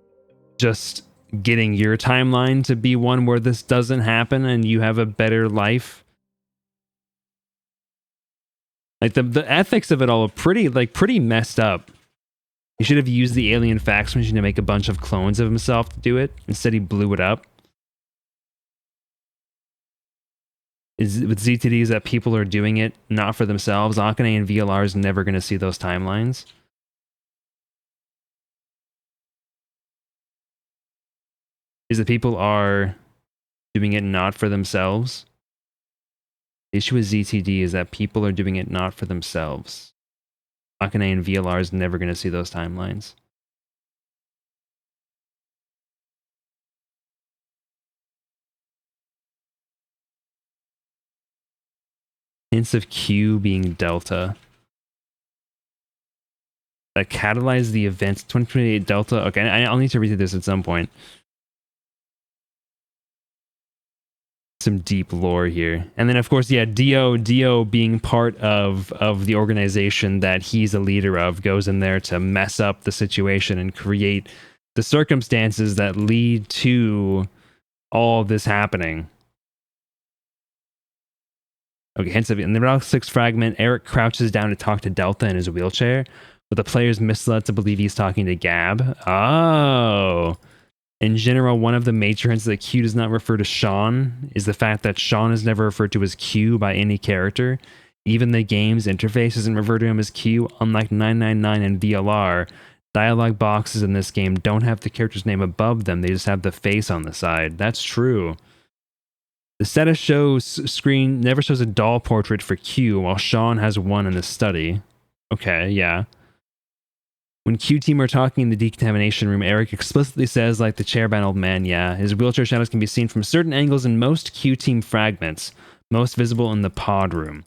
just getting your timeline to be one where this doesn't happen and you have a better life. Like the ethics of it all are pretty messed up. He should have used the alien fax machine to make a bunch of clones of himself to do it. Instead, he blew it up. With ZTD is that people are doing it not for themselves. Akane and VLR is never going to see those timelines. Is that people are doing it not for themselves. The issue with ZTD is that people are doing it not for themselves. Akane and VLR is never going to see those timelines. Hints of Q being Delta. That catalyzed the events 2028 Delta. Okay, I'll need to read through this at some point. Some deep lore here. And then of course, yeah, Dio being part of the organization that he's a leader of, goes in there to mess up the situation and create the circumstances that lead to all of this happening. Okay, hence in the Rock 6 fragment, Eric crouches down to talk to Delta in his wheelchair, but the player's misled to believe he's talking to Gab. Oh. In general, one of the major hints that Q does not refer to Sean is the fact that Sean is never referred to as Q by any character. Even the game's interface doesn't refer to him as Q. Unlike 999 and VLR, dialogue boxes in this game don't have the character's name above them. They just have the face on the side. That's true. The status shows screen never shows a doll portrait for Q, while Sean has one in the study. Okay, yeah. When Q team are talking in the decontamination room, Eric explicitly says, like the chairbound old man, yeah, his wheelchair shadows can be seen from certain angles in most Q team fragments, most visible in the pod room.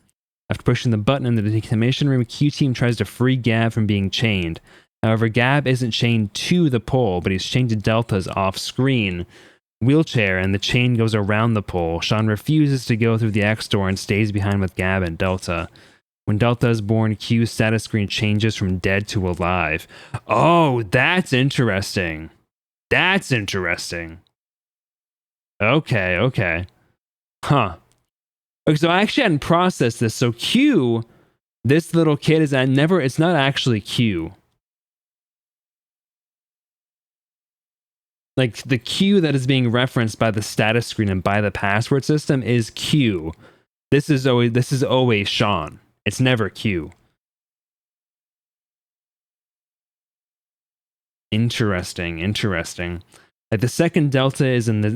After pushing the button in the decontamination room, Q team tries to free Gab from being chained. However, Gab isn't chained to the pole, but he's chained to Delta's off-screen wheelchair, and the chain goes around the pole. Sean refuses to go through the X door and stays behind with Gab and Delta. When Delta is born, Q's status screen changes from dead to alive. Oh, that's interesting. That's interesting. Okay, okay. Huh. Okay, so I actually hadn't processed this. So Q, this little kid is it's not actually Q. Like the Q that is being referenced by the status screen and by the password system is Q. This is always Sean. It's never Q. Interesting, interesting. Like the second Delta is in the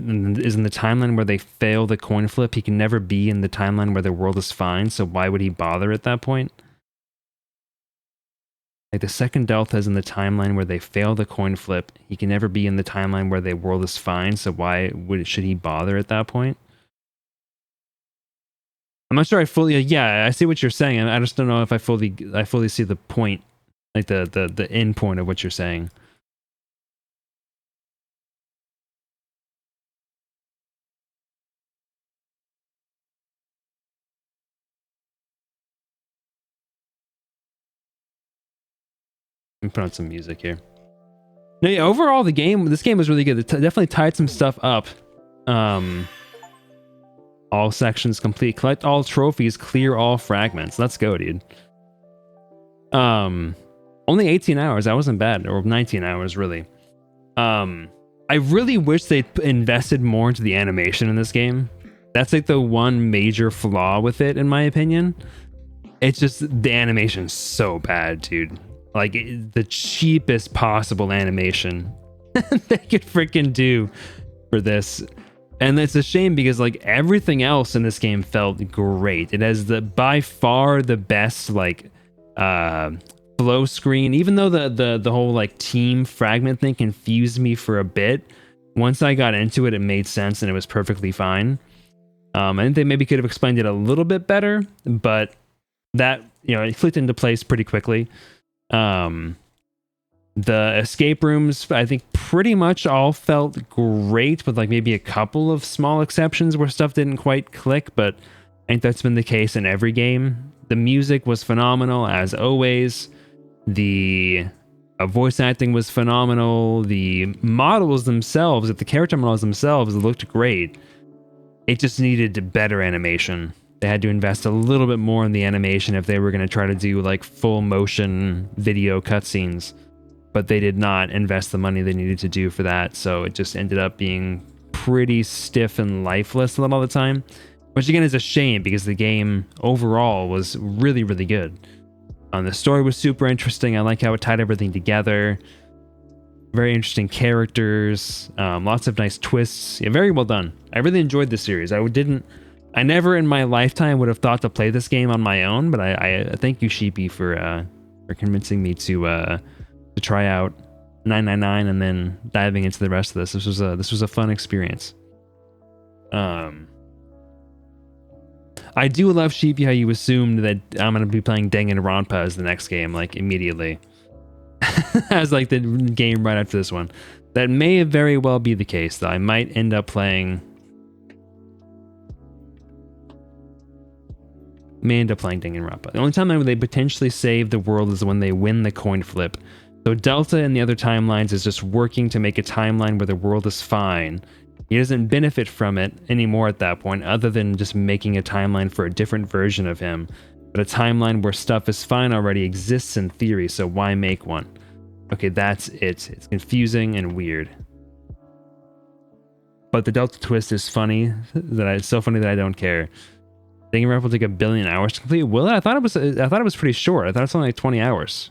timeline where they fail the coin flip. He can never be in the timeline where the world is fine. So why would he bother at that point? Like the second Delta is in the timeline where they fail the coin flip. He can never be in the timeline where the world is fine. So why should he bother at that point? I'm not sure I fully. Yeah, I see what you're saying. I just don't know if I fully see the point, like the end point of what you're saying. Let me put on some music here. No, yeah, overall this game was really good. It definitely tied some stuff up. All sections complete. Collect all trophies. Clear all fragments. Let's go, dude. Only 18 hours. That wasn't bad. Or 19 hours, really. I really wish they invested more into the animation in this game. That's like the one major flaw with it, in my opinion. It's just the animation's so bad, dude. Like the cheapest possible animation they could freaking do for this. And it's a shame because like everything else in this game felt great. It has by far the best like flow screen, even though the whole like team fragment thing confused me for a bit. Once I got into it, it made sense and it was perfectly fine. I think they maybe could have explained it a little bit better, but that, it clicked into place pretty quickly. The escape rooms, I think pretty much all felt great, with like maybe a couple of small exceptions where stuff didn't quite click, but I think that's been the case in every game. The music was phenomenal, as always. The voice acting was phenomenal. The models themselves, the character models themselves, looked great. It just needed better animation. They had to invest a little bit more in the animation if they were going to try to do like full motion video cutscenes. But they did not invest the money they needed to do for that, so it just ended up being pretty stiff and lifeless a lot of the time. Which again is a shame because the game overall was really, really good. The story was super interesting. I like how it tied everything together. Very interesting characters, lots of nice twists. Yeah, very well done. I really enjoyed this series. I never in my lifetime would have thought to play this game on my own, but I thank you, Sheepy, for convincing me to try out 999 and then diving into the rest of this. This was a fun experience. I do love, Sheepy, how you assumed that I'm going to be playing Danganronpa as the next game, like immediately. As like the game right after this one. That may very well be the case, though. I might end up playing Danganronpa. The only time they potentially save the world is when they win the coin flip. So Delta in the other timelines is just working to make a timeline where the world is fine. He doesn't benefit from it anymore at that point, other than just making a timeline for a different version of him. But a timeline where stuff is fine already exists in theory, so why make one? Okay, that's it. It's confusing and weird. But the Delta twist is funny. It's so funny that I don't care. Danganronpa will take 1 billion hours to complete. Will it? I thought it was pretty short. I thought it was only like 20 hours.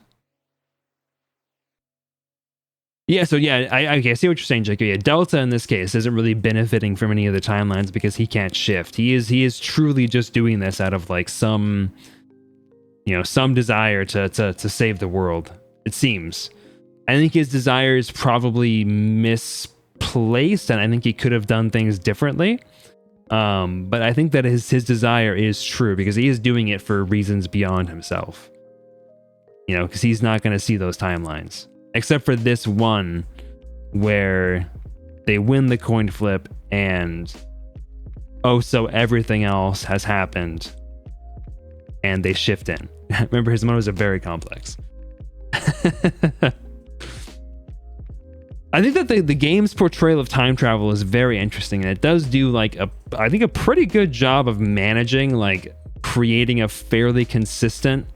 Yeah, so yeah, I see what you're saying, Jacob. Yeah, Delta in this case isn't really benefiting from any of the timelines because he can't shift. He is truly just doing this out of like some you know, some desire to save the world. It seems. I think his desire is probably misplaced, and I think he could have done things differently. But I think that his desire is true because he is doing it for reasons beyond himself. You know, because he's not going to see those timelines, except for this one where they win the coin flip and oh, so everything else has happened and they shift in. Remember, his motives are very complex. I think that the game's portrayal of time travel is very interesting, and it does do like I think a pretty good job of managing, like creating a fairly consistent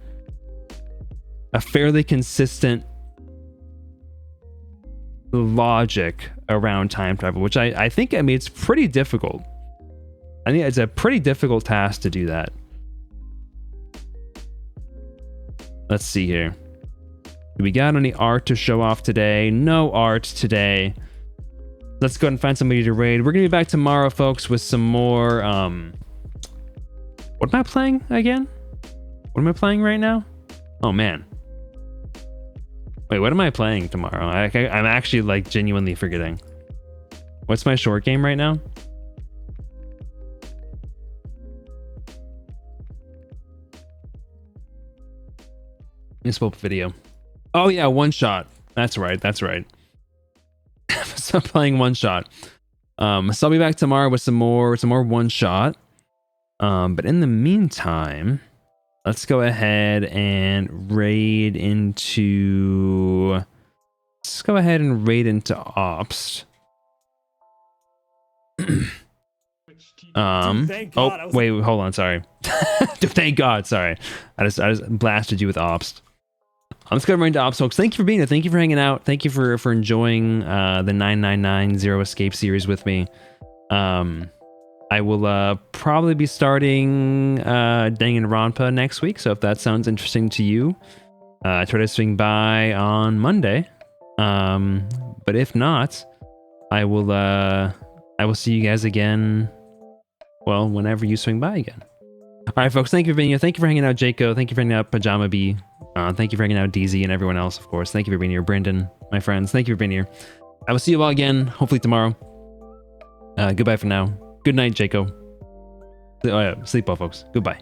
logic around time travel, which I think, I mean, it's pretty difficult. I think it's a pretty difficult task to do that. Let's see here. Do we got any art to show off today? No art today. Let's go ahead and find somebody to raid. We're gonna be back tomorrow, folks, with some more what am I playing again? What am I playing right now? Oh man. Wait, what am I playing tomorrow? I'm actually like genuinely forgetting. What's my short game right now? Let's pull up a video. Oh yeah, One Shot. That's right. So I'm playing One Shot. So I'll be back tomorrow with some more One Shot. But in the meantime, let's go ahead and raid into. Let's go ahead and raid into Ops. Oh wait, hold on. Sorry. Thank God. Sorry. I just blasted you with Ops. Let's go right into Ops, folks. Thank you for being here. Thank you for hanging out. Thank you for enjoying the 999 Zero Escape series with me. I will probably be starting Danganronpa next week, so if that sounds interesting to you, try to swing by on Monday. But if not, I will see you guys again, well, whenever you swing by again. All right, folks, thank you for being here. Thank you for hanging out, Jaco. Thank you for hanging out, Pajama Bee. Thank you for hanging out, DZ, and everyone else, of course. Thank you for being here, Brendan, my friends. Thank you for being here. I will see you all again, hopefully tomorrow. Goodbye for now. Good night, Jaco. Oh yeah, sleep well, folks. Goodbye.